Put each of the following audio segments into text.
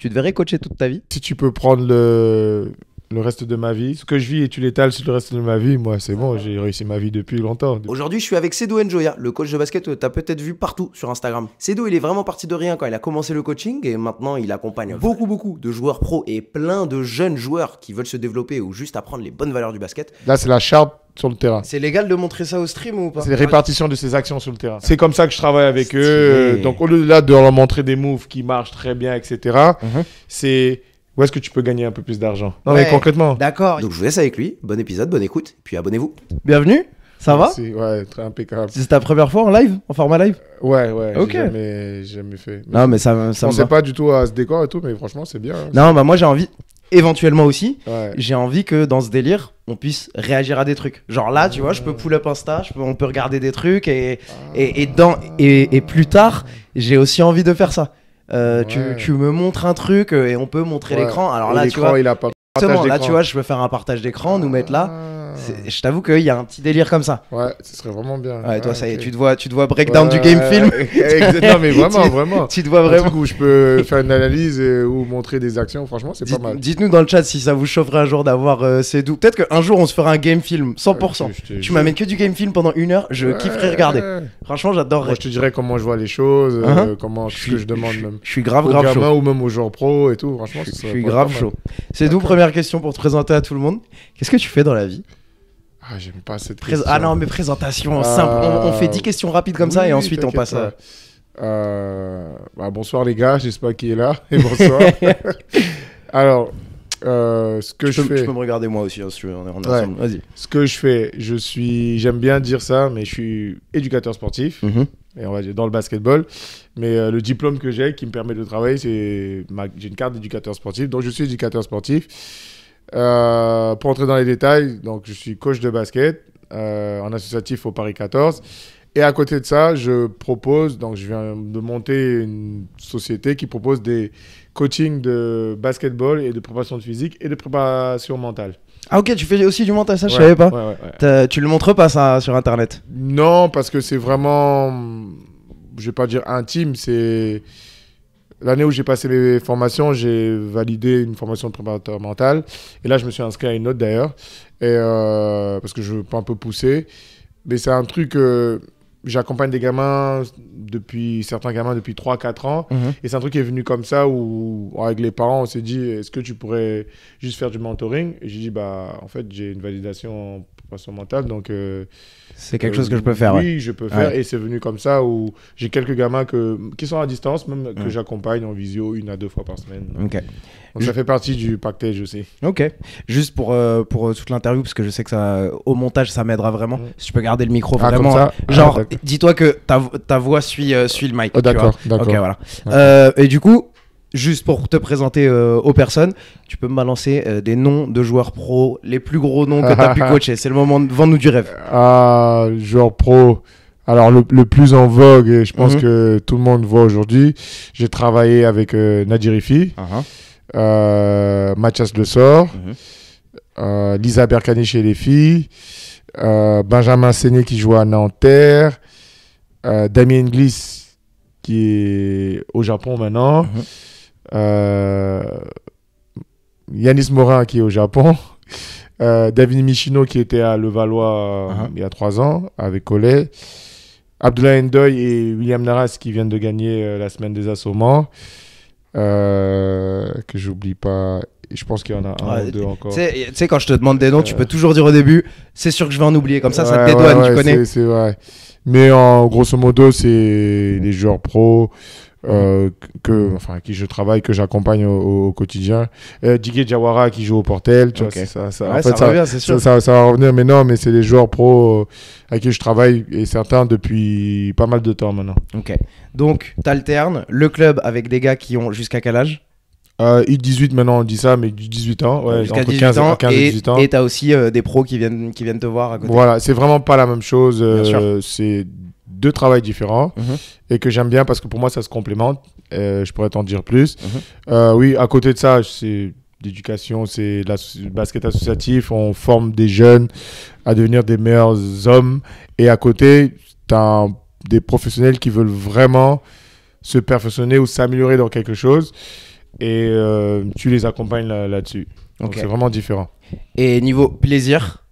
Tu devrais coacher toute ta vie? Si tu peux prendre le reste de ma vie, ce que je vis et tu l'étales sur le reste de ma vie, moi c'est bon, j'ai réussi ma vie depuis longtemps. Aujourd'hui, je suis avec Seydou Njoya, le coach de basket que tu as peut-être vu partout sur Instagram. Seydou, il est vraiment parti de rien quand il a commencé le coaching et maintenant il accompagne beaucoup de joueurs pros et plein de jeunes joueurs qui veulent se développer ou juste apprendre les bonnes valeurs du basket. Là, c'est la charte sur le terrain. C'est légal de montrer ça au stream ou pas? C'est les répartitions de ses actions sur le terrain. C'est comme ça que je travaille avec eux. Donc au lieu là de leur montrer des moves qui marchent très bien, etc., c'est où est-ce que tu peux gagner un peu plus d'argent. Non mais concrètement. D'accord. Donc je vous laisse avec lui. Bon épisode, bonne écoute, puis abonnez-vous. Bienvenue. Ça va? Ouais, très impeccable. C'est ta première fois en live, en format live? Ouais, Ok. J'ai jamais fait. Non mais ça on sait pas du tout à ce décor et tout, mais franchement c'est bien. Hein. Non bah moi j'ai envie, éventuellement aussi, ouais. J'ai envie que dans ce délire, on puisse réagir à des trucs. Genre là, tu vois, je peux pull up Insta, on peut regarder des trucs et plus tard, j'ai aussi envie de faire ça. Tu me montres un truc et on peut montrer l'écran. Alors là, tu vois, il a pas là, tu vois, je peux faire un partage d'écran, nous mettre là. Je t'avoue qu'il y a un petit délire comme ça. Ouais, ce serait vraiment bien. Ouais, toi, ça y est, tu te vois breakdown du game film. Non, mais vraiment. Tu te vois vraiment. Du coup, je peux faire une analyse ou montrer des actions. Franchement, c'est pas mal. Dites-nous dans le chat si ça vous chaufferait un jour d'avoir Seydou. Peut-être qu'un jour, on se fera un game film 100%. Tu m'amènes que du game film pendant 1 heure, je kifferais regarder. Franchement, j'adorerais. Moi, je te dirais comment je vois les choses, ce que je demande même. Je suis grave chaud. Ou même aux joueurs pro et tout. Franchement, je suis grave chaud. Seydou, première question pour te présenter à tout le monde. Qu'est-ce que tu fais dans la vie? Ah, j'aime pas cette question. Ah non, mais présentation simple. On fait 10 questions rapides comme ça et ensuite on passe à... bonsoir les gars, j'espère qu'il est là. Et bonsoir. Alors, ce que je fais... Tu peux me regarder moi aussi, hein, si tu veux, on est ensemble. Vas-y. Ce que je fais, j'aime bien dire ça, mais je suis éducateur sportif. Et on va dire dans le basketball. Mais le diplôme que j'ai qui me permet de travailler, j'ai une carte d'éducateur sportif. Donc, je suis éducateur sportif. Pour entrer dans les détails, donc je suis coach de basket en associatif au Paris 14 et à côté de ça je viens de monter une société qui propose des coachings de basketball et de préparation physique et de préparation mentale. Ah ok, tu fais aussi du mental, ça je savais pas. Ouais. Tu le montres pas ça sur internet? Non, parce que c'est vraiment, je vais pas dire intime, c'est... L'année où j'ai passé mes formations, j'ai validé une formation de préparateur mental. Et là, je me suis inscrit à une autre d'ailleurs. Parce que je veux pas un peu pousser. Mais c'est un truc... j'accompagne des gamins certains gamins depuis 3-4 ans. Et c'est un truc qui est venu comme ça où, avec les parents, on s'est dit, est-ce que tu pourrais juste faire du mentoring? Et j'ai dit, en fait, j'ai une validation en préparation mentale. Donc... c'est quelque chose que je peux faire. Oui, je peux faire. Et c'est venu comme ça où j'ai quelques gamins qui sont à distance, même que j'accompagne en visio 1 à 2 fois par semaine. Ok. Donc ça fait partie du package aussi. Ok. Juste pour toute l'interview, parce que je sais que ça, au montage, ça m'aidera vraiment. Si tu peux garder le micro vraiment. Comme ça. Genre, dis-toi que ta voix suit le mic. Oh, d'accord. Ok, voilà. Et du coup, juste pour te présenter aux personnes, tu peux me balancer des noms de joueurs pro, les plus gros noms que tu as pu coacher. C'est le moment, vends-nous du rêve. Joueur pro. Alors, le plus en vogue, et je pense que tout le monde voit aujourd'hui, j'ai travaillé avec Nadir Rifi, Mathias Le Sort, Lisa Berkani chez les filles, Benjamin Seigné qui joue à Nanterre, Damien Gliss qui est au Japon maintenant, Yanis Morin qui est au Japon, David Michino qui était à Levallois il y a 3 ans avec Collet, Abdoulaye Ndoye et William Naras qui viennent de gagner la semaine des Assommants, que j'oublie pas. Je pense qu'il y en a un ou deux encore. Tu sais, quand je te demande des noms, tu peux toujours dire au début, c'est sûr que je vais en oublier, comme ça te dédouane, tu connais. C'est vrai. Mais grosso modo, c'est les joueurs pros avec qui je travaille, que j'accompagne au quotidien. Didier Diawara qui joue au Portel. Tu vois, ça revient, c'est sûr. Ça va revenir, mais non, mais c'est les joueurs pros avec qui je travaille, et certains depuis pas mal de temps maintenant. Ok. Donc, t'alternes le club avec des gars qui ont jusqu'à quel âge? U18 maintenant on dit ça, mais du 18 ans, ouais, jusqu'à entre 15 et 18 ans. Et t'as aussi des pros qui viennent te voir à côté. Voilà, c'est vraiment pas la même chose. C'est 2 travails différents et que j'aime bien parce que pour moi ça se complémente. Je pourrais t'en dire plus. Oui, à côté de ça, c'est l'éducation, c'est le basket associatif. On forme des jeunes à devenir des meilleurs hommes. Et à côté, t'as des professionnels qui veulent vraiment se perfectionner ou s'améliorer dans quelque chose. et tu les accompagnes là-dessus. Donc Ok. c'est vraiment différent. Et niveau plaisir,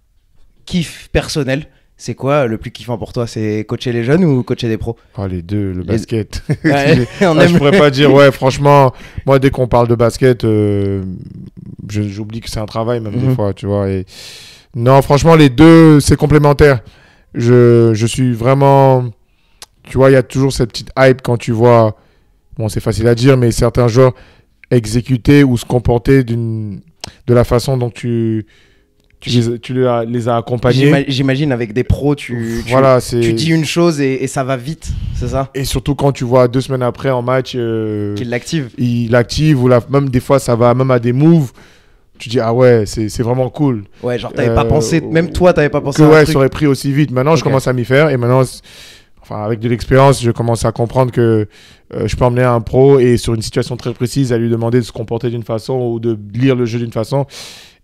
kiff personnel, c'est quoi le plus kiffant pour toi? C'est coacher les jeunes ou coacher des pros? Oh, les deux, le basket. Ouais, on Ah, aime. je pourrais pas dire, ouais, franchement, moi, dès qu'on parle de basket, j'oublie que c'est un travail, même des fois, tu vois. Et... Non, franchement, les deux, c'est complémentaire. Je suis vraiment. Tu vois, il y a toujours cette petite hype quand tu vois. Bon, c'est facile à dire, mais certains joueurs exécuter ou se comporter de la façon dont tu les as accompagnés. J'imagine avec des pros, Voilà, tu dis une chose et ça va vite, c'est ça? Et surtout quand tu vois 2 semaines après en match, Qu'il l'active. il l'active ou même des fois ça va même à des moves. Tu dis, ah ouais, c'est vraiment cool. Ouais, genre t'avais pas pensé, même toi t'avais pas pensé Que à un ouais, truc. ça aurait pris aussi vite. Maintenant, je Ok. commence à m'y faire et maintenant, enfin, avec de l'expérience, je commence à comprendre que je peux emmener un pro et sur une situation très précise, à lui demander de se comporter d'une façon ou de lire le jeu d'une façon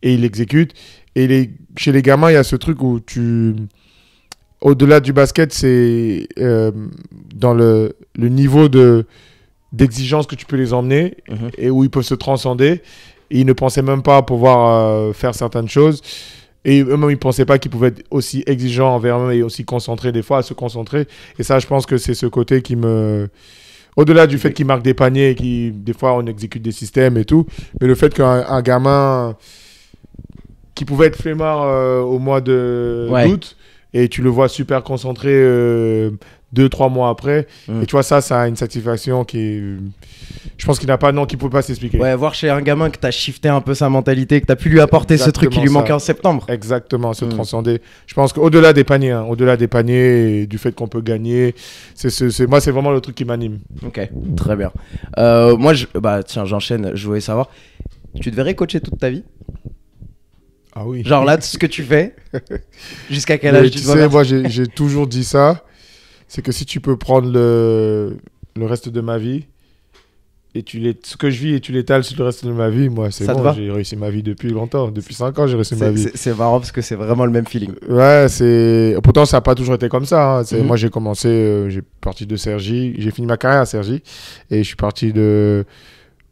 et il l'exécute. Et chez les gamins, il y a ce truc où au-delà du basket, c'est dans le niveau d'exigence que tu peux les emmener et où ils peuvent se transcender. Et ils ne pensaient même pas pouvoir faire certaines choses. Et eux-mêmes, ils ne pensaient pas qu'ils pouvaient être aussi exigeants envers eux et aussi concentrés, des fois, à se concentrer. Et ça, je pense que c'est ce côté qui me... Au-delà du fait qu'ils marquent des paniers, des fois, on exécute des systèmes et tout, mais le fait qu'un gamin qui pouvait être flemmard au mois d'août, et tu le vois super concentré 2-3 mois après, et tu vois, ça a une satisfaction qui... Je pense qu'il n'a pas, non, qu'il ne peut pas s'expliquer. Ouais, voir chez un gamin que t'as shifté un peu sa mentalité, que t'as pu lui apporter ce truc qui lui manquait en septembre. Exactement, se transcender. Je pense qu'au-delà des paniers, au-delà des paniers et du fait qu'on peut gagner, moi, c'est vraiment le truc qui m'anime. Ok, très bien. Moi, tiens, j'enchaîne, je voulais savoir, tu devrais coacher toute ta vie? Ah oui. Genre là, ce que tu fais, jusqu'à quel Mais âge tu tu sais, dois moi, j'ai toujours dit ça, c'est que si tu peux prendre le reste de ma vie, et ce que je vis et tu l'étales sur le reste de ma vie, moi, c'est bon, j'ai réussi ma vie depuis longtemps. Depuis 5 ans, j'ai réussi ma vie. C'est marrant parce que c'est vraiment le même feeling. Ouais, pourtant, ça n'a pas toujours été comme ça. Hein. Moi, j'ai commencé, j'ai parti de Cergy, j'ai fini ma carrière à Cergy, et je suis parti de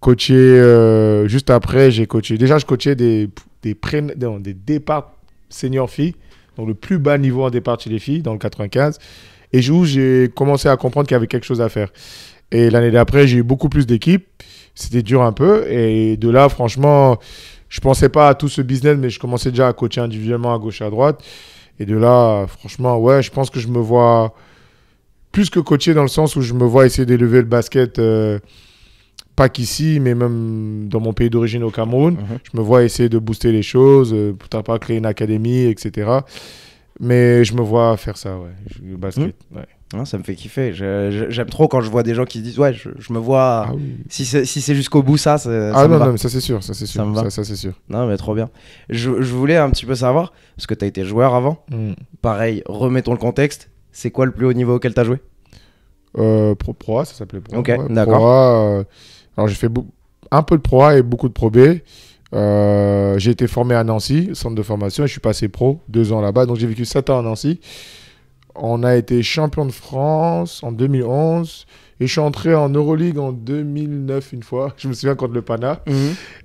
coacher, juste après, j'ai coaché. Déjà, je coachais des départs seniors filles, donc le plus bas niveau en départ chez les filles, dans le 95, et où j'ai commencé à comprendre qu'il y avait quelque chose à faire. Et l'année d'après, j'ai eu beaucoup plus d'équipes. C'était dur un peu. Et de là, franchement, je ne pensais pas à tout ce business, mais je commençais déjà à coacher individuellement à gauche et à droite. Et de là, franchement, ouais, je pense que je me vois plus que coacher dans le sens où je me vois essayer d'élever le basket, pas qu'ici, mais même dans mon pays d'origine au Cameroun. Je me vois essayer de booster les choses, pourquoi pas créer une académie, etc. Mais je me vois faire ça, ouais, le basket, ouais. Ah, ça me fait kiffer. J'aime trop quand je vois des gens qui se disent ouais, je me vois. Ah oui. Si c'est jusqu'au bout, ça me non, va. non, mais ça c'est sûr, ça c'est sûr. Ça c'est sûr. Non, mais trop bien. Je voulais un petit peu savoir, parce que tu as été joueur avant. Pareil, remettons le contexte. C'est quoi le plus haut niveau auquel tu as joué? Pro A, ça s'appelait Pro A. Ok, ouais, d'accord. Pro A, alors j'ai fait un peu de Pro A et beaucoup de Pro B. J'ai été formé à Nancy, centre de formation, et je suis passé pro 2 ans là-bas. Donc j'ai vécu 7 ans à Nancy. On a été champion de France en 2011 et je suis entré en Euroleague en 2009 une fois. Je me souviens contre le Pana.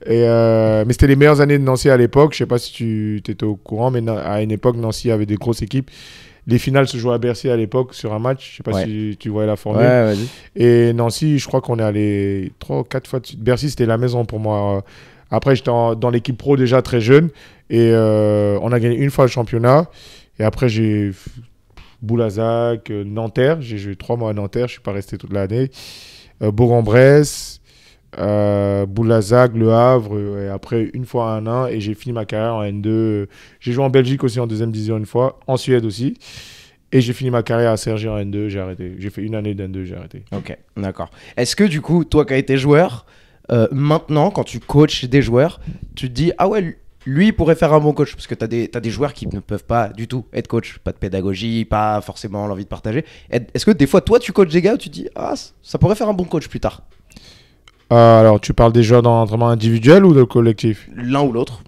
Mais c'était les meilleures années de Nancy à l'époque. Je sais pas si tu étais au courant, mais à une époque, Nancy avait des grosses équipes. Les finales se jouaient à Bercy à l'époque sur un match. Je sais pas si tu voyais la formule. Ouais, vas-y. Et Nancy, je crois qu'on est allé 3 ou 4 fois dessus. Bercy, c'était la maison pour moi. Après, j'étais dans l'équipe pro déjà très jeune. Et on a gagné une fois le championnat. Et après, j'ai Boulazac, Nanterre. J'ai joué 3 mois à Nanterre. Je ne suis pas resté toute l'année. Bourg-en-Bresse, Boulazac, Le Havre. Et après, une fois à 1 an. Et j'ai fini ma carrière en N2. J'ai joué en Belgique aussi en 2e division une fois. En Suède aussi. Et j'ai fini ma carrière à Cergy en N2. J'ai arrêté. J'ai fait une année d'N2. J'ai arrêté. Ok, d'accord. Est-ce que du coup, toi qui as été joueur, maintenant, quand tu coaches des joueurs, tu te dis ah ouais, lui il pourrait faire un bon coach, parce que t'as des joueurs qui ne peuvent pas du tout être coach, pas de pédagogie, pas forcément l'envie de partager. Est-ce que des fois toi tu coaches des gars où tu te dis ah ça pourrait faire un bon coach plus tard? Alors tu parles des joueurs dans l'entraînement individuel ou de collectif? L'un ou l'autre.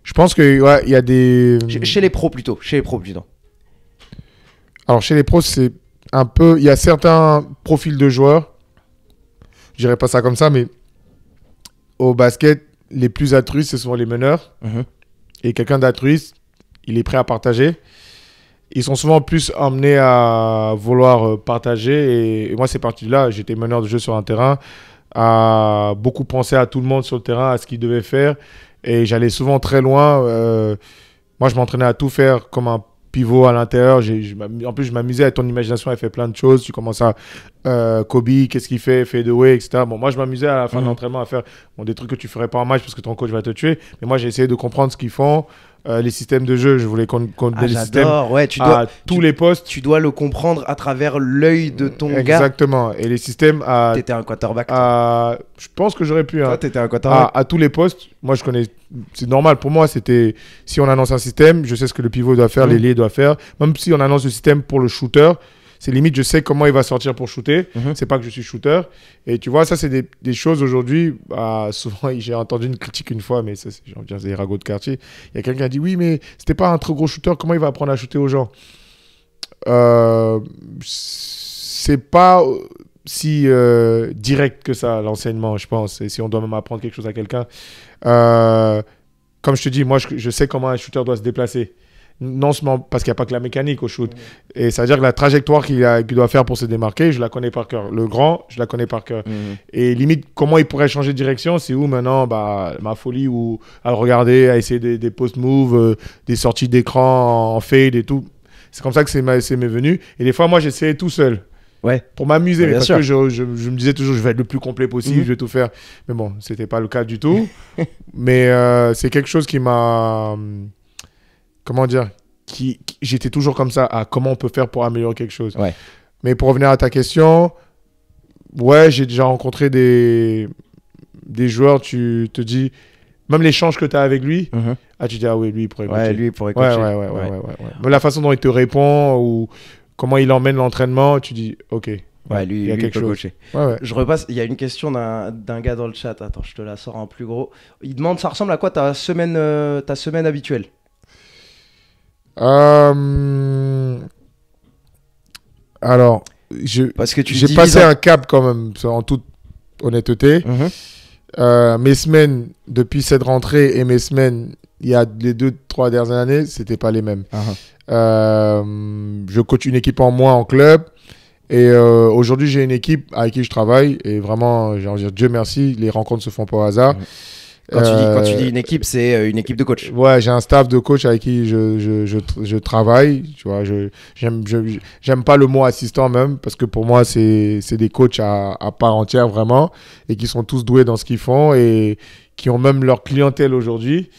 Je pense que ouais, il y a des chez les pros plutôt. Alors chez les pros, c'est un peu, il y a certains profils de joueurs, je dirais pas ça comme ça, mais au basket, les plus altruistes, ce sont les meneurs. Et quelqu'un d'altruiste, il est prêt à partager. Ils sont souvent plus emmenés à vouloir partager. Et moi, c'est parti de là. J'étais meneur de jeu sur un terrain, à beaucoup penser à tout le monde sur le terrain, à ce qu'il devait faire. Et j'allais souvent très loin. Moi, je m'entraînais à tout faire comme un pivot à l'intérieur. En plus, je m'amusais avec ton imagination. Elle fait plein de choses. Tu commences à Kobe, qu'est-ce qu'il fait, fadeaway, etc. Bon, moi, je m'amusais à la fin de l'entraînement à faire des trucs que tu ferais pas en match parce que ton coach va te tuer. Mais moi, j'ai essayé de comprendre ce qu'ils font. Les systèmes de jeu, je voulais qu'on ait les systèmes à tous les postes. Tu dois le comprendre à travers l'œil de ton gars. Exactement. Et les systèmes à... T'étais un quarterback. Je pense que j'aurais pu. Toi, t'étais un quarterback. À tous les postes. Moi, je connais... C'est normal pour moi. C'était... Si on annonce un système, je sais ce que le pivot doit faire, l'ailier doit faire. Même si on annonce le système pour le shooter, c'est limite, je sais comment il va sortir pour shooter. C'est pas que je suis shooter. Et tu vois, ça, c'est des choses aujourd'hui. Souvent, j'ai entendu une critique une fois, mais ça, c'est des ragots de quartier. Il y a quelqu'un qui a dit oui, mais c'était pas un très gros shooter. Comment il va apprendre à shooter aux gens? C'est pas si direct que ça, l'enseignement, je pense. Et si on doit même apprendre quelque chose à quelqu'un. Comme je te dis, moi, je sais comment un shooter doit se déplacer. Non seulement parce qu'il n'y a pas que la mécanique au shoot. Et ça veut dire que la trajectoire qu'il doit faire pour se démarquer, je la connais par cœur. Le grand, je la connais par cœur. Et limite, comment il pourrait changer de direction, c'est où maintenant ma folie, ou à le regarder, à essayer des post-moves, des sorties d'écran en fade et tout. C'est comme ça que c'est m'est venu. Et des fois, moi, j'essayais tout seul. Ouais. Pour m'amuser, Bien parce sûr. que je me disais toujours, je vais être le plus complet possible, je vais tout faire. Mais bon, c'était pas le cas du tout. Mais c'est quelque chose qui m'a... Comment dire, j'étais toujours comme ça, à comment on peut faire pour améliorer quelque chose. Ouais. Mais pour revenir à ta question, ouais, j'ai déjà rencontré des joueurs, tu te dis, même l'échange que tu as avec lui, tu dis, ah oui, lui, il pourrait coacher. Ouais, lui, il pourrait coacher. Ouais. Même la façon dont il te répond ou comment il emmène l'entraînement, tu dis, ok. Ouais, lui, il y a lui, quelque il peut chose. coacher. Ouais. Je repasse, il y a une question d'un gars dans le chat. Attends, je te la sors en plus gros. Il demande, ça ressemble à quoi ta semaine habituelle? Alors, Parce que j'ai passé un cap quand même, en toute honnêteté. Mes semaines, depuis cette rentrée, et mes semaines, il y a les 2-3 dernières années, c'était pas les mêmes. Je coach une équipe en moins en club. Et aujourd'hui, j'ai une équipe avec qui je travaille. Et vraiment, j'ai envie de dire, Dieu merci, les rencontres se font pas au hasard. Quand tu dis une équipe, c'est une équipe de coach. Ouais, j'ai un staff de coach avec qui je travaille. Tu vois, j'aime pas le mot assistant même, parce que pour moi, c'est des coachs à part entière vraiment, et qui sont tous doués dans ce qu'ils font et qui ont même leur clientèle aujourd'hui.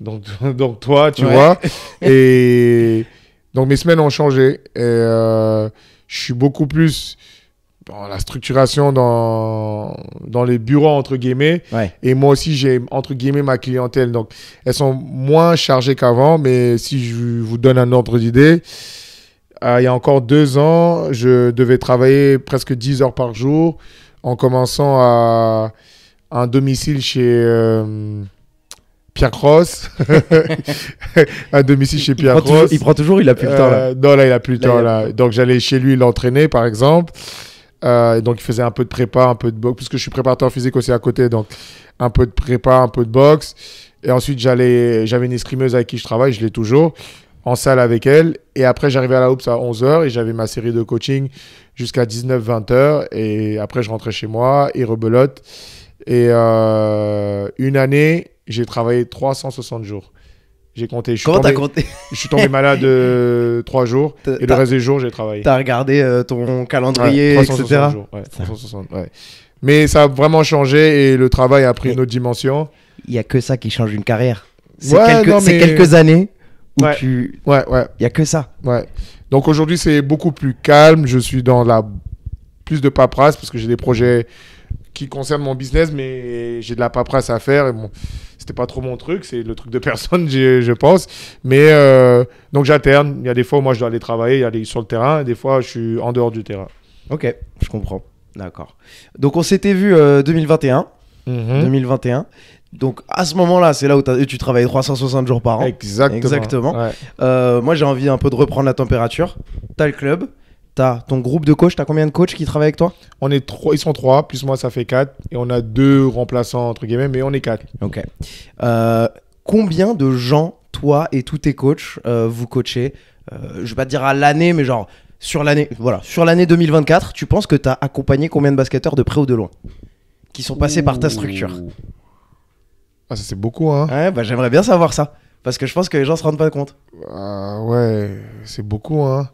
Donc toi, tu vois. Et donc mes semaines ont changé. Et je suis beaucoup plus dans la structuration dans les bureaux, entre guillemets. Et moi aussi, j'ai, entre guillemets, ma clientèle. Donc, elles sont moins chargées qu'avant. Mais si je vous donne un ordre d'idée, il y a encore 2 ans, je devais travailler presque 10 heures par jour en commençant à un domicile chez... Pierre Cross. Un domicile chez Pierre Cross. Il prend toujours, il a plus le temps là. Non, là, il a plus le temps là. Donc, j'allais chez lui l'entraîner, par exemple. Donc, il faisait un peu de prépa, un peu de boxe, puisque je suis préparateur physique aussi à côté. Donc, un peu de prépa, un peu de boxe. Et ensuite, j'avais une escrimeuse avec qui je travaille, je l'ai toujours, en salle avec elle. Et après, j'arrivais à la Hoops à 11h et j'avais ma série de coaching jusqu'à 19-20h. Et après, je rentrais chez moi et rebelote. Et une année, j'ai travaillé 360 jours. J'ai compté. Comment t'as compté? Je suis tombé malade 3 jours. Et le reste des jours, j'ai travaillé. T'as regardé ton calendrier, 360 etc. jours. Ouais, 360, ouais. Mais ça a vraiment changé et le travail a pris une autre dimension. Il n'y a que ça qui change une carrière. C'est mais... quelques années où Ouais, il n'y a que ça. Ouais. Donc aujourd'hui, c'est beaucoup plus calme. Je suis dans plus de paperasse parce que j'ai des projets qui concernent mon business, mais j'ai de la paperasse à faire. Et bon, c'était pas trop mon truc. C'est le truc de personne, je pense. Mais donc j'alterne. Il y a des fois où moi, je dois aller travailler, aller sur le terrain. Et des fois, je suis en dehors du terrain. Ok, je comprends. D'accord. Donc on s'était vu 2021. 2021. Donc à ce moment-là, c'est là où tu travailles 360 jours par an. Exactement. Ouais. Moi, j'ai envie un peu de reprendre la température. T'as le club, t'as ton groupe de coachs, t'as combien de coachs qui travaillent avec toi? On est 3, ils sont 3, plus moi ça fait 4. Et on a 2 remplaçants, entre guillemets, mais on est 4. Ok. Combien de gens, toi et tous tes coachs, vous coachez? Je vais pas te dire à l'année, mais genre sur l'année 2024, tu penses que t'as accompagné combien de basketteurs de près ou de loin qui sont passés par ta structure? Ah, ça c'est beaucoup, hein. Ouais, bah j'aimerais bien savoir ça. Parce que je pense que les gens se rendent pas compte. Ouais, c'est beaucoup, hein.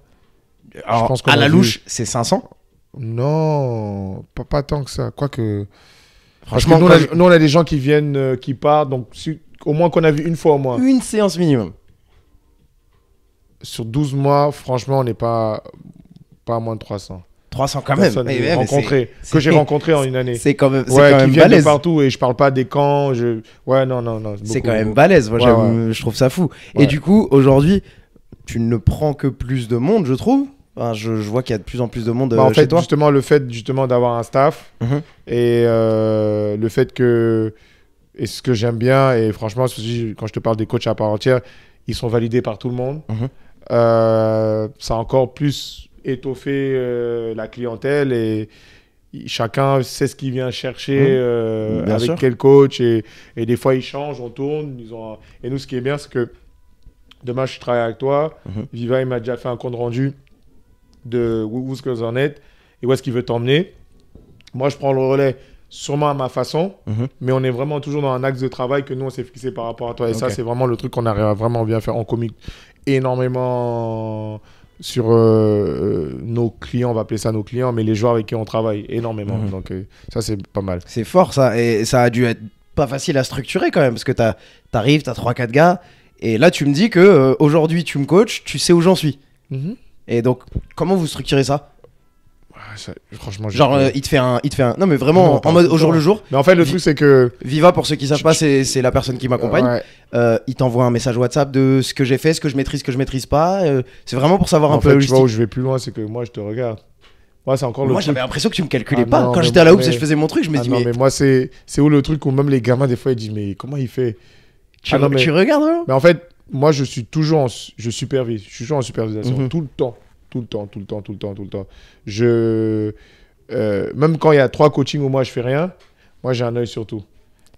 Alors, je pense qu'on à la a louche, c'est 500. Non, pas tant que ça. Quoique. Franchement, nous, on a des gens qui viennent, qui partent, donc au moins qu'on a vu une fois au moins. une séance minimum. Sur 12 mois, franchement, on n'est pas à moins de 300. 300 quand même. Que j'ai rencontré en une année. C'est quand même, qui viennent balèze. de partout et je parle pas des camps. Ouais, non. C'est quand même balèze. Moi, je trouve ça fou. Ouais. Et du coup, aujourd'hui, tu ne prends que plus de monde, je trouve. Enfin, je vois qu'il y a de plus en plus de monde en chez fait, toi. Justement, le fait d'avoir un staff et le fait que... Et ce que j'aime bien, et franchement, quand je te parle des coachs à part entière, ils sont validés par tout le monde. Ça a encore plus étoffé la clientèle et chacun sait ce qu'il vient chercher avec sûr. quel coach. Et des fois, ils changent, on tourne. Et nous, ce qui est bien, c'est que demain, je travaille avec toi. Viva, il m'a déjà fait un compte rendu de où ce que vous en êtes et où est-ce qu'il veut t'emmener. Moi, je prends le relais sûrement à ma façon, mais on est vraiment toujours dans un axe de travail que nous, on s'est fixé par rapport à toi. Et ça, c'est vraiment le truc qu'on arrive à vraiment bien faire. On communique énormément sur nos clients, on va appeler ça nos clients, mais les joueurs avec qui on travaille énormément. Donc, ça, c'est pas mal. C'est fort, ça. Et ça a dû être pas facile à structurer quand même, parce que t'arrives, t'as 3-4 gars, et là, tu me dis que aujourd'hui tu me coaches, tu sais où j'en suis. Et donc, comment vous structurez ça? Franchement, genre il te fait un non mais vraiment en mode au jour le jour. Mais en fait le truc c'est que Viva, pour ceux qui savent pas, c'est la personne qui m'accompagne. Il t'envoie un message WhatsApp de ce que j'ai fait, ce que je maîtrise pas, c'est vraiment pour savoir un peu la logistique. Tu vois où je vais plus loin, c'est que moi je te regarde. Moi c'est encore moi j'avais l'impression que tu me calculais pas. Quand j'étais à la hoops et je faisais mon truc, je me dis mais moi c'est où le truc où même les gamins des fois ils disent mais comment il fait? Tu regardes vraiment? Mais en fait moi je suis toujours je supervise, je suis toujours en supervision tout le temps. Même quand il y a 3 coachings où moi je fais rien, moi j'ai un œil sur tout.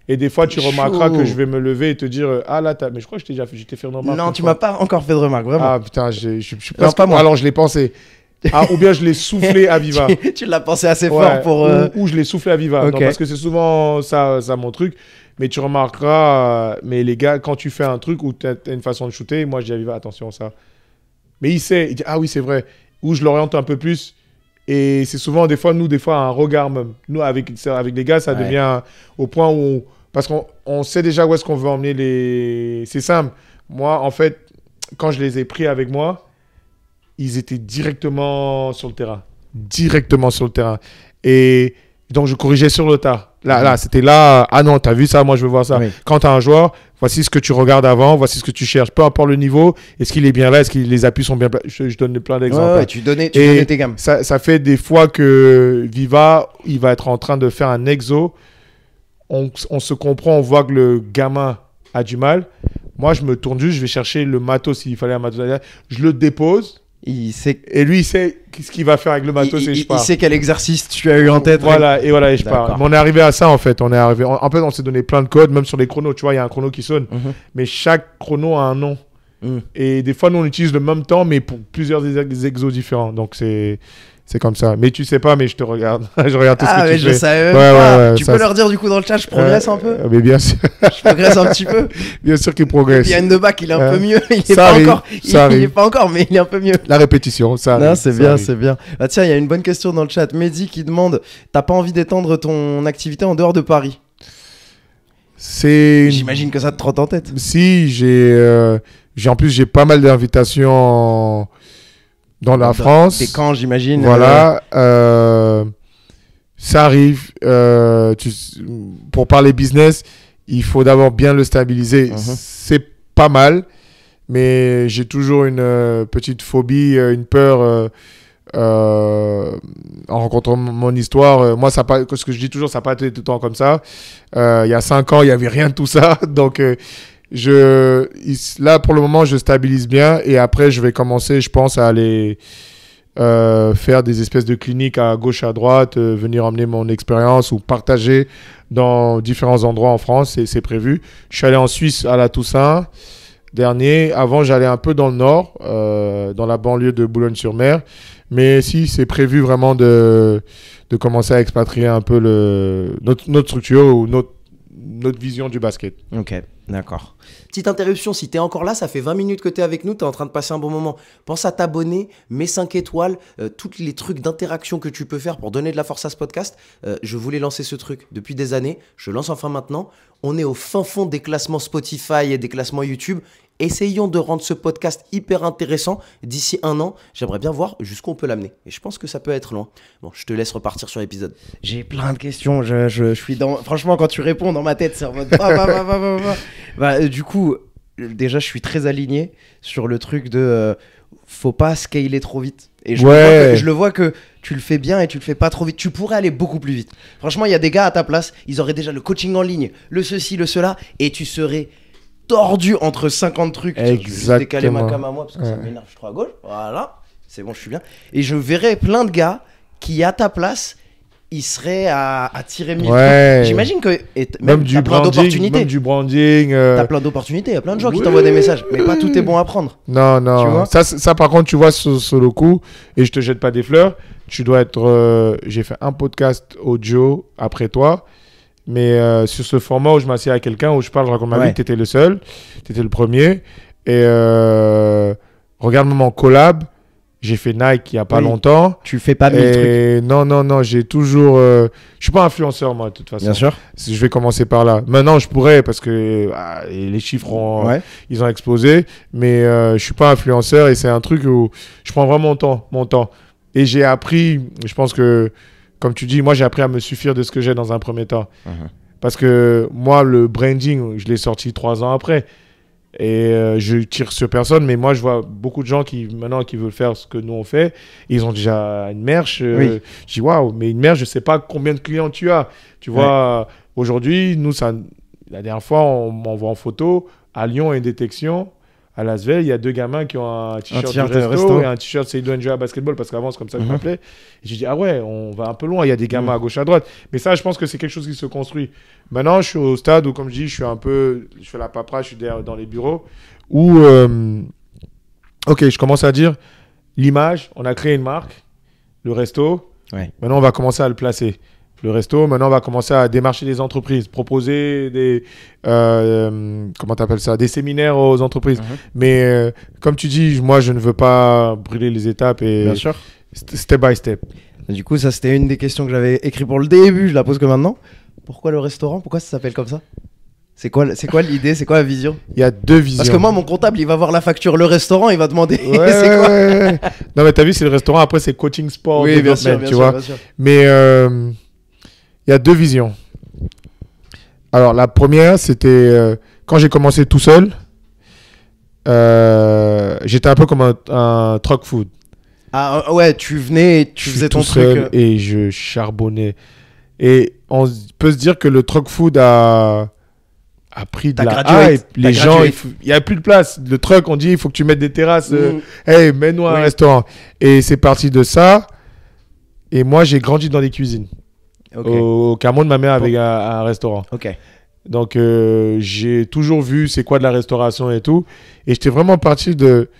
Et des fois tu remarqueras que je vais me lever et te dire ah là mais je crois que je t'ai fait une remarque. Non, tu m'as pas encore fait de remarque, vraiment. Ah putain, je suis presque pas moi. Alors je l'ai pensé. Ou bien je l'ai soufflé à Viva. Tu l'as pensé assez fort pour ou je l'ai soufflé à Viva. Non, parce que c'est souvent ça mon truc. Mais tu remarqueras, mais les gars, quand tu fais un truc où tu as une façon de shooter, moi je dis à Viva attention ça. Mais il sait, il dit ah oui c'est vrai, ou je l'oriente un peu plus et c'est souvent des fois un regard même. Nous avec les gars ça devient au point où parce qu'on sait déjà où est-ce qu'on veut emmener les. C'est simple. Moi en fait quand je les ai pris avec moi, ils étaient directement sur le terrain, et donc je corrigeais sur le tas. Là, c'était là. Ah non, t'as vu ça? Moi, je veux voir ça. Oui. Quand t'as un joueur, voici ce que tu regardes avant, voici ce que tu cherches. Peu importe le niveau, est-ce qu'il est bien là? Est-ce que les appuis sont bien placés? Je donne plein d'exemples. Ouais, tu donnais tes gammes. Ça fait des fois que Viva, il va être en train de faire un exo. On se comprend, on voit que le gamin a du mal. Moi, je me tourne juste, je vais chercher le matos s'il fallait un matos. Je le dépose. Et lui, il sait ce qu'il va faire avec le matos et je pars. Il sait quel exercice tu as eu en tête. Voilà, et je pars. Mais on est arrivé à ça, en fait. En fait, on s'est donné plein de codes, même sur les chronos. Tu vois, il y a un chrono qui sonne. Mais chaque chrono a un nom. Et des fois, nous, on utilise le même temps, mais pour plusieurs exos différents. Donc, c'est comme ça. Mais tu sais pas, mais je te regarde. Je regarde tout ce que tu fais. Ah, mais je savais pas. Tu peux leur dire, du coup, dans le chat, je progresse un peu. Mais bien sûr. Je progresse un petit peu. Bien sûr qu'il progresse. Il y a une de bac, il est un peu mieux. Il est pas encore, mais il est un peu mieux. La répétition, ça arrive. Non, c'est bien, c'est bien. Bah, tiens, il y a une bonne question dans le chat. Mehdi qui demande, t'as pas envie d'étendre ton activité en dehors de Paris? J'imagine que ça te trotte en tête. Si, en plus, j'ai pas mal d'invitations dans la France. Des camps, j'imagine. Voilà. Ça arrive. Pour parler business, il faut d'abord bien le stabiliser. C'est pas mal, mais j'ai toujours une petite phobie, une peur en rencontrant mon histoire. Moi, ce que je dis toujours, ça n'a pas été tout le temps comme ça. Il y a 5 ans, il n'y avait rien de tout ça. Donc, là, pour le moment, je stabilise bien. Et après, je vais commencer, je pense, à aller faire des espèces de cliniques à gauche, à droite, venir emmener mon expérience ou partager dans différents endroits en France, c'est prévu. Je suis allé en Suisse à la Toussaint dernier. Avant, j'allais un peu dans le nord, dans la banlieue de Boulogne-sur-Mer. Mais si, c'est prévu vraiment de commencer à expatrier un peu notre structure ou notre vision du basket. Ok, d'accord. Petite interruption, si t'es encore là, ça fait 20 minutes que t'es avec nous, t'es en train de passer un bon moment. Pense à t'abonner, mets 5 étoiles, tous les trucs d'interaction que tu peux faire pour donner de la force à ce podcast. Je voulais lancer ce truc depuis des années, je lance enfin maintenant. On est au fin fond des classements Spotify et des classements YouTube. Essayons de rendre ce podcast hyper intéressant d'ici 1 an. J'aimerais bien voir jusqu'où on peut l'amener. Et je pense que ça peut être loin. Bon, je te laisse repartir sur l'épisode. J'ai plein de questions. Je suis dans... Franchement, quand tu réponds dans ma tête, c'est en mode... du coup, déjà, je suis très aligné sur le truc de... faut pas scaler trop vite. Et je le vois que tu le fais bien et tu le fais pas trop vite. Tu pourrais aller beaucoup plus vite. Franchement, il y a des gars à ta place. Ils auraient déjà le coaching en ligne, le ceci, le cela. Et tu serais... tordu entre 50 trucs. Exactement. Je vais décaler ma cam à moi parce que ça m'énerve, je suis trop à gauche. Voilà, c'est bon, je suis bien. Et je verrais plein de gars qui, à ta place, ils seraient à tirer 1000 trucs. J'imagine que même du branding, t'as plein d'opportunités. Il y a plein de gens qui t'envoient des messages, mais pas tout est bon à prendre. Non. Tu vois ça, par contre, tu vois, sur le coup, et je te jette pas des fleurs, tu dois être... j'ai fait un podcast audio après toi. Mais sur ce format où je m'assieds à quelqu'un, où je parle, je raconte ma vie, tu étais le seul, tu étais le premier. Et regarde mon collab, j'ai fait Nike il n'y a pas longtemps. Tu fais pas 1000 trucs. Non, j'ai toujours... je suis pas influenceur, moi, de toute façon. Bien sûr. Je vais commencer par là. Maintenant, je pourrais, parce que les chiffres, ils ont explosé. Mais je suis pas influenceur et c'est un truc où je prends vraiment mon temps. Et j'ai appris, je pense que... Comme tu dis, moi, j'ai appris à me suffire de ce que j'ai dans un premier temps. Parce que moi, le branding, je l'ai sorti 3 ans après. Et je tire sur personne. Mais moi, je vois beaucoup de gens qui veulent faire ce que nous, on fait. Ils ont déjà une merch. Je dis, waouh, mais une merch, je ne sais pas combien de clients tu as. Tu vois, aujourd'hui, nous, la dernière fois, on m'envoie en photo. À Lyon, une détection. À Lasvel, il y a 2 gamins qui ont un t-shirt de resto et un t-shirt C'est Enjoy à basketball parce qu'avant c'est comme ça que je m'appelais. Et j'ai dit, ah ouais, on va un peu loin, il y a des gamins à gauche à droite. Mais ça, je pense que c'est quelque chose qui se construit. Maintenant, je suis au stade où, comme je dis, je fais la paperasse, je suis dans les bureaux où, ok, je commence à dire l'image, on a créé une marque, le resto. Maintenant, on va commencer à le placer. Le resto, maintenant, on va commencer à démarcher les entreprises, proposer des, comment t'appelles ça, des séminaires aux entreprises. Mais comme tu dis, moi, je ne veux pas brûler les étapes et bien sûr. Step by step. Du coup, ça, c'était une des questions que j'avais écrites pour le début. Je la pose que maintenant. Pourquoi le restaurant? Pourquoi ça s'appelle comme ça? C'est quoi l'idée? C'est quoi la vision? Il y a 2 visions. Parce que moi, mon comptable, il va voir la facture, le restaurant, il va demander c'est quoi. Non, mais t'as vu, c'est le restaurant. Après, c'est coaching sport. Oui, bien sûr, bien sûr. Mais il y a 2 visions. Alors, la première, c'était quand j'ai commencé tout seul, j'étais un peu comme un truck food. Ah ouais, tu venais et tu faisais ton truc. Et je charbonnais. Et on peut se dire que le truck food a pris de la hype. Les gens, il n'y a plus de place. Le truck, on dit, il faut que tu mettes des terrasses. Hey, mets-nous un restaurant. Et c'est parti de ça. Et moi, j'ai grandi dans les cuisines. Au Cameroun, ma mère avait un restaurant. Donc, j'ai toujours vu c'est quoi de la restauration et tout. Et j'étais vraiment parti de...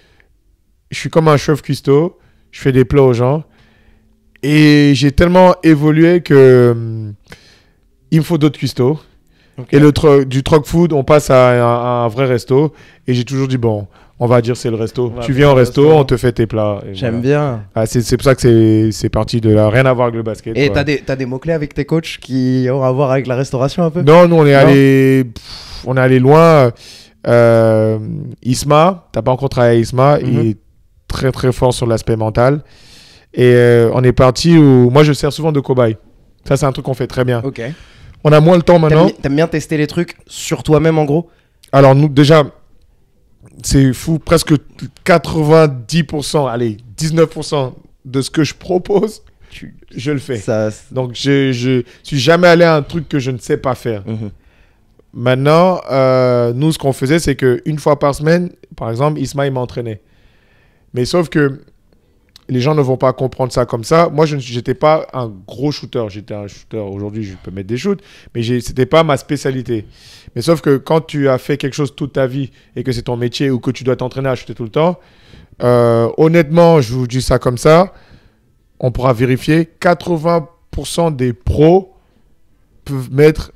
Je suis comme un chef cuistot. Je fais des plats aux gens. Et j'ai tellement évolué que il me faut d'autres cuistots. Et du truck food, on passe à un vrai resto. Et j'ai toujours dit, bon, on va dire c'est le resto. Tu viens au resto, on te fait tes plats. J'aime bien. C'est pour ça que c'est parti de là. Rien à voir avec le basket. Et t'as des mots-clés avec tes coachs qui ont à voir avec la restauration un peu? Non, nous, on est allé loin. Isma, t'as pas encore travaillé avec Isma. Il est très, très fort sur l'aspect mental. Et on est parti où... Moi, je sers souvent de cobaye. Ça, c'est un truc qu'on fait très bien. On a moins le temps maintenant. T'aimes bien tester les trucs sur toi-même, en gros? Alors, nous, déjà, c'est fou. Presque 90%, allez, 19% de ce que je propose, je le fais. Donc, je suis jamais allé à un truc que je ne sais pas faire. Maintenant, nous, ce qu'on faisait, c'est qu'une fois par semaine, par exemple, Ismaël m'entraînait. Mais sauf que les gens ne vont pas comprendre ça comme ça. Moi, je n'étais pas un gros shooter. J'étais un shooter. Aujourd'hui, je peux mettre des shoots, mais c'était pas ma spécialité. Mais sauf que quand tu as fait quelque chose toute ta vie et que c'est ton métier ou que tu dois t'entraîner à shooter tout le temps, honnêtement, je vous dis ça comme ça, on pourra vérifier, 80% des pros peuvent mettre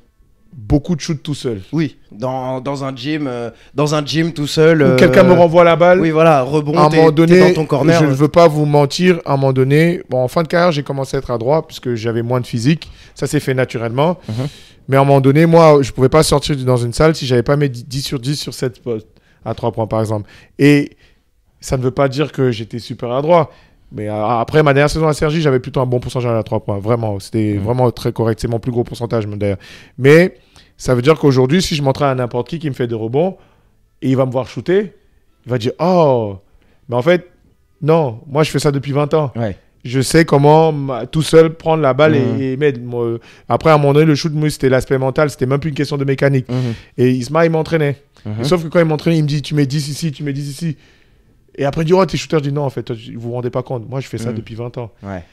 beaucoup de shoots tout seul. Oui, dans un gym tout seul. Ou quelqu'un me renvoie la balle. Oui, voilà, rebond, à un moment donné, t'es dans ton corner. je ne veux pas vous mentir, à un moment donné, bon, en fin de carrière, j'ai commencé à être à droite puisque j'avais moins de physique. Ça s'est fait naturellement. Mais à un moment donné, moi, je ne pouvais pas sortir dans une salle si je n'avais pas mis 10 sur 10 sur 7 postes à 3 points, par exemple. Et ça ne veut pas dire que j'étais super à droite. Mais après ma dernière saison à Cergy, j'avais plutôt un bon pourcentage à 3 points. Vraiment, c'était vraiment très correct. C'est mon plus gros pourcentage, même, d'ailleurs. Mais ça veut dire qu'aujourd'hui, si je montrais à n'importe qui me fait des rebonds et il va me voir shooter, il va dire « Oh !» Mais en fait, non. Moi, je fais ça depuis 20 ans. Ouais. Je sais comment tout seul prendre la balle et mettre. Moi, après, à un moment donné, le shoot, moi, c'était l'aspect mental. C'était même plus une question de mécanique. Et Isma, il m'entraînait. Sauf que quand il m'entraînait, il me dit « Tu mets 10 ici, tu mets 10 ici. » Et après, il dit « Oh, t'es shooter. » Je dis « Non, en fait, vous vous rendez pas compte. Moi, je fais ça depuis 20 ans. Ouais. »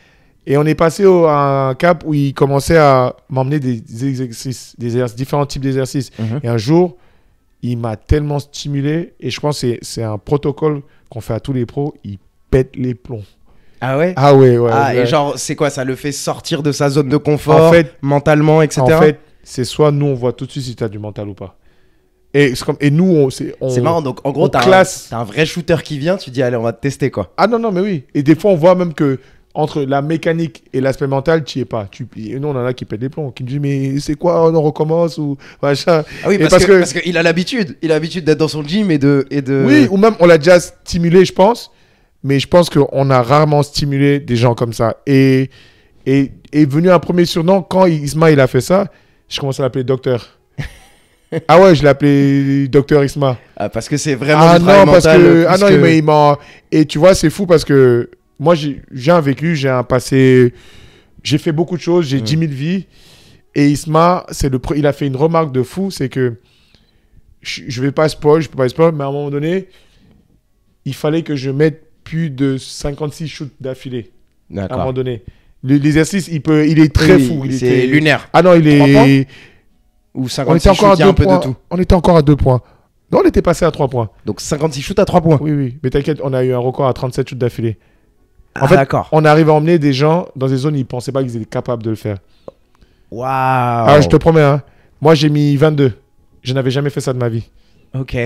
Et on est passé à un cap où il commençait à m'emmener des exercices, différents types d'exercices. Et un jour, il m'a tellement stimulé. Et je pense que c'est un protocole qu'on fait à tous les pros. Il pète les plombs. Ah ouais? Ah ouais. Et genre, c'est quoi? Ça le fait sortir de sa zone de confort, en fait, mentalement, etc. En fait, c'est soit nous, on voit tout de suite si tu as du mental ou pas. Et nous, c'est marrant. Donc, en gros, t'as un vrai shooter qui vient. Tu dis, allez, on va te tester, quoi. Ah non, mais oui. Et des fois, on voit même que entre la mécanique et l'aspect mental, tu n'y es pas. Et nous, on en a qui pètent des plombs, qui me disent, mais c'est quoi, on recommence ou machin. Ah oui, parce qu'il a l'habitude. Il a l'habitude d'être dans son gym et de... Oui, ou même, on l'a déjà stimulé, je pense. Mais je pense qu'on a rarement stimulé des gens comme ça. Et est venu un premier surnom, quand Isma, il a fait ça, je commençais à l'appeler docteur. Ah ouais, je l'ai Docteur Isma. Ah, parce que c'est vraiment du travail mental. Non, et tu vois, c'est fou parce que moi, j'ai un vécu, j'ai un passé... J'ai fait beaucoup de choses, j'ai 10 000 vies. Et Isma, il a fait une remarque de fou, c'est que je vais pas spoil, je peux pas spoil, mais à un moment donné, il fallait que je mette plus de 56 shoots d'affilée. D'accord. À un moment donné. L'exercice, il est très fou. C'est lunaire. Ah non, il est... Ou 56 shoots, il y a un peu de tout. On était encore à 2 points. Non, on était passé à 3 points. Donc 56 shoots à 3 points. Oui. Mais t'inquiète, on a eu un record à 37 shoots d'affilée. En fait, d'accord. On arrive à emmener des gens dans des zones où ils ne pensaient pas qu'ils étaient capables de le faire. Waouh. Ah, je te promets, hein. Moi, j'ai mis 22. Je n'avais jamais fait ça de ma vie. Ok.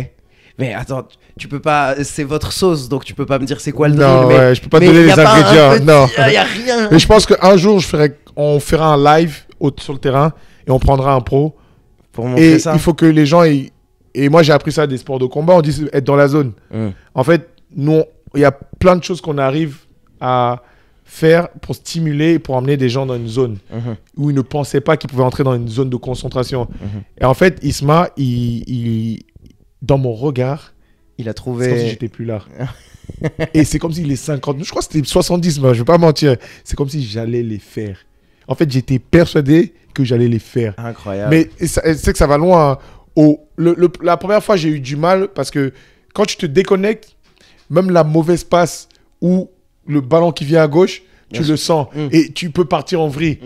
Mais attends, tu peux pas... C'est votre sauce, donc tu peux pas me dire c'est quoi le drill. Non, ouais, je peux pas te donner les ingrédients. Non. Il y a rien. Mais je pense qu'un jour, on fera un live sur le terrain et on prendra un pro. Pour montrer ça. Il faut que les gens... Et moi, j'ai appris ça des sports de combat. On dit être dans la zone. En fait, nous, il y a plein de choses qu'on arrive à faire pour stimuler, pour emmener des gens dans une zone où ils ne pensaient pas qu'ils pouvaient entrer dans une zone de concentration. Et en fait, Isma, dans mon regard, il a trouvé... C'est comme si j'étais plus là. Et c'est comme si les 50... Je crois que c'était 70, mais je ne vais pas mentir. C'est comme si j'allais les faire. En fait, j'étais persuadé que j'allais les faire. Incroyable. Mais c'est que ça va loin. La première fois, j'ai eu du mal parce que quand tu te déconnectes, même la mauvaise passe ou le ballon qui vient à gauche, tu le sens. Et tu peux partir en vrille.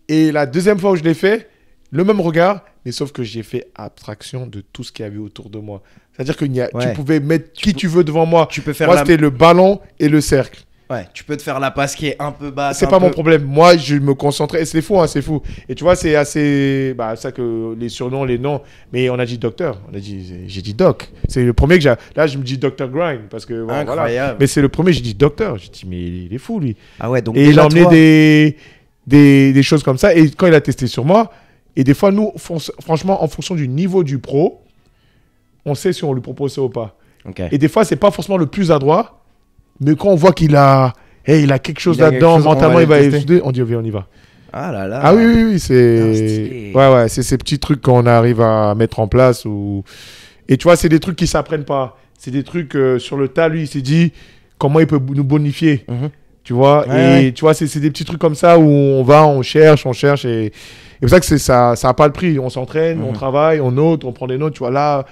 Et la deuxième fois où je l'ai fait, le même regard, mais sauf que j'ai fait abstraction de tout ce qu'il y avait autour de moi. C'est-à-dire que tu pouvais mettre qui tu veux devant moi. Tu peux faire moi, c'était le ballon et le cercle. Ouais, tu peux te faire la passe qui est un peu basse. C'est pas mon problème. Moi, je me concentrais. Et c'est fou, hein, c'est fou. Et tu vois, c'est assez... ça que les surnoms, les noms... Mais on a dit docteur. J'ai dit doc. C'est le premier que j'ai... Là, je me dis Dr. Grind. Parce que... Bon, incroyable. Voilà. Mais c'est le premier, j'ai dit docteur. J'ai dit, mais il est fou, lui. Ah ouais, donc et il a emmené des choses comme ça. Et quand il a testé sur moi... Et des fois, nous, franchement, en fonction du niveau du pro, on sait si on lui propose ça ou pas. Okay. Et des fois, c'est pas forcément le plus adroit, mais quand on voit qu'il a quelque chose là-dedans, mentalement, il va étudier, on dit, on y va. Ah là là. Ah oui, c'est... Ouais, c'est ces petits trucs qu'on arrive à mettre en place. Et tu vois, c'est des trucs qui s'apprennent pas. C'est des trucs sur le tas, lui, il s'est dit comment il peut nous bonifier. Tu vois, tu vois, c'est des petits trucs comme ça où on cherche et c'est pour ça que ça n'a pas le prix. On s'entraîne, on travaille, on note, on prend des notes. Tu vois, là,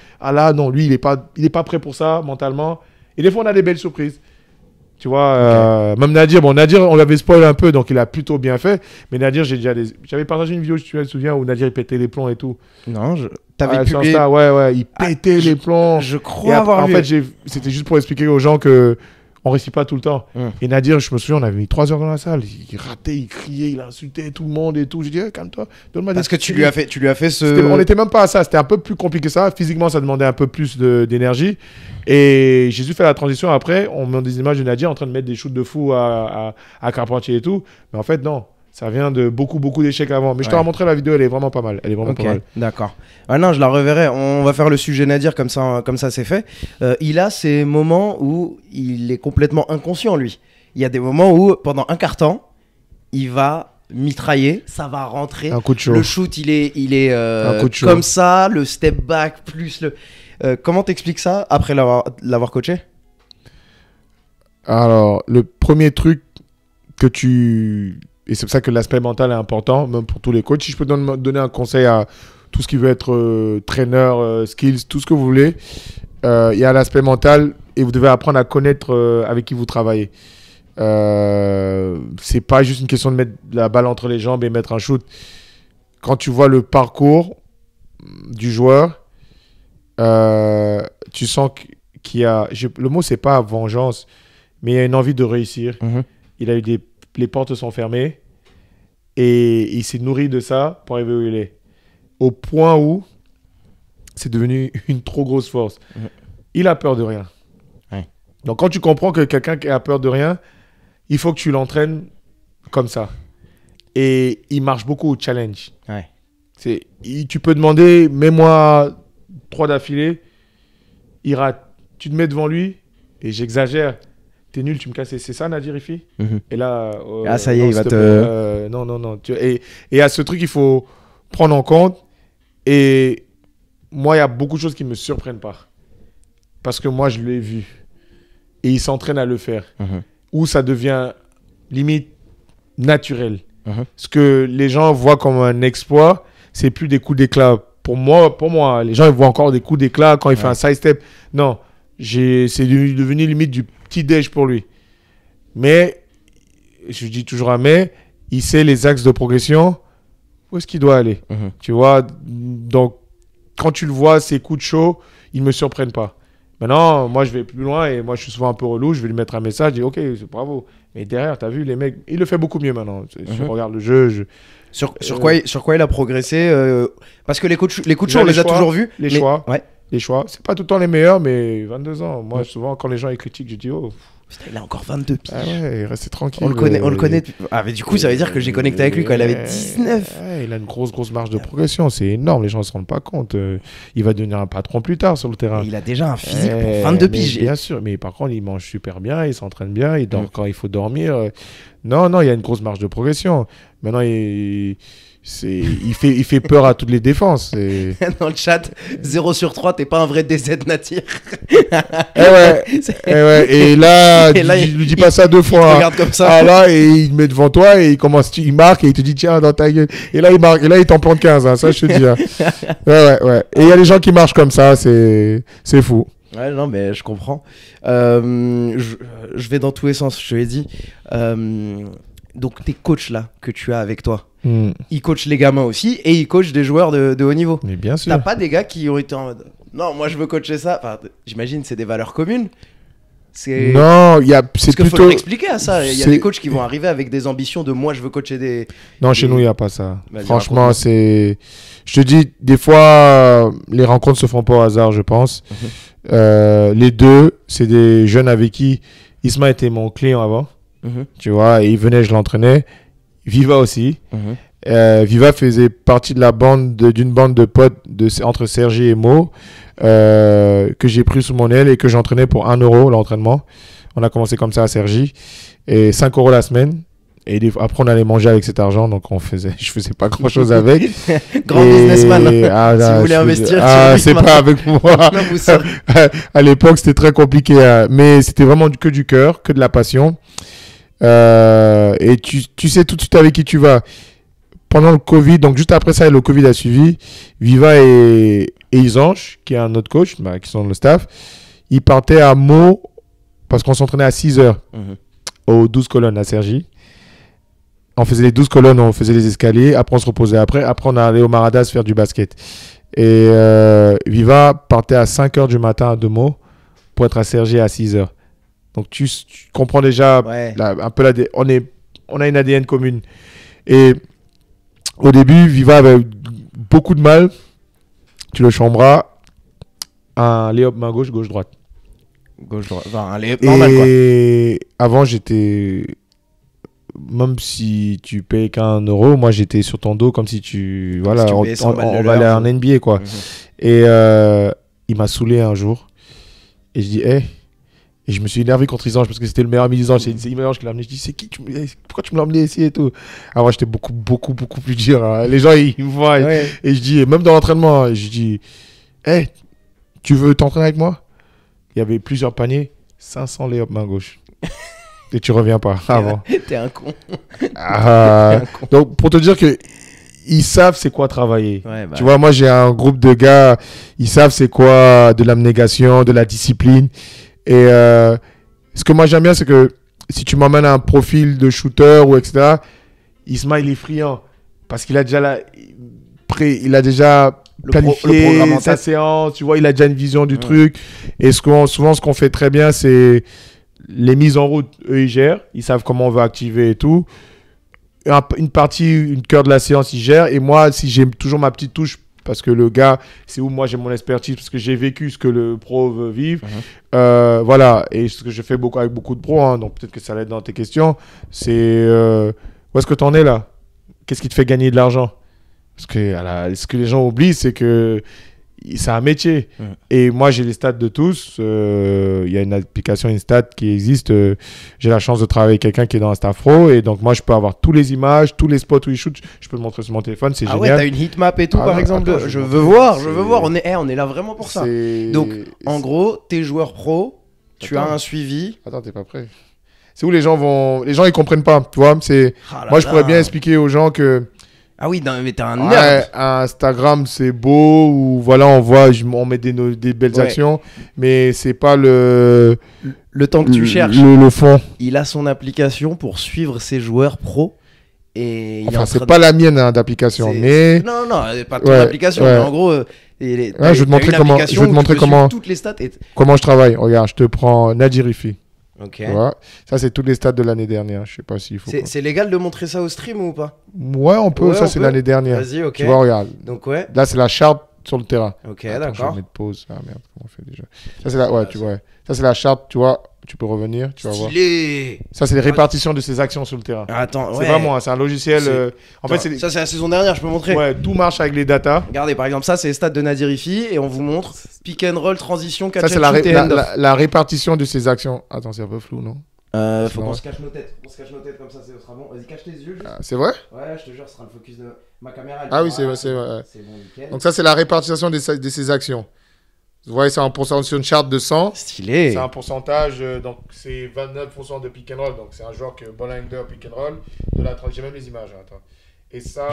non, lui, il est pas prêt pour ça mentalement. Et des fois, on a des belles surprises. Tu vois, même Nadir, on l'avait spoilé un peu, donc il a plutôt bien fait. Mais Nadir, j'avais partagé une vidéo, si tu te souviens, où Nadir il pétait les plombs et tout. Non, t'avais Sur publié. Insta, ouais, il pétait les plombs. Je Et crois après, avoir en vu. fait, c'était juste pour expliquer aux gens que on réussit pas tout le temps. Et Nadir, je me souviens, on avait mis 3 heures dans la salle. Il ratait, il criait, il insultait tout le monde et tout. J'ai dit, calme-toi, donne-moi des Parce que trucs. tu lui as fait ce. On n'était même pas à ça, c'était un peu plus compliqué que ça. Physiquement, ça demandait un peu plus d'énergie. Et j'ai juste fait la transition après. On met des images de Nadir en train de mettre des shoots de fou à Carpentier et tout. Mais en fait, non. Ça vient de beaucoup d'échecs avant. Mais je t'aurais montré la vidéo, elle est vraiment pas mal. Elle est vraiment pas mal. D'accord. Ah non, je la reverrai. On va faire le sujet Nadir comme ça c'est fait. Il a ces moments où il est complètement inconscient, lui. Il y a des moments où, pendant un quart temps, il va mitrailler, ça va rentrer. Un coup de chaud. Le shoot, il est Un coup de chaud. comme ça, le step back plus le. Comment t'expliques ça après l'avoir coaché? Alors, le premier truc que tu... Et c'est pour ça que l'aspect mental est important, même pour tous les coachs. Si je peux donner un conseil à tout ce qui veut être traîneur, skills, tout ce que vous voulez, il y a l'aspect mental et vous devez apprendre à connaître avec qui vous travaillez. C'est pas juste une question de mettre la balle entre les jambes et mettre un shoot. Quand tu vois le parcours du joueur, tu sens qu'il y a... le mot, c'est pas vengeance, mais il y a une envie de réussir. Il a eu les portes sont fermées et il s'est nourri de ça pour arriver où il est. Au point où c'est devenu une trop grosse force. Il a peur de rien. Donc quand tu comprends que quelqu'un qui a peur de rien, il faut que tu l'entraînes comme ça. Et il marche beaucoup au challenge. Tu peux demander, mets-moi 3 d'affilée, il rate. Tu te mets devant lui, et j'exagère, t'es nul, tu me casses. C'est ça, Nadir Ifi? Et là... ça y est, non, il va te... non. Et à ce truc, il faut prendre en compte. Et moi, il y a beaucoup de choses qui ne me surprennent pas. Parce que moi, je l'ai vu. Et il s'entraîne à le faire. Où ça devient limite naturel. Ce que les gens voient comme un exploit, c'est plus des coups d'éclat. Pour moi, les gens ils voient encore des coups d'éclat quand il fait un side step. Non, c'est devenu limite du petit déj pour lui. Mais, je dis toujours à mais, il sait les axes de progression, où est-ce qu'il doit aller. Tu vois, donc, quand tu le vois, ses coups de chaud, ils ne me surprennent pas. Maintenant, moi, je vais plus loin et moi, je suis souvent un peu relou. Je vais lui mettre un message, je dis, OK, bravo. Mais derrière, tu as vu, les mecs, il le fait beaucoup mieux maintenant. Je regarde le jeu. Sur quoi il a progressé parce que les coups de chaud, on les a toujours vus. Les choix. C'est pas tout le temps les meilleurs, mais 22 ans. Moi, souvent, quand les gens ils critiquent, je dis, oh. Il a encore 22 piges. Ah ouais, restez tranquille. On le connaît. Ah, mais du coup, ça veut dire que j'ai connecté avec lui quand il avait 19. Ouais, il a une grosse marge de progression. C'est énorme. Les gens ne se rendent pas compte. Il va devenir un patron plus tard sur le terrain. Et il a déjà un physique pour 22 piges. Bien sûr. Mais par contre, il mange super bien. Il s'entraîne bien. Il dort quand il faut dormir. Non, il y a une grosse marge de progression. Maintenant, il fait peur à toutes les défenses. Dans le chat, 0 sur 3, t'es pas un vrai DZ Nadir. Et là, tu lui dis pas ça 2 fois. Il regarde comme ça. Ah là, et il met devant toi et il marque et il te dit tiens dans ta gueule. Et là, il marque. Et là, il t'en plante 15. Hein, ça, je te dis. Hein. Ouais. Et il y a des gens qui marchent comme ça. C'est fou. Ouais, non, mais je comprends. Je vais dans tous les sens, je te l'ai dit. Donc, tes coachs là que tu as avec toi, ils coachent les gamins aussi et ils coachent des joueurs de haut niveau. Mais bien sûr. T'as pas des gars qui ont été en mode non, moi je veux coacher ça. Enfin, j'imagine c'est des valeurs communes. Non, c'est plutôt. Faut l'expliquer à ça. Il y a des coachs qui vont arriver avec des ambitions de moi je veux coacher des. Non, chez nous il y a pas ça. Franchement, c'est. Je te dis, des fois, les rencontres se font pas au hasard, je pense. Les deux, c'est des jeunes avec qui Isma était mon client avant. Tu vois, et il venait, je l'entraînais. Viva aussi. Viva faisait partie de d'une bande de potes entre Sergi et Mo que j'ai pris sous mon aile et que j'entraînais pour 1 euro l'entraînement. On a commencé comme ça à Sergi et 5 euros la semaine. Et après, on allait manger avec cet argent, donc je faisais pas grand chose avec. Grand businessman. Si vous voulez investir, c'est pas avec moi. Non, à l'époque, c'était très compliqué, mais c'était vraiment que du cœur, que de la passion. Et tu sais tout de suite avec qui tu vas. Pendant le Covid, donc juste après ça, le Covid a suivi. Viva et Isanche, qui est un autre coach, qui sont dans le staff, ils partaient à Meaux parce qu'on s'entraînait à 6 heures aux 12 colonnes à Cergy. On faisait les 12 colonnes, on faisait les escaliers. Après, on se reposait. Après, on allait au Maradas faire du basket. Et Viva partait à 5 heures du matin à Demo pour être à Cergy à 6 heures. Donc, tu comprends déjà un peu on a une ADN commune. Et au début, Viva avait beaucoup de mal. Tu le chambras, un lay-up main gauche, gauche-droite. Gauche-droite. Enfin, un lay-up normal, quoi. Et avant, j'étais... Même si tu payes qu'un euro, moi, j'étais sur ton dos comme si tu... Voilà, si tu on va aller en NBA, quoi. Et il m'a saoulé un jour. Et je dis, hey... Et je me suis énervé contre Isange parce que c'était le meilleur ami d'Isange. C'est Isange qui l'a amené. Je dis, c'est qui pourquoi tu me l'as amené ici et tout. Alors moi, j'étais beaucoup plus dur. Hein. Les gens, ils me voient. Et je dis, même dans l'entraînement, je dis, hey, tu veux t'entraîner avec moi? Il y avait plusieurs paniers, 500 lay-up main gauche. Et tu reviens pas avant. T'es un con. Donc, pour te dire que ils savent c'est quoi travailler. Ouais, tu vois, moi, j'ai un groupe de gars, ils savent c'est quoi de l'abnégation, de la discipline. Et ce que moi j'aime bien, c'est que si tu m'emmènes un profil de shooter ou etc., Isma, il est friand. Parce qu'il a déjà planifié sa séance, tu vois, il a déjà une vision du truc. Et souvent, ce qu'on fait très bien, c'est les mises en route, eux, ils gèrent. Ils savent comment on va activer et tout. Une cœur de la séance, ils gèrent. Et moi, si j'ai toujours ma petite touche, parce que le gars, c'est où moi j'ai mon expertise, parce que j'ai vécu ce que le pro veut vivre. Voilà, et ce que je fais avec beaucoup de pros, hein, donc peut-être que ça l'aide dans tes questions, c'est où est-ce que tu en es là? Qu'est-ce qui te fait gagner de l'argent? Parce que ce que les gens oublient, c'est que c'est un métier. Et moi, j'ai les stats de tous. Il y a une application Instat qui existe. J'ai la chance de travailler avec quelqu'un qui est dans un staff pro. Et donc, moi, je peux avoir toutes les images, tous les spots où il shoot. Je peux le montrer sur mon téléphone. C'est génial. Ah ouais, t'as une heatmap et tout, par exemple. Attends, je veux voir. On est là vraiment pour ça. Donc, en gros, t'es joueur pro. Tu as un suivi. Attends, t'es pas prêt. C'est où les gens vont... Les gens, ils comprennent pas. Tu vois, moi, je pourrais bien expliquer aux gens que... Ah oui, mais t'es un nerd. Instagram, c'est beau, ou voilà, on met des belles actions, mais c'est pas le temps que tu cherches. Le fond. Il a son application pour suivre ses joueurs pro. Et enfin, c'est pas la mienne d'application, mais... Non, pas ton application, mais en gros... je vais te montrer comment toutes les stats comment je travaille. Regarde, je te prends Nadirifi. Ok. Voilà. Ça, c'est toutes les stats de l'année dernière. Je sais pas s'il faut. C'est légal de montrer ça au stream ou pas? Ouais, on peut. Ça, c'est l'année dernière. Vas-y, ok. Tu vois, regarde. Donc, ouais. Là, c'est la charte sur le terrain. Ok, d'accord. Je vais mettre pause. Ah merde, comment on fait déjà? Ça, c'est la... Ouais, tu vois. Ça, c'est la charte, tu vois. Tu peux revenir, tu vas voir. Ça, c'est les répartitions de ses actions sur le terrain. Attends, c'est vraiment, c'est un logiciel. En fait, ça, c'est la saison dernière, je peux montrer. Ouais, tout marche avec les datas. Regardez, par exemple, ça, c'est les stats de Nadirifi et on vous montre pick and roll, transition, catch and shoot. Ça, c'est la répartition de ses actions. Attends, c'est un peu flou, non? Faut qu'on se cache nos têtes. On se cache nos têtes comme ça, ça sera bon. Vas-y, cache tes yeux. C'est vrai? Ouais, je te jure, ce sera le focus de ma caméra. Ah oui, c'est vrai. C'est bon, nickel. Donc, ça, c'est la répartition de ses actions. Vous voyez, c'est en pourcentage sur une charte de 100. Stylé. C'est un pourcentage, donc c'est 29% de pick and roll. Donc, c'est un joueur que ball handler, pick and roll. J'ai même les images. Attends. Et ça.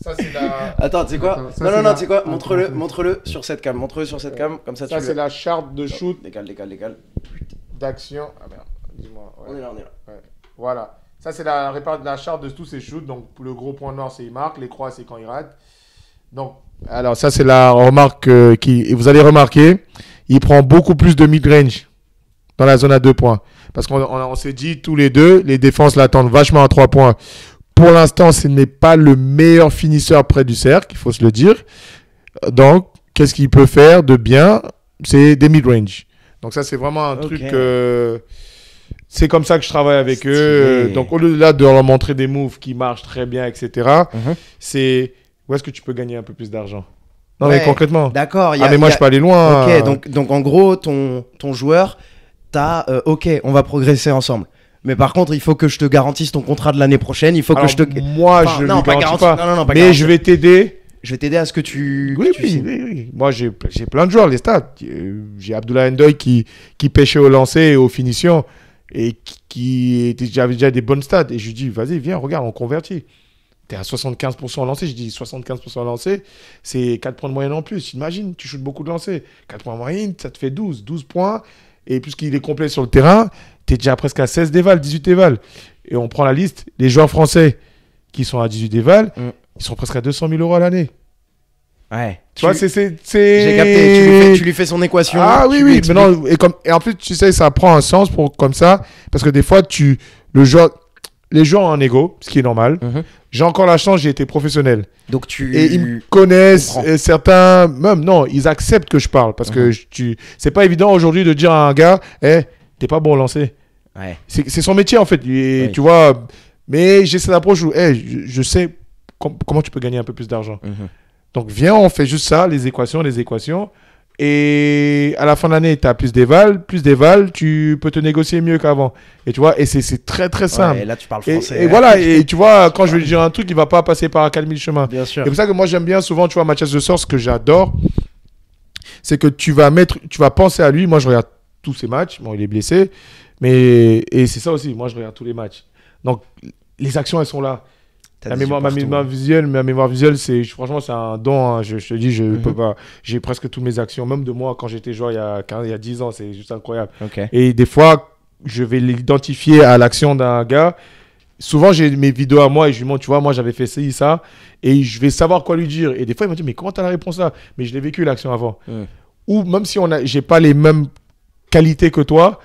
Ça, c'est la. Attends, tu sais quoi? Non, tu sais quoi? Montre-le sur cette cam. Montre-le sur cette cam. Comme ça, ça, c'est la charte de shoot. Décale. D'action. Ah merde, dis-moi. Ouais. On est là. Ouais. Voilà. Ça, c'est la charte de tous ces shoots. Donc, le gros point noir, c'est il marque. Les croix, c'est quand il rate. Donc, alors, ça, c'est la remarque vous allez remarquer, il prend beaucoup plus de mid-range dans la zone à 2 points. Parce qu'on s'est dit, tous les deux, les défenses l'attendent vachement à 3 points. Pour l'instant, ce n'est pas le meilleur finisseur près du cercle, il faut se le dire. Donc, qu'est-ce qu'il peut faire de bien? C'est des mid-range. Donc, ça, c'est vraiment un truc... c'est comme ça que je travaille avec eux. Donc, au lieu de leur montrer des moves qui marchent très bien, etc., c'est... Où est-ce que tu peux gagner un peu plus d'argent? Non, mais concrètement. D'accord. Mais moi, je peux aller loin. Ok, donc en gros, ton joueur, ok, on va progresser ensemble. Mais par contre, il faut que je te garantisse ton contrat de l'année prochaine. Il faut que je te. Moi, je ne garantis pas. Non, pas mais garanti. Je vais t'aider. Je vais t'aider à ce que tu. Oui. Moi, j'ai plein de joueurs, les stats. J'ai Abdullah Ndoye qui pêchait au lancer et aux finitions et qui avait déjà des bonnes stats. Et je lui dis, vas-y, viens, regarde, on convertit. T'es à 75% lancé, je dis 75% lancé, c'est 4 points de moyenne en plus. Imagine, tu shootes beaucoup de lancers. 4 points de moyenne, ça te fait 12 points. Et puisqu'il est complet sur le terrain, tu es déjà presque à 16 déval, 18 déval. Et on prend la liste, les joueurs français qui sont à 18 déval, ils sont presque à 200 000 € à l'année. Ouais. Tu vois, c'est... J'ai capté, tu lui fais son équation. Ah oui, oui. Mais non, et en plus, tu sais, ça prend un sens comme ça. Parce que des fois, les joueurs ont un ego, ce qui est normal. J'ai encore la chance, j'ai été professionnel. Donc et ils me connaissent, et certains, même non, ils acceptent que je parle. Parce que c'est pas évident aujourd'hui de dire à un gars, t'es pas bon au lancer. Ouais. C'est son métier en fait. Et, tu vois, mais j'ai cette approche où je sais comment tu peux gagner un peu plus d'argent. Donc viens, on fait juste ça, les équations. Et à la fin de l'année, tu as plus d'éval, tu peux te négocier mieux qu'avant. Et tu vois, et c'est très très simple. Et là, tu parles français. Et voilà, et tu vois, quand je vais lui dire un truc, il va pas passer par 4000 chemins. Bien sûr. Et c'est pour ça que moi j'aime bien souvent, tu vois, Mathias de Sort, ce que j'adore, c'est que tu vas penser à lui. Moi, je regarde tous ses matchs. Bon, il est blessé, et c'est ça aussi. Moi, je regarde tous les matchs. Donc, les actions, elles sont là. Ma mémoire visuelle, franchement, c'est un don. Hein. Je te dis, je peux pas. J'ai presque toutes mes actions, même de moi quand j'étais joueur il y a 10 ans. C'est juste incroyable. Okay. Et des fois, je vais l'identifier à l'action d'un gars. Souvent, j'ai mes vidéos à moi et je lui montre, tu vois, moi, j'avais fait ça. Et je vais savoir quoi lui dire. Et des fois, il m'a dit, mais comment tu as la réponse là? Mais je l'ai vécu l'action avant. Ou même si j'ai pas les mêmes qualités que toi,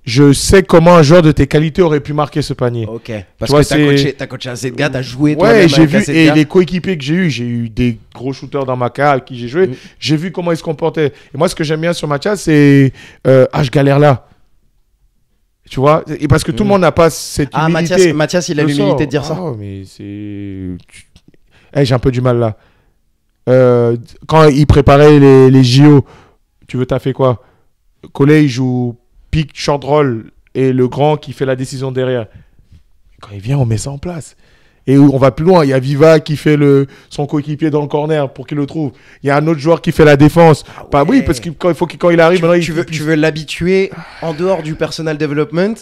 je sais comment un joueur de tes qualités aurait pu marquer ce panier. Ok. Parce que t'as coaché assez de gars, t'as joué. Ouais, j'ai vu. Et les coéquipiers que j'ai eu des gros shooters dans ma carrière avec qui j'ai joué. J'ai vu comment ils se comportaient. Et moi, ce que j'aime bien sur Mathias, c'est je galère là. Tu vois, et parce que tout le monde n'a pas cette humilité. Ah, Mathias, il a l'humilité de dire ça. Oh, mais c'est. J'ai un peu du mal là. Quand il préparait les JO, tu veux taffer quoi? Collet, il joue pick, short roll et le grand qui fait la décision derrière. Quand il vient, on met ça en place. Et on va plus loin. Il y a Viva qui fait son coéquipier dans le corner pour qu'il le trouve. Il y a un autre joueur qui fait la défense. Ah ouais. Bah oui, parce que quand il arrive, tu veux l'habituer en dehors du personal development.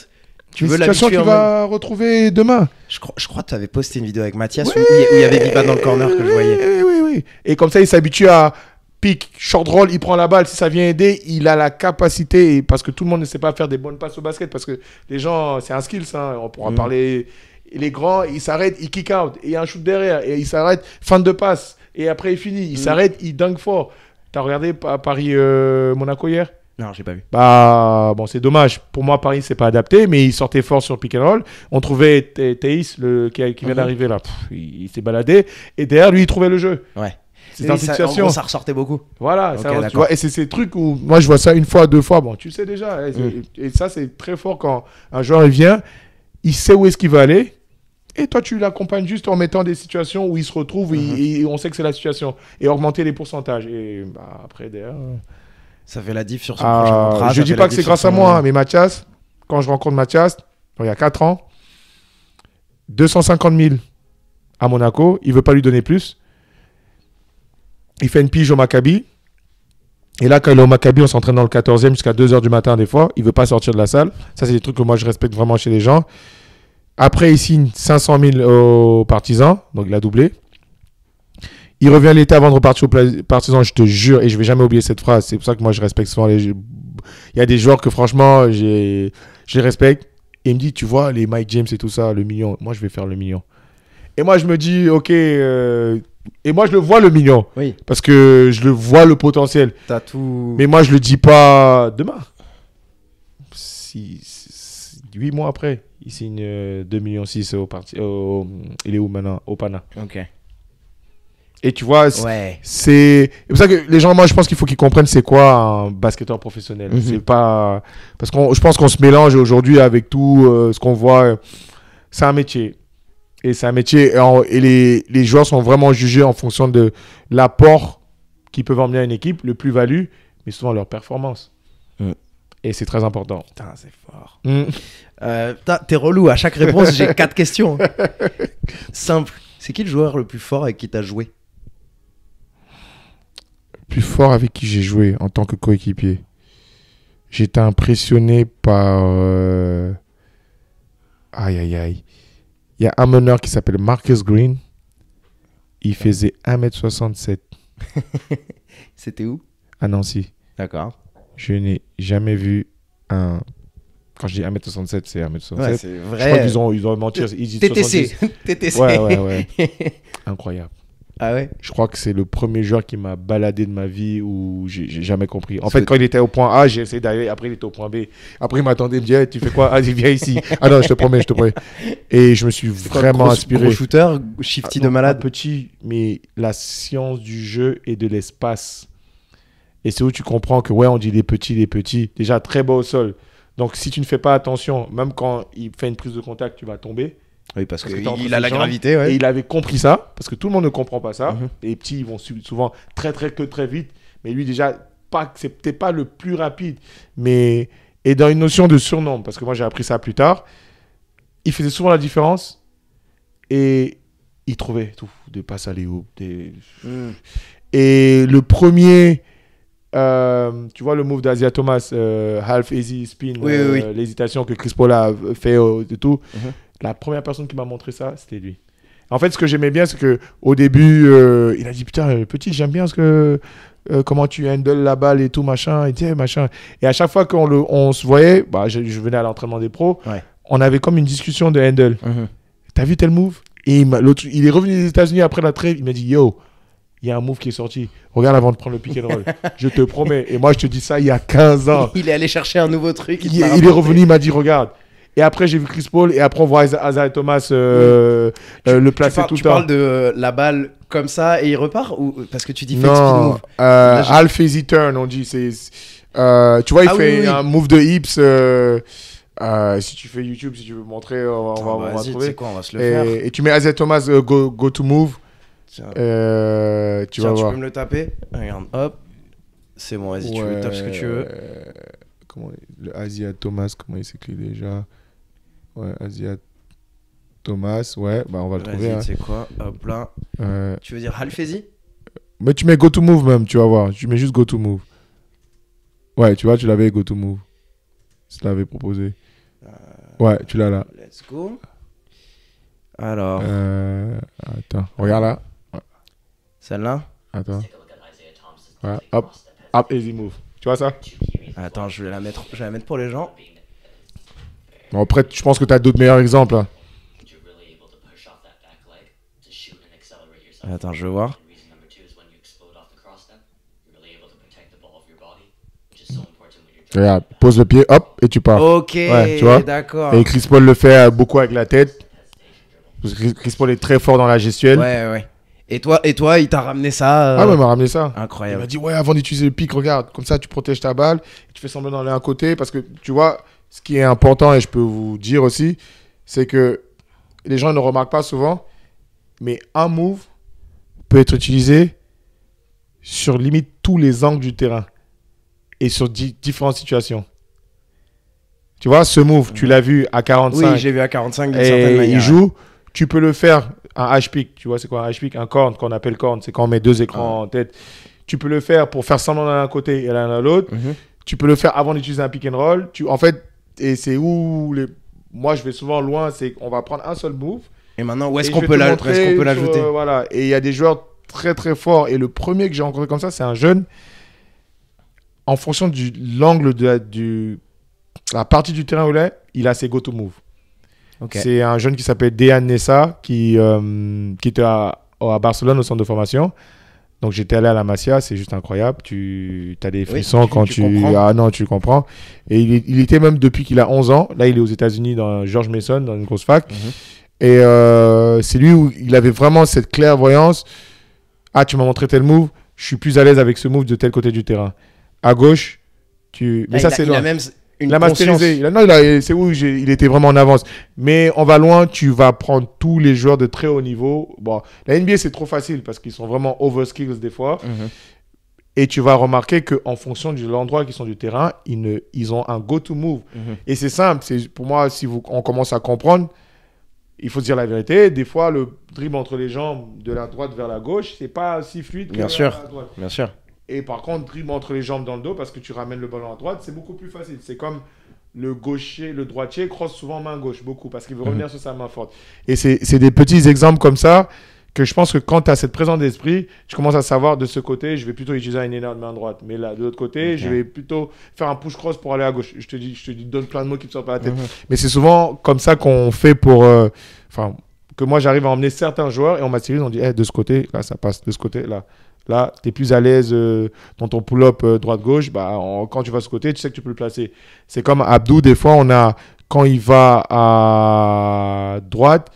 Tu veux l'habituer qu'il va retrouver demain. Je crois que tu avais posté une vidéo avec Mathias où il y avait Viva dans le corner que je voyais. Oui. Et comme ça, il s'habitue à pick, short roll, il prend la balle. Si ça vient aider, il a la capacité. Parce que tout le monde ne sait pas faire des bonnes passes au basket. Parce que les gens, c'est un skill, ça. On pourra parler. Les grands, ils s'arrêtent, ils kick out. Et il y a un shoot derrière. Et il s'arrête, fin de passe. Et après, il finit. Il s'arrête, il dunk fort. T'as regardé Paris-Monaco hier? Non, j'ai pas vu. Bah, bon, c'est dommage. Pour moi, Paris, c'est pas adapté. Mais il sortait fort sur pick and roll. On trouvait Thaïs, qui vient d'arriver là. Il s'est baladé. Et derrière, lui, il trouvait le jeu. Ouais. C'est dans cette situation. En gros, ça ressortait beaucoup. Voilà, Okay, tu vois, et c'est ces trucs où moi je vois ça une fois, deux fois, bon, tu sais déjà. Et ça, c'est très fort quand un joueur il vient, il sait où est-ce qu'il veut aller, et toi tu l'accompagnes juste en mettant des situations où il se retrouve et on sait que c'est la situation, et augmenter les pourcentages. Et bah, après, derrière. Ça fait la diff sur son prochain contrat. Je dis pas que c'est grâce à moi, hein, mais Mathias, quand je rencontre Mathias, il y a 4 ans, 250 000 à Monaco, il veut pas lui donner plus. Il fait une pige au Maccabi. Et là, quand il est au Maccabi, on s'entraîne dans le 14e jusqu'à 2h du matin des fois. Il ne veut pas sortir de la salle. Ça, c'est des trucs que moi, je respecte vraiment chez les gens. Après, il signe 500 000 aux Partisans. Donc, il a doublé. Il revient l'été avant de repartir aux Partisans, je te jure. Et je ne vais jamais oublier cette phrase. C'est pour ça que moi, je respecte souvent les... Il y a des joueurs que, franchement, je les respecte. Et il me dit, tu vois, les Mike James et tout ça, le million. Moi, je vais faire le million. Et moi, je me dis, OK... Et moi, je le vois le million. Oui. Parce que je le vois le potentiel. T'as tout... Mais moi, je le dis pas demain. 8 mois après, il signe 2,6 millions au parti. Il est où maintenant? Au Pana. Ok. Et tu vois, c'est pour ça que les gens, moi, je pense qu'il faut qu'ils comprennent c'est quoi un basketteur professionnel. C'est pas... Parce que je pense qu'on se mélange aujourd'hui avec tout ce qu'on voit. C'est un métier. Et c'est un métier, et les joueurs sont vraiment jugés en fonction de l'apport qu'ils peuvent emmener à une équipe, le plus-value, mais souvent leur performance. Et c'est très important. Putain, c'est fort. T'es relou, à chaque réponse, j'ai 4 questions. Simple. C'est qui le joueur le plus fort avec qui t'as joué? Le plus fort avec qui j'ai joué en tant que coéquipier. J'étais impressionné par... Aïe. Il y a un meneur qui s'appelle Marcus Green. Il faisait 1m67. C'était où? À Nancy. D'accord. Je n'ai jamais vu un... Quand je dis 1m67, c'est 1m67. Ouais, c'est Je vrai. crois qu'ils ont menti. Ils disent TTC. 70. TTC. Ouais. Incroyable. Ah ouais. Je crois que c'est le premier joueur qui m'a baladé de ma vie où j'ai jamais compris. En fait, quand il était au point A, j'ai essayé d'aller. Après, il était au point B. Après, il m'attendait, il me dit hey, tu fais quoi? Vas-y, viens ici. Ah non, je te promets. Et je me suis vraiment inspiré. Gros shooter, shifty de malade. Petit, mais la science du jeu et de l'espace. Et c'est où tu comprends que, ouais, on dit les petits. Déjà, très bas au sol. Donc, si tu ne fais pas attention, même quand il fait une prise de contact, tu vas tomber. Oui, parce que qu'il a la gravité, ouais. Et il avait compris ça, parce que tout le monde ne comprend pas ça. Mhm. Les petits, ils vont souvent très vite. Mais lui, déjà, c'était pas le plus rapide. Mais, et dans une notion de surnombre, parce que moi, j'ai appris ça plus tard, il faisait souvent la différence et il trouvait tout, des passes à Léo. Et le premier, tu vois le move d'Asia Thomas, half easy spin, oui. l'hésitation que Chris Paul a fait et tout. La première personne qui m'a montré ça, c'était lui. En fait, ce que j'aimais bien, c'est qu'au début, il a dit putain, petit, j'aime bien comment tu handles la balle et tout, machin. Et à chaque fois qu'on se voyait, bah, je venais à l'entraînement des pros, on avait comme une discussion de handle. T'as vu tel move? Et il est revenu des États-Unis après la trêve, il m'a dit yo, il y a un move qui est sorti. Regarde avant de prendre le pick and roll. Je te promets. Et moi, je te dis ça il y a 15 ans. Il est allé chercher un nouveau truc. Il est revenu, il m'a dit regarde. Et après, j'ai vu Chris Paul. Et après, on voit Isaiah Thomas le placer tout le temps. Tu parles de la balle comme ça et il repart ou parce que tu dis fake spin move? Half easy turn, on dit. Tu vois, il fait un move de hips. Si tu fais YouTube, si tu veux montrer, on va trouver. C'est quoi, on va se le faire. Et tu mets Isaiah Thomas go to move. Tiens, tu vas voir. Tu peux me le taper? Regarde, hop. C'est bon, vas-y, tu veux taper ce que tu veux. Comment le Isaiah Thomas, comment il s'écrit déjà? Ouais, Isaiah Thomas, ouais, bah on va le trouver. Vas-y, tu sais quoi? Hop là. Tu veux dire Halfezi? Mais tu mets go to move même, tu vas voir. Tu mets juste go to move. Ouais, tu vois, tu l'avais go to move. Je l'avais proposé. Ouais, tu l'as là. Let's go. Alors. Attends, regarde là. Ouais. Celle-là? Attends. Ouais, hop, easy move. Tu vois ça? Attends, je vais la mettre pour les gens. Bon, après, je pense que tu as d'autres meilleurs exemples. Hein. Attends, je vais voir. Regarde, pose le pied, hop, et tu pars. Ok, ouais, tu vois, d'accord. Et Chris Paul le fait beaucoup avec la tête. Chris Paul est très fort dans la gestuelle. Ouais. Et toi, il t'a ramené ça Ah ouais, il m'a ramené ça. Incroyable. Il m'a dit, ouais, avant d'utiliser le pic, regarde, comme ça, tu protèges ta balle. Et tu fais semblant d'aller à côté. Parce que, tu vois, ce qui est important, et je peux vous dire aussi, c'est que les gens ne remarquent pas souvent, mais un move peut être utilisé sur limite tous les angles du terrain et sur différentes situations. Tu vois, ce move, tu l'as vu à 45. Oui, j'ai vu à 45 d'une et certaine manière. Il joue. Tu peux le faire un H-pick. Tu vois, c'est quoi un H-pick? Un corn, qu'on appelle corn. C'est quand on met deux écrans en tête. Tu peux le faire pour faire semblant d'un côté et l'un à l'autre. Tu peux le faire avant d'utiliser un pick and roll. En fait, et c'est où moi je vais souvent loin, c'est qu'on va prendre un seul move. Et maintenant, où est-ce qu'on peut l'ajouter? Voilà. Et il y a des joueurs très très forts. Et le premier que j'ai rencontré comme ça, c'est un jeune. En fonction de l'angle de la partie du terrain où il a ses go-to-move. Okay. C'est un jeune qui s'appelle Dejan Nessa qui était à Barcelone au centre de formation. Donc j'étais allé à la Masia, c'est juste incroyable. Tu as des frissons quand tu comprends. Ah non, tu comprends. Et il était même depuis qu'il a 11 ans. Là, il est aux États-Unis dans George Mason, dans une grosse fac. Et c'est lui où il avait vraiment cette clairvoyance. Ah, tu m'as montré tel move, je suis plus à l'aise avec ce move de tel côté du terrain. À gauche, mais ça c'est loin. Il a masterisé. C'est où il était vraiment en avance. Mais on va loin, tu vas prendre tous les joueurs de très haut niveau. Bon, la NBA, c'est trop facile parce qu'ils sont vraiment overskills des fois. Et tu vas remarquer qu'en fonction de l'endroit qu'ils sont du terrain, ils ont un go-to-move. Et c'est simple. Pour moi, si on commence à comprendre, il faut se dire la vérité. Des fois, le dribble entre les jambes de la droite vers la gauche, c'est pas si fluide que la droite. Bien sûr. Et par contre, dribble entre les jambes dans le dos parce que tu ramènes le ballon à droite, c'est beaucoup plus facile. C'est comme le droitier crosse souvent main gauche, beaucoup, parce qu'il veut revenir sur sa main forte. Et c'est des petits exemples comme ça que je pense que quand tu as cette présence d'esprit, tu commences à savoir de ce côté, je vais plutôt utiliser une énorme main droite. Mais là, de l'autre côté, je vais plutôt faire un push-cross pour aller à gauche. Je te dis, donne plein de mots qui me sortent par la tête. Mais c'est souvent comme ça qu'on fait pour... que moi, j'arrive à emmener certains joueurs et on masterise, on dit, de ce côté, là, ça passe. De ce côté, là. Là, tu es plus à l'aise dans ton pull-up droite-gauche. Quand tu vas de ce côté, tu sais que tu peux le placer. C'est comme Abdou, des fois, quand il va à droite,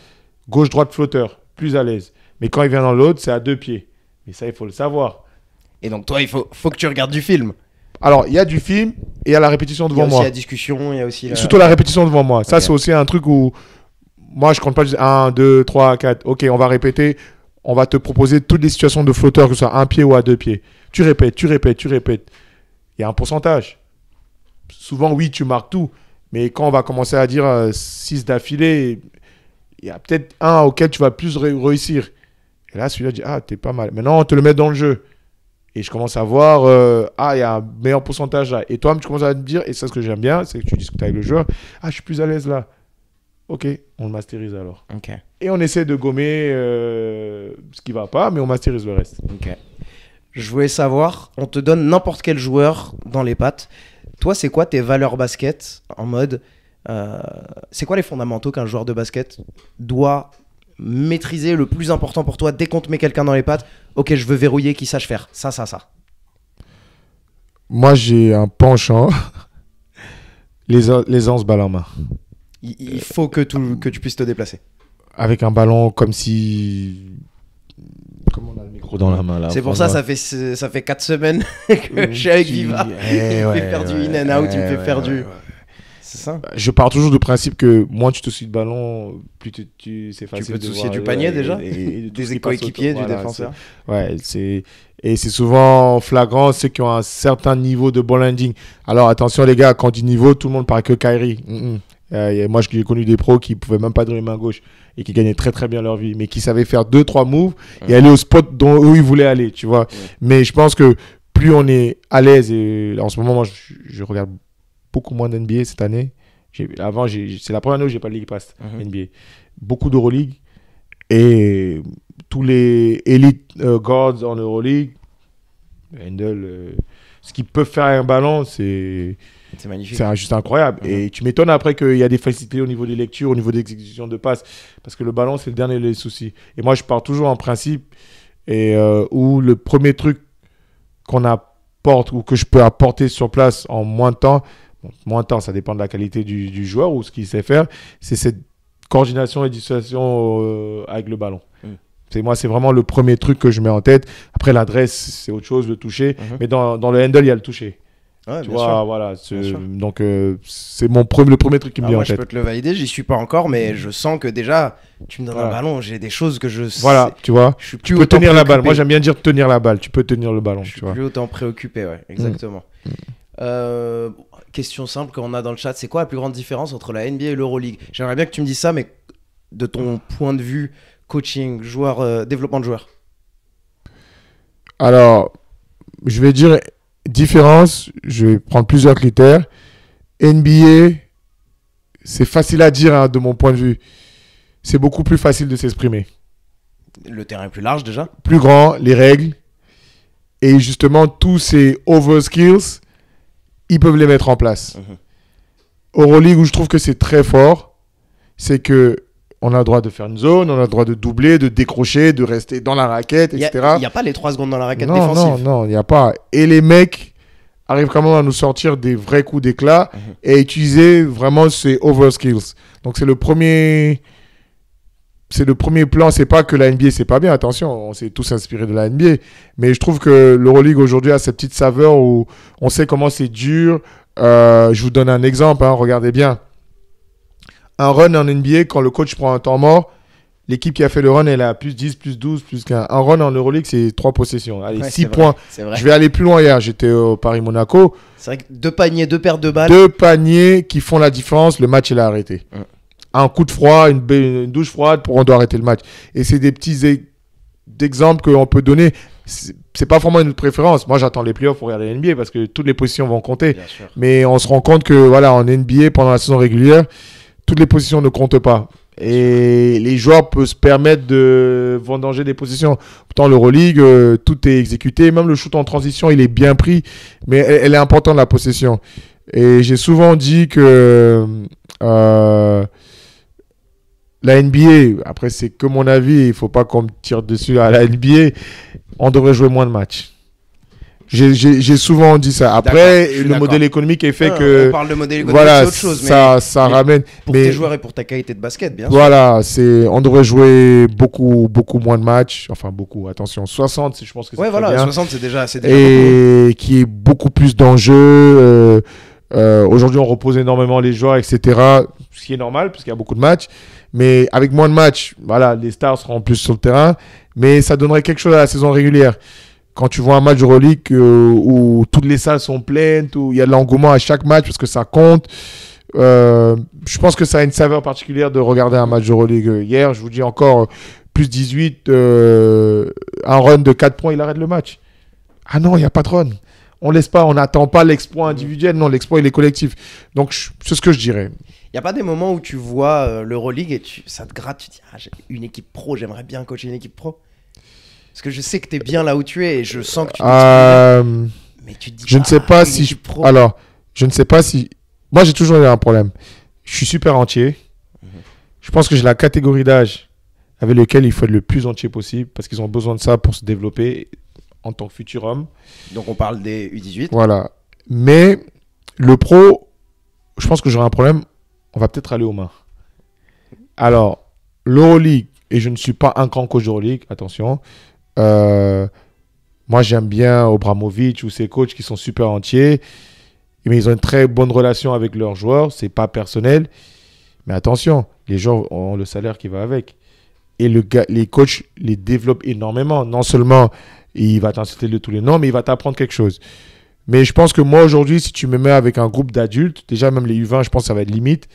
gauche-droite flotteur, plus à l'aise. Mais quand il vient dans l'autre, c'est à 2 pieds. Mais ça, il faut le savoir. Et donc, toi, il faut que tu regardes du film. Alors, il y a du film et il y a la répétition devant moi. Il y a aussi la discussion, il y a aussi surtout la répétition devant moi. Ça, c'est aussi un truc où moi, je compte pas 1, 2, 3, 4. Ok, on va répéter. On va te proposer toutes les situations de flotteur, que ce soit à 1 pied ou à 2 pieds. Tu répètes. Il y a un pourcentage. Souvent, oui, tu marques tout. Mais quand on va commencer à dire 6 d'affilée, il y a peut-être un auquel tu vas plus réussir. Et là, celui-là dit, t'es pas mal. Maintenant, on te le met dans le jeu. Et je commence à voir, il y a un meilleur pourcentage là. Et toi, tu commences à te dire, et ça, ce que j'aime bien, c'est que tu discutes avec le joueur. Je suis plus à l'aise là. Ok, on le masterise alors. Okay. Et on essaie de gommer ce qui va pas, mais on masterise le reste. Ok. Je voulais savoir, on te donne n'importe quel joueur dans les pattes. Toi, c'est quoi tes valeurs basket en mode... c'est quoi les fondamentaux qu'un joueur de basket doit maîtriser le plus important pour toi dès qu'on te met quelqu'un dans les pattes? Ok, je veux verrouiller qui sache faire ça. Moi, j'ai un penchant. L'aisance balle en main. Il faut que tu puisses te déplacer. Avec un ballon comme si... Comme on a le micro dans la main là. C'est pour ça fait 4 semaines que je suis avec Viva. Il me fait faire du in and out, il me fait faire du... C'est ça. Je pars toujours du principe que moins tu te soucies de ballon, plus c'est facile. Tu peux te soucier du panier déjà et des coéquipiers, du défenseur. Et c'est souvent flagrant ceux qui ont un certain niveau de ball handling. Alors attention les gars, quand on dit niveau, tout le monde parle que Kyrie. Moi j'ai connu des pros qui pouvaient même pas dribbler main gauche et qui gagnaient très très bien leur vie, mais qui savaient faire 2-3 moves et aller au spot où ils voulaient aller, tu vois. Mais je pense que plus on est à l'aise, et en ce moment moi je regarde beaucoup moins d'NBA cette année. C'est la première année où j'ai pas de League Pass NBA. Beaucoup d'Euroleague et tous les Elite Guards en Euroleague, Handle, ce qu'ils peuvent faire avec un ballon, c'est magnifique. C'est juste incroyable. Et tu m'étonnes après qu'il y a des facilités au niveau des lectures, au niveau des exécutions de passes, parce que le ballon, c'est le dernier des soucis. Et moi, je pars toujours en principe où le premier truc qu'on apporte ou que je peux apporter sur place en moins de temps, ça dépend de la qualité du joueur ou ce qu'il sait faire, c'est cette coordination et dissociation avec le ballon. Moi, c'est vraiment le premier truc que je mets en tête. Après, l'adresse, c'est autre chose, le toucher. Mais dans le handle, il y a le toucher. Ouais, tu vois, sûr. Voilà. Donc, c'est le premier truc qui me vient en tête. Moi, je peux te le valider, j'y suis pas encore, mais je sens que déjà, tu me donnes un ballon, j'ai des choses que je sais. Voilà, tu vois. Tu peux tenir la balle. Moi, j'aime bien dire tenir la balle. Tu peux tenir le ballon. Je suis plus autant préoccupé, ouais, exactement. Question simple qu'on a dans le chat, c'est quoi la plus grande différence entre la NBA et l'Euroleague? J'aimerais bien que tu me dises ça, mais de ton point de vue coaching, développement de joueurs. Alors, je vais dire différence, je vais prendre plusieurs critères. NBA, c'est facile à dire de mon point de vue. C'est beaucoup plus facile de s'exprimer. Le terrain est plus large déjà. Plus grand, les règles. Et justement, tous ces over skills, ils peuvent les mettre en place. Euroleague, où je trouve que c'est très fort, c'est que on a le droit de faire une zone, on a le droit de doubler, de décrocher, de rester dans la raquette, etc. Il n'y a pas les 3 secondes dans la raquette défensive. Non, il n'y a pas. Et les mecs arrivent quand même à nous sortir des vrais coups d'éclat et utiliser vraiment ces over skills. Donc, c'est le premier plan. C'est pas que la NBA, c'est pas bien. Attention, on s'est tous inspirés de la NBA. Mais je trouve que l'Euroleague aujourd'hui a cette petite saveur où on sait comment c'est dur. Je vous donne un exemple. Regardez bien. Un run en NBA, quand le coach prend un temps mort, l'équipe qui a fait le run, elle a plus 10, plus 12, plus 15. Un run en Euroleague, c'est 3 possessions. Allez, 6 points. Vrai. Je vais aller plus loin hier. J'étais au Paris-Monaco. C'est vrai que 2 paniers, 2 paires de balles. 2 paniers qui font la différence. Le match, il a arrêté. Un coup de froid, une douche froide, on doit arrêter le match. Et c'est des petits exemples qu'on peut donner. C'est pas vraiment une préférence. Moi, j'attends les playoffs pour regarder la NBA parce que toutes les positions vont compter. Mais on se rend compte que en NBA, pendant la saison régulière, toutes les positions ne comptent pas. Et les joueurs peuvent se permettre de vendanger des positions. Pourtant, l'Euroleague, tout est exécuté. Même le shoot en transition, il est bien pris. Mais elle est importante, la possession. Et j'ai souvent dit que la NBA, après, c'est que mon avis. Il ne faut pas qu'on me tire dessus à la NBA. On devrait jouer moins de matchs. J'ai souvent dit ça. Après, le modèle économique est fait que... On parle de modèle économique, voilà, c'est autre chose. ça ramène... Pour tes joueurs et pour ta qualité de basket, bien sûr. Voilà, on devrait jouer beaucoup moins de matchs. Enfin, beaucoup, attention. 60, je pense que c'est voilà, bien. 60, c'est déjà et beaucoup. Qui est beaucoup plus d'enjeux. Aujourd'hui, on repose énormément les joueurs, etc. Ce qui est normal, puisqu'il y a beaucoup de matchs. Mais avec moins de matchs, voilà, les stars seront plus sur le terrain. Mais ça donnerait quelque chose à la saison régulière. Quand tu vois un match Euroleague où toutes les salles sont pleines, où il y a de l'engouement à chaque match parce que ça compte, je pense que ça a une saveur particulière de regarder un match Euroleague. Hier, je vous dis encore, plus 18, un run de 4 points, il arrête le match. Ah non, il n'y a pas de run. On laisse pas, on n'attend pas l'exploit individuel, non, l'exploit il est collectif. Donc c'est ce que je dirais. Il n'y a pas des moments où tu vois l'Euroleague et ça te gratte, tu te dis, j'ai une équipe pro, j'aimerais bien coacher une équipe pro. Parce que je sais que tu es bien là où tu es et je sens que tu mais tu te dis je ne sais pas si pro. Alors, je ne sais pas si moi j'ai toujours eu un problème. Je suis super entier. Je pense que j'ai la catégorie d'âge avec lequel il faut être le plus entier possible parce qu'ils ont besoin de ça pour se développer en tant que futur homme. Donc on parle des U18. Voilà. Mais le pro, je pense que j'aurai un problème. On va peut-être aller aux mains. Alors, l'Euroleague, et je ne suis pas un grand coach d'Euroleague, attention. Moi, j'aime bien Obramovic ou ses coachs qui sont super entiers. Mais ils ont une très bonne relation avec leurs joueurs. C'est pas personnel. Mais attention, les joueurs ont le salaire qui va avec. Et les coachs les développent énormément. Non seulement il va t'inciter de tous les noms, mais il va t'apprendre quelque chose. Mais je pense que moi, aujourd'hui, si tu me mets avec un groupe d'adultes, déjà même les U20, je pense que ça va être limite,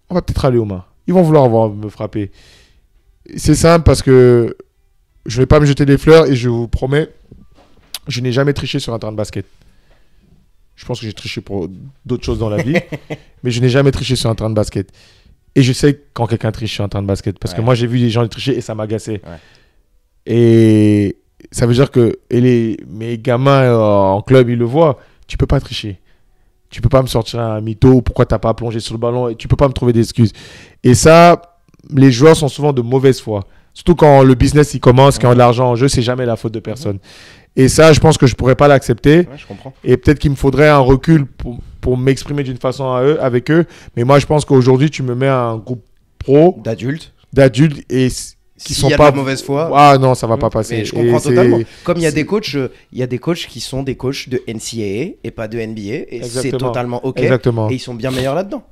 on va peut-être aller aux mains. Ils vont vouloir me frapper. C'est simple parce que je ne vais pas me jeter des fleurs et je vous promets, je n'ai jamais triché sur un terrain de basket. Je pense que j'ai triché pour d'autres choses dans la vie, mais je n'ai jamais triché sur un terrain de basket. Et je sais quand quelqu'un triche sur un terrain de basket parce que moi, j'ai vu des gens tricher et ça m'agaçait. Et ça veut dire que mes gamins en club, ils le voient. Tu peux pas tricher. Tu peux pas me sortir un mytho. Pourquoi t'as pas plongé sur le ballon? Tu peux pas me trouver des excuses. Et ça, les joueurs sont souvent de mauvaise foi. Surtout quand le business il commence, quand il y a de l'argent en jeu, c'est jamais la faute de personne. Et ça, je pense que je pourrais pas l'accepter. Je comprends. Et peut-être qu'il me faudrait un recul pour m'exprimer d'une façon avec eux. Mais moi, je pense qu'aujourd'hui, tu me mets un groupe pro d'adultes et qui sont y a pas de la mauvaise foi. Ah non, ça va pas passer. Mais je comprends totalement. Comme il y a des coachs qui sont des coachs de NCAA et pas de NBA et c'est totalement OK. Exactement. Et ils sont bien meilleurs là-dedans.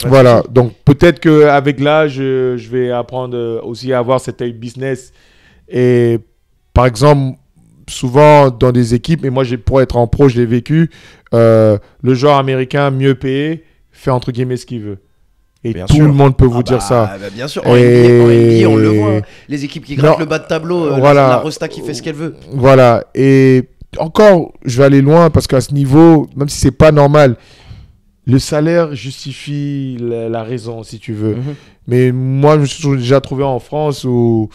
Voilà, donc peut-être qu'avec l'âge, je vais apprendre aussi à avoir cet œil business. Et par exemple, souvent dans des équipes, et moi pour être en pro, je l'ai vécu, le joueur américain mieux payé fait entre guillemets ce qu'il veut. Et bien tout sûr. Le monde peut vous dire ça. Bien sûr, en NBA, on le voit. Les équipes qui grattent le bas de tableau, la Rosta qui fait ce qu'elle veut. Voilà, et encore, je vais aller loin parce qu'à ce niveau, même si c'est pas normal, le salaire justifie la raison, si tu veux. Mais moi, je me suis déjà trouvé en France où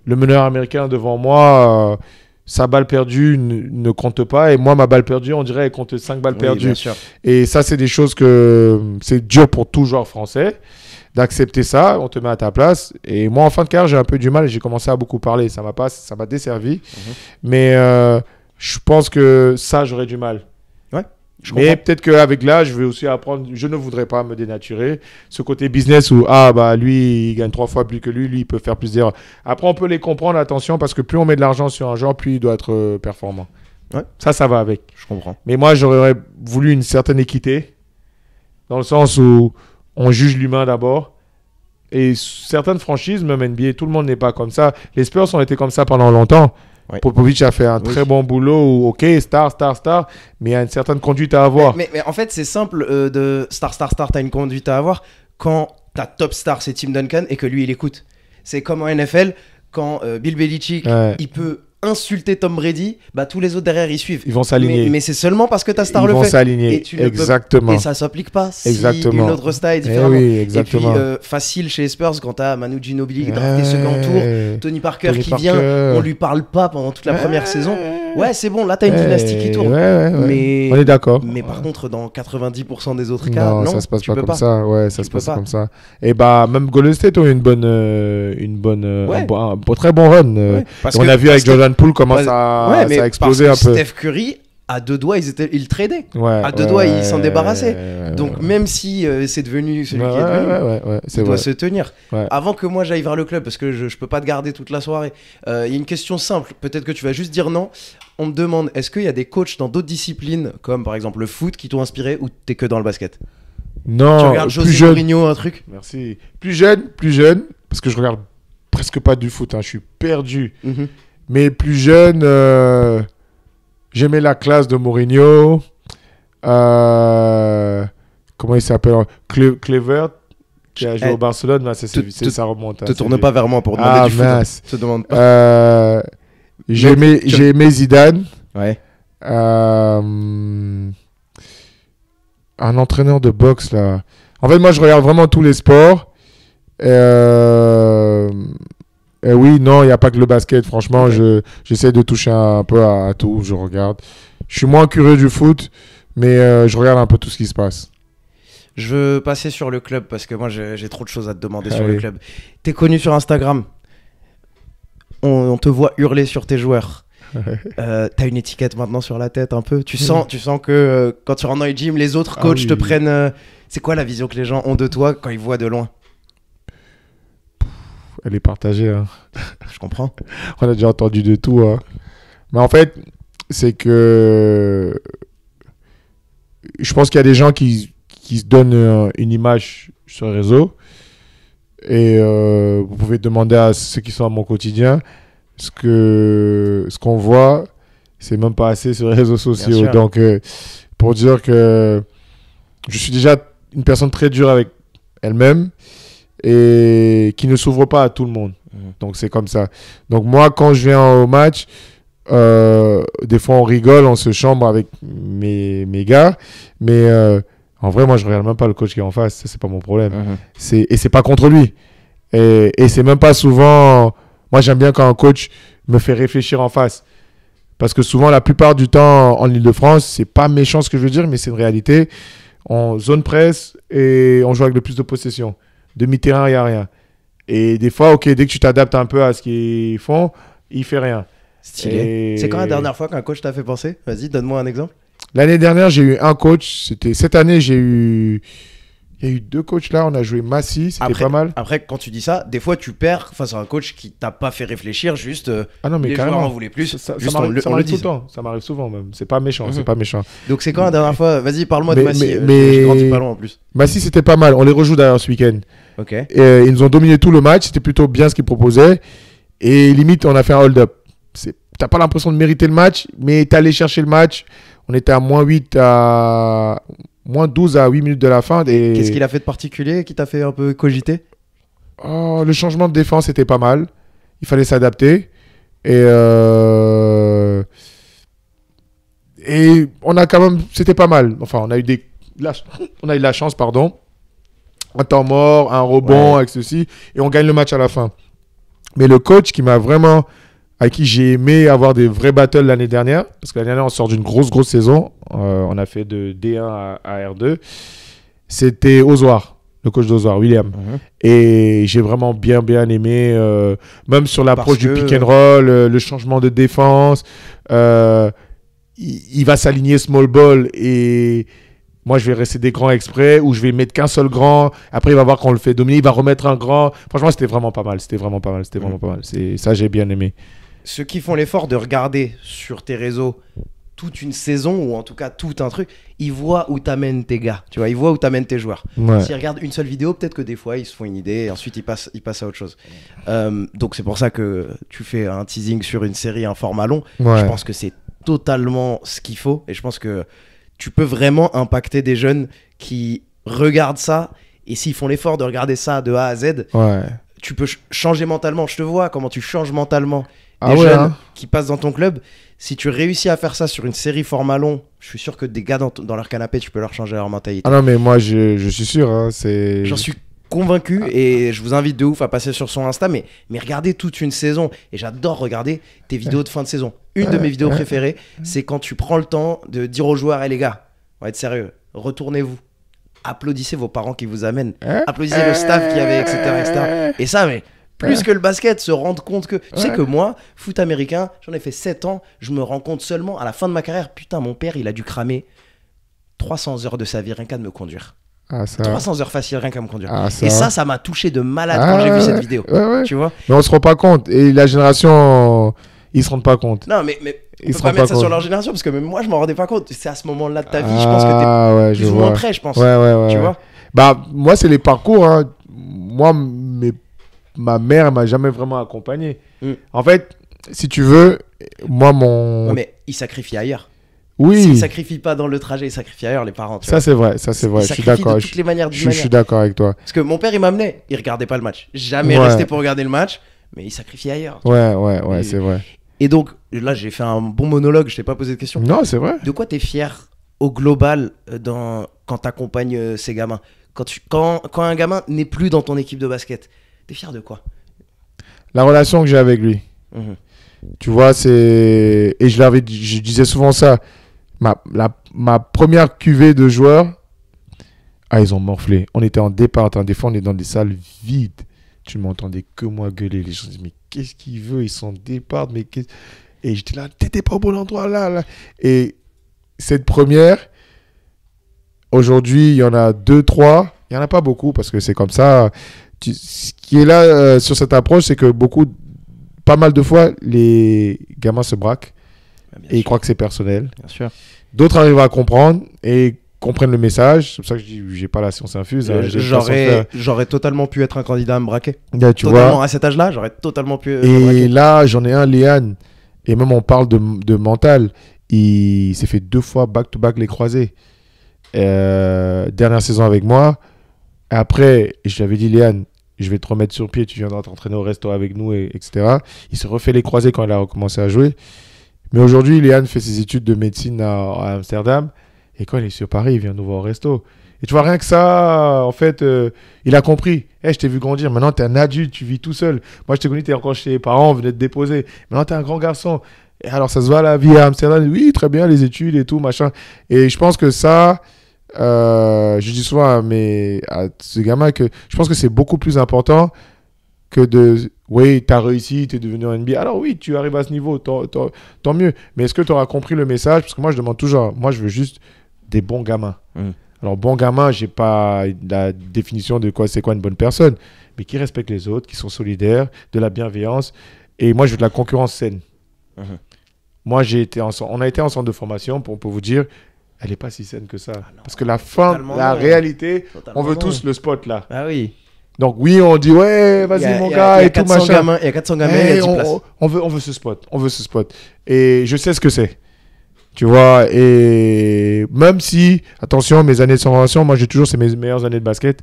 le meneur américain devant moi, sa balle perdue ne compte pas. Et moi, ma balle perdue, on dirait, elle compte 5 balles perdues. Bien sûr. Et ça, c'est des choses que c'est dur pour tout joueur français d'accepter ça. On te met à ta place. Et moi, en fin de carrière, j'ai un peu du mal et j'ai commencé à beaucoup parler. Ça m'a desservi. Mais je pense que ça, j'aurais du mal. Mais peut-être qu'avec l'âge, je vais aussi apprendre. Je ne voudrais pas me dénaturer. Ce côté business où, lui, il gagne 3 fois plus que lui, il peut faire plus d'erreurs. Après, on peut les comprendre, attention, parce que plus on met de l'argent sur un joueur, plus il doit être performant. Ça va avec. Je comprends. Mais moi, j'aurais voulu une certaine équité, dans le sens où on juge l'humain d'abord. Et certaines franchises, même NBA, tout le monde n'est pas comme ça. Les Spurs ont été comme ça pendant longtemps. Popovic a fait un très bon boulot où, ok, star, mais il y a une certaine conduite à avoir. Mais en fait, c'est simple, de star, t'as une conduite à avoir quand ta top star, c'est Tim Duncan et que lui, il écoute. C'est comme en NFL, quand Bill Belichick, il peut insulter Tom Brady, bah tous les autres derrière ils suivent. Ils vont s'aligner. Mais c'est seulement parce que ta star Ils le vont fait. s'aligner. Et tu ne peux- Exactement. Et ça s'applique pas si Exactement. une autre star est Eh différente. oui, exactement. Et puis facile chez les Spurs quand t'as Manu Ginobili drafté second tour, Tony Parker Tony qui Parker. vient, on lui parle pas pendant toute la première saison. Ouais, c'est bon, là t'as une dynastie qui tourne. Ouais. Mais On est d'accord. Mais par contre, dans 90% des autres cas, non, ça se passe tu pas peux comme pas. ça. Ouais, ça Tu se peux passe pas. comme ça. Et bah, même Golden State ont eu Ouais. un très bon run. Ouais, parce Et on que- a vu parce avec que- Jordan Poole comment Ouais, ça mais a explosé un parce que peu. Steph Curry, à deux doigts, ils tradaient. Ouais, À deux doigts, ils s'en débarrassaient. Donc même si c'est devenu celui qui est devenu, c'est il doit vrai. se tenir. Ouais. Avant que moi j'aille vers le club, parce que je peux pas te garder toute la soirée, il y a une question simple, peut-être que tu vas juste dire non. On me demande, est-ce qu'il y a des coachs dans d'autres disciplines, comme par exemple le foot, qui t'ont inspiré, ou t'es que dans le basket? Non, Tu regardes plus José jeune. Mourinho, un truc? Merci. Plus jeune, parce que je regarde presque pas du foot, hein, je suis perdu. Mhm. Mais plus jeune, j'aimais la classe de Mourinho. Comment il s'appelle? Clever, qui a joué au Barcelone. Là, ça remonte. Te tourne pas vers moi pour demander Ah, du foot. mince. Te demande pas. J'ai aimé Zidane. Ouais. Un entraîneur de boxe, là. En fait, moi, je regarde vraiment tous les sports. Et oui, non, il n'y a pas que le basket. Franchement, Okay. j'essaie de toucher un peu à tout. Je regarde. Je suis moins curieux du foot, mais je regarde un peu tout ce qui se passe. Je veux passer sur le club parce que moi j'ai trop de choses à te demander sur Allez. le club. T'es connu sur Instagram. On te voit hurler sur tes joueurs. T'as une étiquette maintenant sur la tête un peu. Tu sens que quand tu rentres dans les gyms, les autres coachs oui. te prennent. C'est quoi la vision que les gens ont de toi quand ils voient de loin? Elle est partagée. Hein. Je comprends. On a déjà entendu de tout. Hein. Mais en fait, c'est que je pense qu'il y a des gens qui se donnent une image sur les réseaux. Et vous pouvez demander à ceux qui sont à mon quotidien ce qu'on voit, c'est même pas assez sur les réseaux sociaux. Donc, pour dire que je suis déjà une personne très dure avec elle-même et qui ne s'ouvre pas à tout le monde. Donc, c'est comme ça. Donc, moi, quand je viens au match, des fois, on rigole, on se chambre avec mes gars. Mais en vrai, moi, je regarde même pas le coach qui est en face. Ça, c'est pas mon problème. Et c'est pas contre lui. Et c'est même pas souvent... Moi, j'aime bien quand un coach me fait réfléchir en face. Parce que souvent, la plupart du temps, en Ile-de-France, c'est pas méchant ce que je veux dire, mais c'est une réalité. On zone presse et on joue avec le plus de possession. Demi-terrain, il n'y a rien. Et des fois, ok, dès que tu t'adaptes un peu à ce qu'ils font, il fait rien. Stylé. C'est quand la dernière fois qu'un coach t'a fait penser? Vas-y, donne-moi un exemple. L'année dernière, j'ai eu un coach. Cette année, il y a eu deux coachs là, on a joué Massy, c'était pas mal. Après, quand tu dis ça, des fois tu perds face à un coach qui t'a pas fait réfléchir, juste ah non, mais les carrément. joueurs en voulaient plus. Ça juste m'arrive tout le dit. temps, ça m'arrive souvent même. C'est pas méchant, c'est pas méchant. Donc c'est quand la dernière fois? Vas-y, parle-moi de Massy. Mais J'ai grandi pas loin en plus. Massy, c'était pas mal. On les rejoue d'ailleurs ce week-end. Ok. Et, ils nous ont dominé tout le match, c'était plutôt bien ce qu'ils proposaient. Et limite, on a fait un hold-up. T'as pas l'impression de mériter le match, mais t'es allé chercher le match. On était à moins 12 à 8 minutes de la fin. Qu'est-ce qu'il a fait de particulier qui t'a fait un peu cogiter? Le changement de défense était pas mal. Il fallait s'adapter. Et on a quand même... C'était pas mal. Enfin, on a eu de la chance, pardon. Un temps mort, un rebond avec ceci. Et on gagne le match à la fin. Mais le coach qui m'a vraiment... Avec qui j'ai aimé avoir des vrais battles l'année dernière. Parce que l'année dernière, on sort d'une grosse saison. On a fait de D1 à R2. C'était Ozoir, le coach d'Ozoir, William. Et j'ai vraiment bien aimé. Même sur l'approche du pick and roll, le changement de défense. Il va s'aligner small ball. Et moi, je vais rester des grands exprès. Ou je vais mettre qu'un seul grand. Après, il va voir qu'on le fait dominer. Il va remettre un grand. Franchement, c'était vraiment pas mal. Ça, j'ai bien aimé. Ceux qui font l'effort de regarder sur tes réseaux toute une saison, ou en tout cas tout un truc, ils voient où t'amènent tes gars, tu vois, ils voient où t'amènent tes joueurs. S'ils regardent une seule vidéo, peut-être que des fois ils se font une idée et ensuite ils passent à autre chose. Donc c'est pour ça que tu fais un teasing sur une série, un format long. Je pense que c'est totalement ce qu'il faut et je pense que tu peux vraiment impacter des jeunes qui regardent ça et s'ils font l'effort de regarder ça de A à Z, tu peux changer mentalement. Je te vois comment tu changes mentalement. des ouais, jeunes hein. qui passent dans ton club. Si tu réussis à faire ça sur une série format long, je suis sûr que des gars dans leur canapé, tu peux leur changer leur mentalité. Ah non, mais moi, je suis sûr. Hein, J'en suis convaincu et je vous invite de ouf à passer sur son Insta, mais regardez toute une saison. Et j'adore regarder tes vidéos de fin de saison. Une de mes vidéos préférées, c'est quand tu prends le temps de dire aux joueurs, les gars, on va être sérieux, retournez-vous. Applaudissez vos parents qui vous amènent. Applaudissez le staff qui avait, etc., etc. Et ça, mais plus que le basket, se rendre compte que... Tu sais que moi, foot américain, j'en ai fait 7 ans, je me rends compte seulement à la fin de ma carrière, putain, mon père, il a dû cramer 300 heures de sa vie rien qu'à de me conduire. Ah, ça. 300 heures facile rien qu'à me conduire. Ah, ça. Et ça m'a touché de malade quand j'ai vu cette vidéo. Ouais. Tu vois? Mais on se rend pas compte. Et la génération, ils se rendent pas compte. Non, mais on peut pas mettre ça sur leur génération parce que même moi, je m'en rendais pas compte. C'est à ce moment-là de ta vie, je pense que t'es plus ou moins prêt, je pense. Ouais. Tu vois? Bah, moi, c'est les parcours. Hein. Moi, ma mère m'a jamais vraiment accompagné. En fait, si tu veux, moi, mon... Ouais, mais il sacrifie ailleurs. Oui. S'ils sacrifient pas dans le trajet, ils sacrifient ailleurs, les parents. Tu vois. C'est vrai. Je suis d'accord. De toutes les manières. Je suis d'accord avec toi. Parce que mon père, il m'amenait. Il regardait pas le match. Jamais resté pour regarder le match, mais il sacrifie ailleurs. Ouais, c'est vrai. Et donc, là, j'ai fait un bon monologue. Je t'ai pas posé de question. Non, c'est vrai. De quoi t'es fier au global quand t'accompagnes ces gamins? Quand un gamin n'est plus dans ton équipe de basket, t'es fier de quoi? La relation que j'ai avec lui. Tu vois, c'est... Et je disais souvent ça. Ma première cuvée de joueurs, ils ont morflé. On était en départ. Des fois, on est dans des salles vides. Tu ne m'entendais que moi gueuler. Les gens disaient, mais qu'est-ce qu'il veut? Ils sont en départ. Et j'étais là, t'étais pas au bon endroit là. Et cette première, aujourd'hui, il y en a 2, 3. Il n'y en a pas beaucoup parce que c'est comme ça. Ce qui est là sur cette approche, c'est que pas mal de fois, les gamins se braquent et ils croient que c'est personnel. Bien sûr. D'autres arrivent à comprendre et comprennent le message. C'est pour ça que je dis, j'ai pas la science infuse. J'aurais totalement pu être un candidat à me braquer. Là, tu vois. À cet âge-là, j'aurais totalement pu. Et là, j'en ai un, Léane. Et même on parle de mental. Il s'est fait 2 fois back-to-back les croisés. Dernière saison avec moi. Après, je lui avais dit, Léane, je vais te remettre sur pied, tu viendras t'entraîner au resto avec nous, etc. Il s'est refait les croisés quand il a recommencé à jouer. Mais aujourd'hui, Léane fait ses études de médecine à Amsterdam. Et quand il est sur Paris, il vient nous voir au resto. Et tu vois, rien que ça, en fait, il a compris. Je t'ai vu grandir. Maintenant, tu es un adulte, tu vis tout seul. Moi, je t'ai connu, tu es encore chez tes parents, on venait te déposer. Maintenant, tu es un grand garçon. Et alors, ça se voit la vie à Amsterdam. Oui, très bien, les études et tout, machin. Et je pense que ça... je dis souvent à ce gamin que je pense que c'est beaucoup plus important que oui, tu as réussi, tu es devenu un NBA. Alors oui, tu arrives à ce niveau, tant mieux. Mais est-ce que tu auras compris le message? Parce que moi, je demande toujours, moi, je veux juste des bons gamins. Alors, bon gamin, j'ai pas la définition de c'est quoi une bonne personne, mais qui respectent les autres, qui sont solidaires, de la bienveillance. Et moi, je veux de la concurrence saine. Moi, on a été en centre de formation pour vous dire, elle n'est pas si saine que ça. Non, parce que réalité, on veut tous le spot là. Ah oui. Donc oui, on dit ouais, vas-y mon gars et tout machin. Il y a 400 gamins, il y a 10 places. On veut ce spot. Et je sais ce que c'est. Tu vois, et même si, attention, mes années de formation, moi j'ai toujours, c'est mes meilleures années de basket.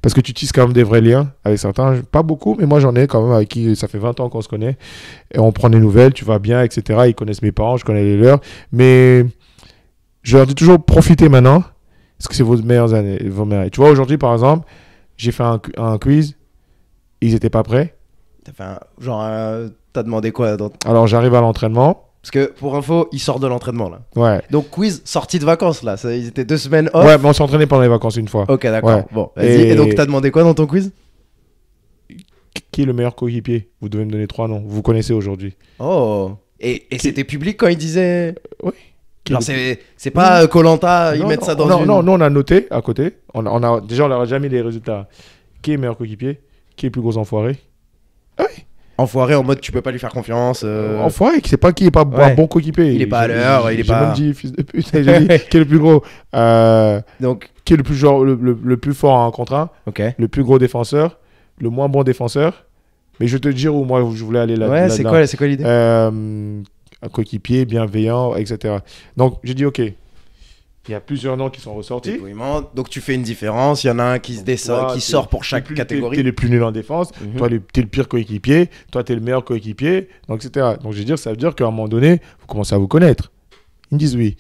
Parce que tu tisses quand même des vrais liens avec certains. Pas beaucoup, mais moi j'en ai quand même avec qui ça fait 20 ans qu'on se connaît. Et on prend des nouvelles, tu vas bien, etc. Ils connaissent mes parents, je connais les leurs. Mais je leur dis toujours, profitez maintenant, parce que c'est vos meilleures années. Tu vois, aujourd'hui, par exemple, j'ai fait un quiz, ils n'étaient pas prêts. T'as demandé quoi Alors, j'arrive à l'entraînement. Parce que, pour info, ils sortent de l'entraînement, là. Ouais. Donc, quiz, sortie de vacances, là. Ils étaient 2 semaines off. Ouais, mais on s'est entraîné pendant les vacances une fois. Ok, d'accord. Ouais. Bon, vas-y. Et donc, t'as demandé quoi dans ton quiz? Qui est le meilleur coéquipier? Vous devez me donner 3 noms. Vous connaissez aujourd'hui. Oh. Et c'était public quand ils disaient... Oui. Genre, c'est pas Koh-Lanta, ils mettent ça dans une... Non, on a noté à côté. Déjà, on leur a jamais mis les résultats. Qui est meilleur coéquipier? Qui est le plus gros enfoiré? Ah oui. Enfoiré en mode tu peux pas lui faire confiance. Enfoiré, c'est pas qui est pas un bon coéquipier. Il est pas à l'heure, il est pas... J'ai même dit, fils de pute, j'ai dit, qui est le plus gros Donc... Qui est le plus, le plus fort en contre 1, le plus gros défenseur, le moins bon défenseur. Mais je vais te dire où moi je voulais aller là. Ouais, c'est quoi l'idée? Un coéquipier, bienveillant, etc. Donc, j'ai dit, ok, Il y a plusieurs noms qui sont ressortis. Dépouillement. Donc tu fais une différence. Il y en a un qui qui sort pour chaque catégorie. T'es le plus nul en défense. Toi, t'es le pire coéquipier. Toi, t'es le meilleur coéquipier. Donc, etc. Donc, je veux dire, ça veut dire qu'à un moment donné, vous commencez à vous connaître. Ils me disent oui.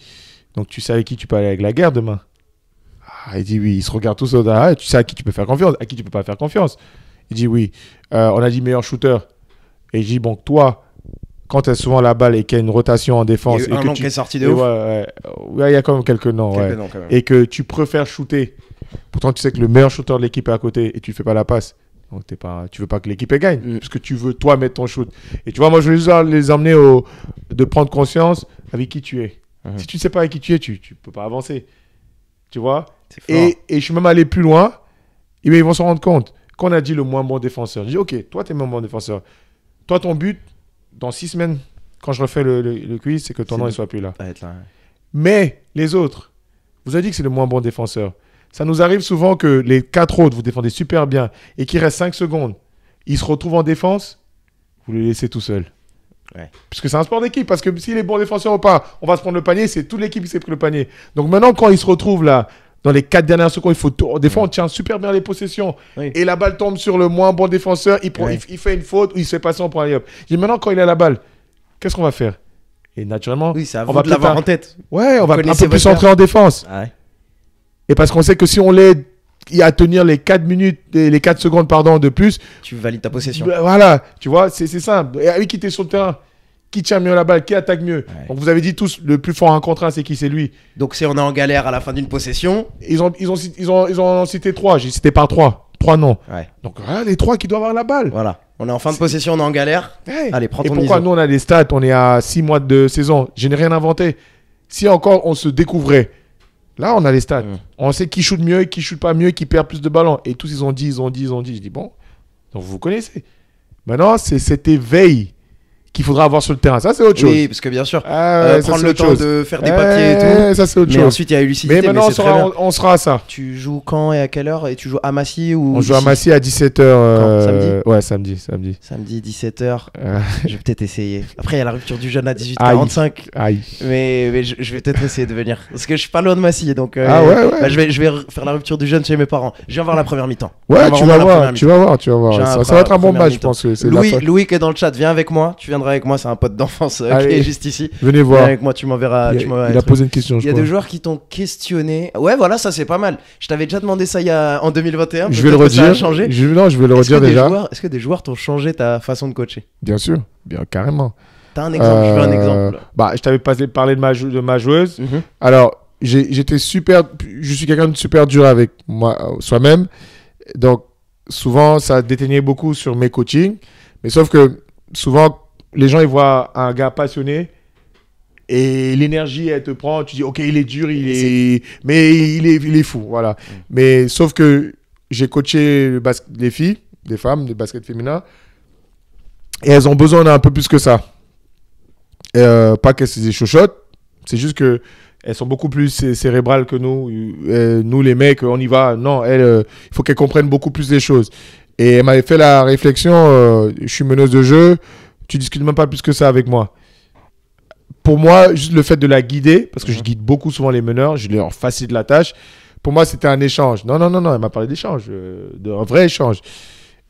Donc, tu sais avec qui tu peux aller avec la guerre demain. Ah, il dit oui. Ils se regardent tous au derrière. Tu sais à qui tu peux faire confiance, à qui tu peux pas faire confiance. Il dit oui. On a dit meilleur shooter. Et il dit bon, toi, quand tu as souvent la balle et qu'il y a une rotation en défense. Il y a eu un nom qui est sorti de ouf. Ouais, il y a quand même quelques noms. Noms quand même. Et que tu préfères shooter. Pourtant, tu sais que le meilleur shooter de l'équipe est à côté et tu ne fais pas la passe. Donc, tu veux pas que l'équipe gagne. Parce que tu veux, toi, mettre ton shoot. Et tu vois, moi, je veux juste les emmener de prendre conscience avec qui tu es. Si tu ne sais pas avec qui tu es, tu ne peux pas avancer. Tu vois. Et je suis même allé plus loin. Et bien, ils vont se rendre compte. Quand on a dit le moins bon défenseur, je dis, OK, toi, tu es le moins bon défenseur. Toi, ton but, dans 6 semaines, quand je refais le quiz, c'est que ton nom ne soit plus là. Mais les autres, vous avez dit que c'est le moins bon défenseur. Ça nous arrive souvent que les 4 autres, vous défendez super bien et qu'il reste 5 secondes, ils se retrouvent en défense, vous les laissez tout seul. Ouais. Puisque c'est un sport d'équipe. Parce que s'il est bon défenseur ou pas, on va se prendre le panier, c'est toute l'équipe qui s'est pris le panier. Donc maintenant, quand ils se retrouvent là, dans les 4 dernières secondes, des fois, on tient super bien les possessions. Oui. Et la balle tombe sur le moins bon défenseur. Il fait une faute ou il se fait passer en point aller. Et maintenant, quand il a la balle, qu'est-ce qu'on va faire? Et naturellement, on va l'avoir en tête. Ouais, on va un peu plus entrer en défense. Ah ouais. Et parce qu'on sait que si on l'aide à tenir les 4 minutes, les 4 secondes de plus, tu valides ta possession. Voilà, tu vois, c'est simple. Et avec qui tu es sur le terrain, qui tient mieux la balle, qui attaque mieux. Ouais. Donc vous avez dit tous, le plus fort en contre 1, c'est qui? C'est lui. Donc si on est en galère à la fin d'une possession. Ils ont cité 3, j'ai cité par 3 noms. Ouais. Donc voilà, les 3 qui doivent avoir la balle. Voilà, on est en fin de possession, on est en galère. Ouais. Allez, prends ton ISO. Et pourquoi nous on a des stats, on est à 6 mois de saison, je n'ai rien inventé. Si encore on se découvrait, là on a les stats. On sait qui shoot mieux, qui shoot pas mieux, qui perd plus de ballons. Et tous ils ont dit. Je dis bon, donc vous connaissez. Maintenant c'est cet éveil qu'il faudra avoir sur le terrain. Ça, c'est autre chose. Oui, parce que bien sûr, prendre le temps de faire des papiers et tout. Ça, c'est autre chose. Mais ensuite, il y a eu lucidité. Mais maintenant, on sera à ça. Tu joues quand et à quelle heure? Et tu joues à Massy ou... On joue à Massy à 17h. Samedi? Ouais, samedi. Samedi, 17h. Je vais peut-être essayer. Après, il y a la rupture du jeûne à 18h45. Aïe. Mais je vais peut-être essayer de venir. Parce que je suis pas loin de Massy. Donc, ouais. Bah, je vais faire la rupture du jeûne chez mes parents. Je viens voir la première mi-temps. Ouais, tu vas voir. Ça va être un bon match, je pense. Louis qui est dans le chat, viens avec moi. Tu viendras avec moi, c'est un pote d'enfance qui est juste ici. Venez voir. Avec moi, tu m'enverras. Il a posé une question. Il y a des joueurs qui t'ont questionné. Ouais, voilà, ça c'est pas mal. Je t'avais déjà demandé ça en 2021. Je vais le redire. Ça a changé. Je vais le redire déjà. Est-ce que des joueurs t'ont changé ta façon de coacher? Bien sûr, carrément. T'as un exemple? Je veux un exemple. Je t'avais parlé de ma joueuse. Alors, j'étais super. Je suis quelqu'un de super dur avec moi, soi-même. Donc, souvent, ça déteignait beaucoup sur mes coachings. Mais sauf que souvent, les gens, ils voient un gars passionné et l'énergie, elle te prend. Tu dis, OK, il est dur, mais il est fou. Voilà. Mais sauf que j'ai coaché les filles, des femmes, de basket féminin, et elles ont besoin d'un peu plus que ça. Pas qu'elles se des chochottes, c'est juste que elles sont beaucoup plus cérébrales que nous. Nous, les mecs, on y va. Non, il faut qu'elles comprennent beaucoup plus les choses. Et elle m'avait fait la réflexion, je suis meneuse de jeu, tu discutes même pas plus que ça avec moi. Pour moi, juste le fait de la guider, parce que je guide beaucoup souvent les meneurs, je leur facilite la tâche. Pour moi, c'était un échange. Non, elle m'a parlé d'échange, d'un vrai échange.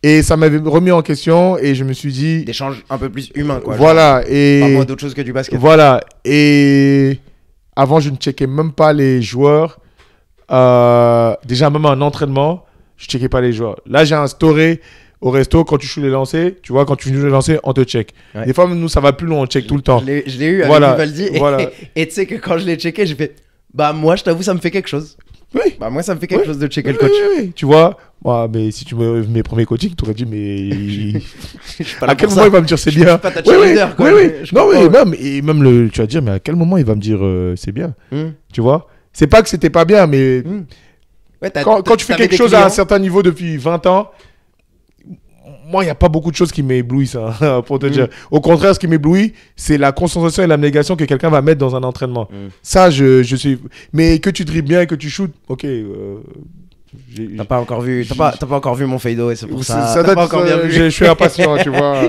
Et ça m'avait remis en question et je me suis dit... D'échange un peu plus humain, quoi. Voilà. Et parle-moi d'autre chose que du basket. Voilà. Et avant, je ne checkais même pas les joueurs. Déjà, même en entraînement, je ne checkais pas les joueurs. Là, j'ai instauré au resto, quand tu joues les lancers, tu vois, quand tu joues les lancers, on te check. Ouais. Des fois, nous, ça va plus loin, on check tout le temps. Je l'ai eu avec Vivaldi. Et tu sais que quand je l'ai checké, j'ai fait... Bah, moi, je t'avoue, ça me fait quelque chose. Oui. Bah, moi, ça me fait quelque chose de checker le coach. Oui. Tu vois, moi, mais si tu me mes premiers coachings, tu aurais dit, mais. À quel moment il va me dire c'est bien? Je suis pas ta cheerleader, quoi. Oui. Non, oui, même tu vas dire, mais à quel moment il va me dire c'est bien? Tu vois? C'est pas que c'était pas bien, mais. Ouais, quand tu fais quelque chose à un certain niveau depuis 20 ans, moi, il n'y a pas beaucoup de choses qui m'éblouissent, pour te dire. Au contraire, ce qui m'éblouit, c'est la concentration et l'abnégation que quelqu'un va mettre dans un entraînement. Ça, je suis... Mais que tu dribbles bien et que tu shootes, ok. T'as pas encore vu mon fado et c'est pour ça. Ça date, pas encore bien vu. Je suis impatient, tu vois.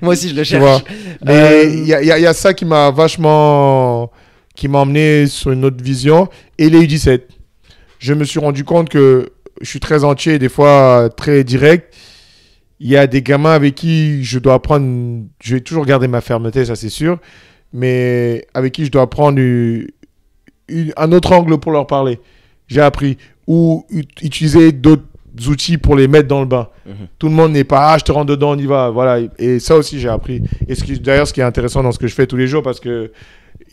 moi aussi, je le cherche. Mais il y a ça qui m'a vachement qui m'a emmené sur une autre vision. Et les U17. Je me suis rendu compte que je suis très entier, des fois très direct. Il y a des gamins avec qui je dois apprendre. Je vais toujours garder ma fermeté, ça c'est sûr. Mais avec qui je dois prendre un autre angle pour leur parler. J'ai appris. Ou utiliser d'autres outils pour les mettre dans le bain. Tout le monde n'est pas, je te rentre dedans, on y va. Voilà. Et ça aussi, j'ai appris. Et d'ailleurs, ce qui est intéressant dans ce que je fais tous les jours, parce que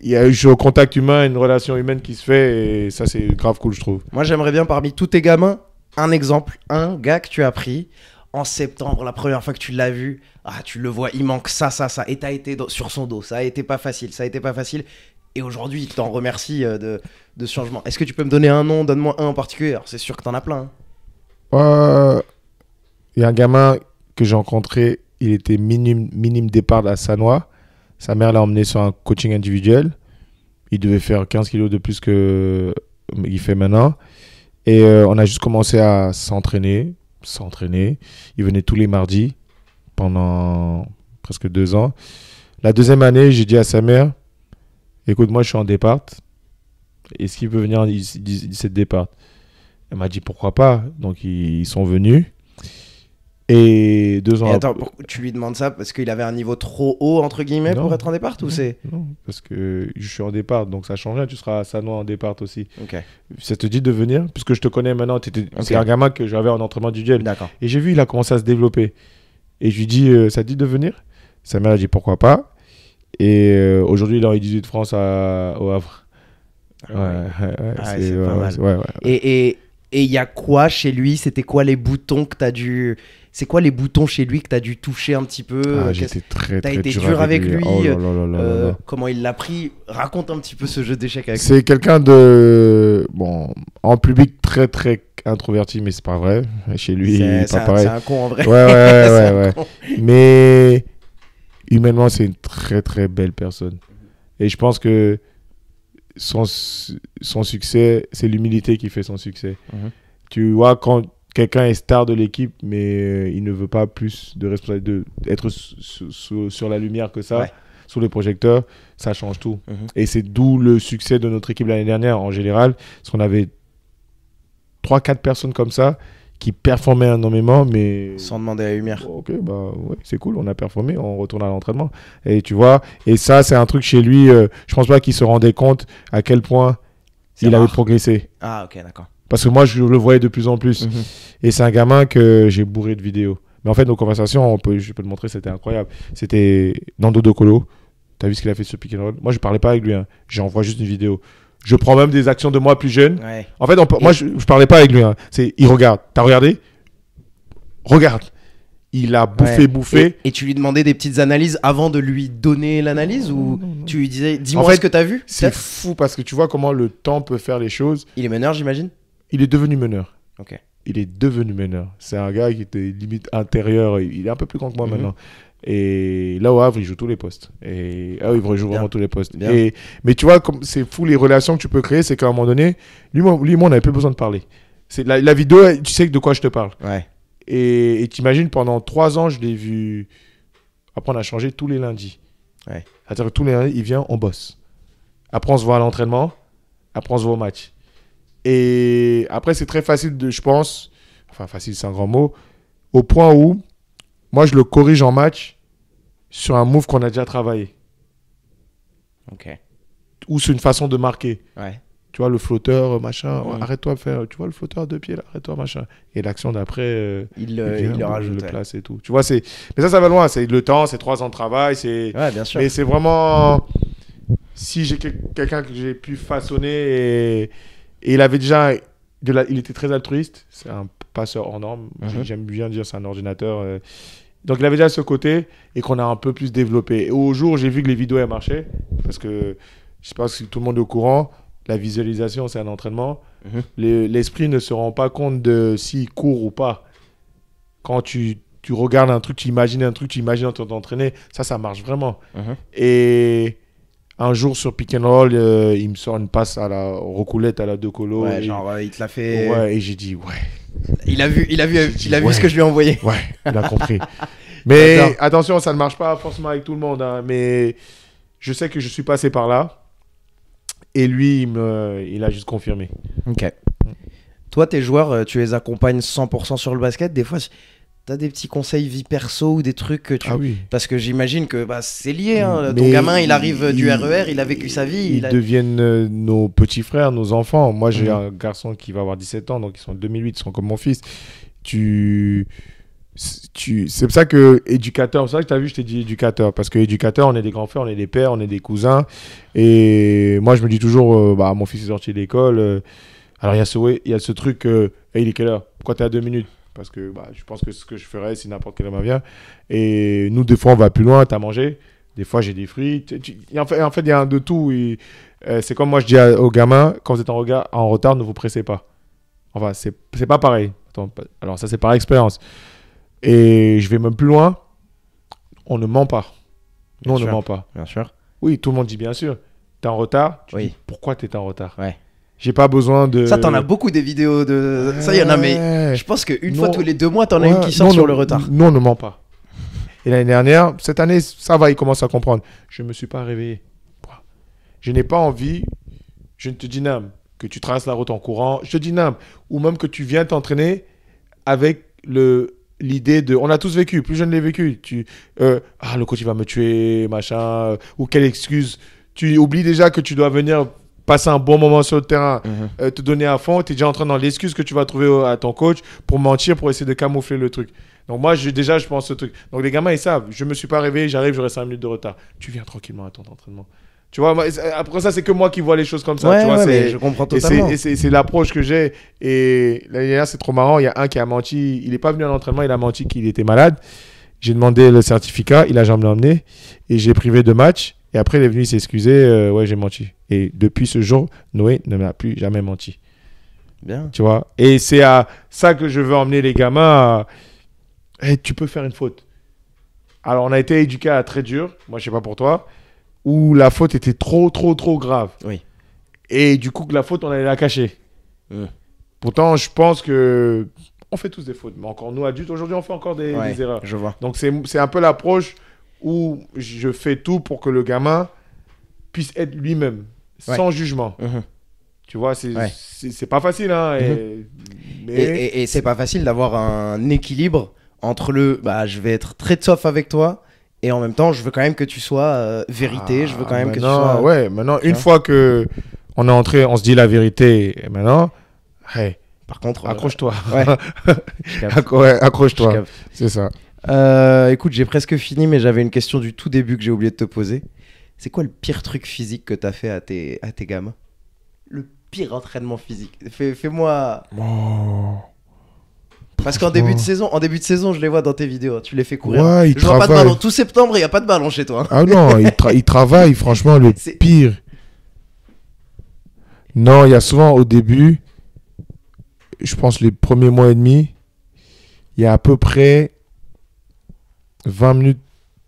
je suis au contact humain, une relation humaine qui se fait. Et ça, c'est grave cool, je trouve. Moi, j'aimerais bien, parmi tous tes gamins, un exemple, un gars que tu as pris en septembre, la première fois que tu l'as vu. Ah, tu le vois, il manque ça. Et t'as été sur son dos. Ça a été pas facile. Et aujourd'hui, il t'en remercie de ce changement. Est-ce que tu peux me donner un nom? Donne-moi un en particulier. Alors, c'est sûr que t'en as plein. Il y a un gamin que j'ai rencontré. Il était minime départ à Sanois. Sa mère l'a emmené sur un coaching individuel. Il devait faire 15 kilos de plus qu'il fait maintenant. Et on a juste commencé à s'entraîner. Il venait tous les mardis pendant presque 2 ans. La deuxième année, j'ai dit à sa mère, écoute, moi je suis en départ. Est-ce qu'il peut venir en 17 départ? Elle m'a dit pourquoi pas. Donc ils sont venus. Et 2 ans attends, tu lui demandes ça parce qu'il avait un niveau trop haut, entre guillemets, pour être en départ ou c'est... Non, parce que je suis en départ, donc ça change rien. Tu seras à Sanois en départ aussi. Ok. Ça te dit de venir? Puisque je te connais maintenant, c'est un gamin que j'avais en entraînement individuel. D'accord. Et j'ai vu, il a commencé à se développer. Et je lui dis, ça te dit de venir? Sa mère a dit pourquoi pas. Et aujourd'hui, il est en U18 de France au Havre. C'est pas mal. Et il y a quoi chez lui? C'était quoi les boutons que t'as dû... C'est quoi les boutons chez lui que t'as dû toucher un petit peu? J'étais très T'as été dur avec lui. Comment il l'a pris? Raconte un petit peu ce jeu d'échecs avec lui. C'est quelqu'un de... Bon, en public, très, très introverti, mais c'est pas vrai. Chez lui, pas pareil. C'est un con en vrai. Ouais. Mais humainement, c'est une très, très belle personne. Et je pense que son succès, c'est l'humilité qui fait son succès. Tu vois, quand quelqu'un est star de l'équipe, mais il ne veut pas plus de responsabilité, d'être sur la lumière que ça, sous les projecteurs, ça change tout. Et c'est d'où le succès de notre équipe l'année dernière, en général, parce qu'on avait 3-4 personnes comme ça qui performaient énormément, mais... Sans demander à la lumière. Ok, bah ouais, c'est cool, on a performé, on retourne à l'entraînement. Et tu vois, et ça, c'est un truc chez lui, je pense pas qu'il se rendait compte à quel point il avait progressé. Ah, ok, d'accord. Parce que moi, je le voyais de plus en plus. Et c'est un gamin que j'ai bourré de vidéos. Mais en fait, nos conversations, je peux te montrer, c'était incroyable. C'était Nando De Colo. Tu as vu ce qu'il a fait sur Pick and Roll? Moi, je parlais pas avec lui. J'envoie juste une vidéo. Je prends même des actions de moi plus jeune. En fait, moi, je parlais pas avec lui. Il regarde. T'as regardé? Regarde. Il a bouffé. Et tu lui demandais des petites analyses avant de lui donner l'analyse? Ou tu lui disais, dis-moi en fait, ce que t'as vu? C'est fou parce que tu vois comment le temps peut faire les choses. Il est meneur, j'imagine? Il est devenu meneur. Ok. Il est devenu meneur. C'est un gars qui était limite intérieur. Il est un peu plus grand que moi maintenant. Et là, au Havre, il joue tous les postes. Et il joue vraiment tous les postes. Mais tu vois, comme c'est fou les relations que tu peux créer, c'est qu'à un moment donné, lui, moi, on n'avait plus besoin de parler. La vidéo, tu sais de quoi je te parle. Et t'imagines, pendant 3 ans, je l'ai vu. Après, on a changé tous les lundis. C'est-à-dire que tous les lundis, il vient, on bosse. Après, on se voit à l'entraînement. Après, on se voit au match. Et après, c'est très facile je pense, enfin facile, c'est un grand mot, au point où moi, je le corrige en match sur un move qu'on a déjà travaillé. Ou sur une façon de marquer. Tu vois, le flotteur, machin, arrête-toi de faire, tu vois, le flotteur à 2 pieds, là, arrête-toi, machin. Et l'action d'après, il le rajoute. Le place et tout. Tu vois, mais ça va loin, c'est le temps, c'est 3 ans de travail, bien sûr. Mais c'est vraiment, si j'ai quelqu'un que j'ai pu façonner et il avait déjà, il était très altruiste, c'est un passeur hors norme, j'aime bien dire c'est un ordinateur. Donc il avait déjà ce côté et qu'on a un peu plus développé. Et au jour où j'ai vu que les vidéos elles marchaient, parce que je sais pas si tout le monde est au courant, la visualisation c'est un entraînement. L'esprit ne se rend pas compte de s'il court ou pas. Quand tu regardes un truc, tu imagines un truc, tu imagines en train d'entraîner, ça marche vraiment. Et un jour sur Pick and Roll, il me sort une passe à la recoulette à la De Colo. Il te l'a fait. Et j'ai dit Il a vu ce que je lui ai envoyé. Il a compris. Mais attention, ça ne marche pas forcément avec tout le monde. Mais je sais que je suis passé par là. Et lui, il a juste confirmé. Ok. Toi, tes joueurs, tu les accompagnes 100% sur le basket. Des fois, tu as des petits conseils vie perso ou des trucs que tu... Ah oui. Parce que j'imagine que bah, c'est lié. Hein. Ton Mais gamin, il arrive du RER, il a vécu sa vie. Ils deviennent nos petits frères, nos enfants. Moi, j'ai Mhm. un garçon qui va avoir 17 ans, donc ils sont en 2008, ils sont comme mon fils. C'est pour ça que éducateur, c'est ça que tu as vu, je t'ai dit éducateur. Parce que éducateur, on est des grands frères, on est des pères, on est des cousins. Et moi, je me dis toujours, mon fils est sorti de l'école. Alors, il y a ce truc, hey, il est quelle heure? Pourquoi tu es à 2 minutes? Parce que je pense que ce que je ferais si n'importe quelle heure vient. Et nous, des fois, on va plus loin, tu as mangé. Des fois, j'ai des fruits. En fait, il y a de tout. C'est comme moi, je dis aux gamins, quand vous êtes en retard, ne vous pressez pas. Enfin, c'est pas pareil. Attends, alors, ça, c'est par expérience. Et je vais même plus loin. On ne ment pas. Bien Non, on sûr. ne ment pas. Bien sûr. Oui, tout le monde dit bien sûr. Tu es en retard. Tu Oui. dis pourquoi tu es en retard. Ouais. J'ai pas besoin de. Ça, t'en as beaucoup des vidéos de... Ça, il y en a, mais je pense qu'une fois Non. tous les 2 mois, t'en as Ouais, une qui sort non, sur non, le retard. Non, on ne ment pas. Et l'année dernière, cette année, ça va, il commence à comprendre. Je ne me suis pas réveillé. Je n'ai pas envie, je ne te dis n'importe que tu traces la route en courant, je te dis n'importe, ou même que tu viens t'entraîner avec l'idée de... On a tous vécu, plus jeune l'ai vécu. Le coach il va me tuer, machin, ou quelle excuse. Tu oublies déjà que tu dois venir passer un bon moment sur le terrain, te donner à fond, tu es déjà en train dans l'excuse que tu vas trouver à ton coach pour mentir, pour essayer de camoufler le truc. Donc moi, je pense ce truc. Donc les gamins, ils savent, je me suis pas réveillé, j'arrive, j'aurai 5 minutes de retard. Tu viens tranquillement à ton entraînement. Tu vois, après ça, c'est que moi qui vois les choses comme ça. Ouais, tu vois, mais je comprends totalement. c'est l'approche que j'ai. Et l'année dernière, c'est trop marrant. Il y a un qui a menti. Il n'est pas venu à l'entraînement, il a menti qu'il était malade. J'ai demandé le certificat, il a jamais emmené. Et j'ai privé de match. Et après, il est venu s'excuser. Ouais, j'ai menti. Et depuis ce jour, Noé ne m'a plus jamais menti. Bien. Tu vois. Et c'est à ça que je veux emmener les gamins. Hey, tu peux faire une faute. Alors, on a été éduqués à très dur. Moi, je sais pas pour toi. Où la faute était trop grave. Oui. Et du coup, que la faute, on allait la cacher. Pourtant, je pense que on fait tous des fautes. Mais encore nous, adultes, aujourd'hui, on fait encore des erreurs. Je vois. Donc, c'est un peu l'approche où je fais tout pour que le gamin puisse être lui-même, sans jugement. Tu vois, c'est pas facile. Hein, Et c'est pas facile d'avoir un équilibre entre je vais être très tough avec toi et en même temps, je veux quand même que tu sois vérité. Je veux quand même que tu sois... Ouais, maintenant, une fois que on est entré, on se dit la vérité. Et maintenant, hey, par contre... accroche-toi. Ouais. Accroche-toi. C'est ça. Écoute, j'ai presque fini, mais j'avais une question du tout début que j'ai oublié de te poser. C'est quoi le pire truc physique que t'as fait à tes gamins? Le pire entraînement physique. Fais-moi... Oh. Parce qu'en début de saison, je les vois dans tes vidéos. Tu les fais courir. Ouais, je vois pas de ballon. Tout septembre, il y a pas de ballon chez toi. Ah non, il travaille, franchement, le pire. Non, il y a souvent au début, je pense les premiers mois et demi, il y a à peu près 20 minutes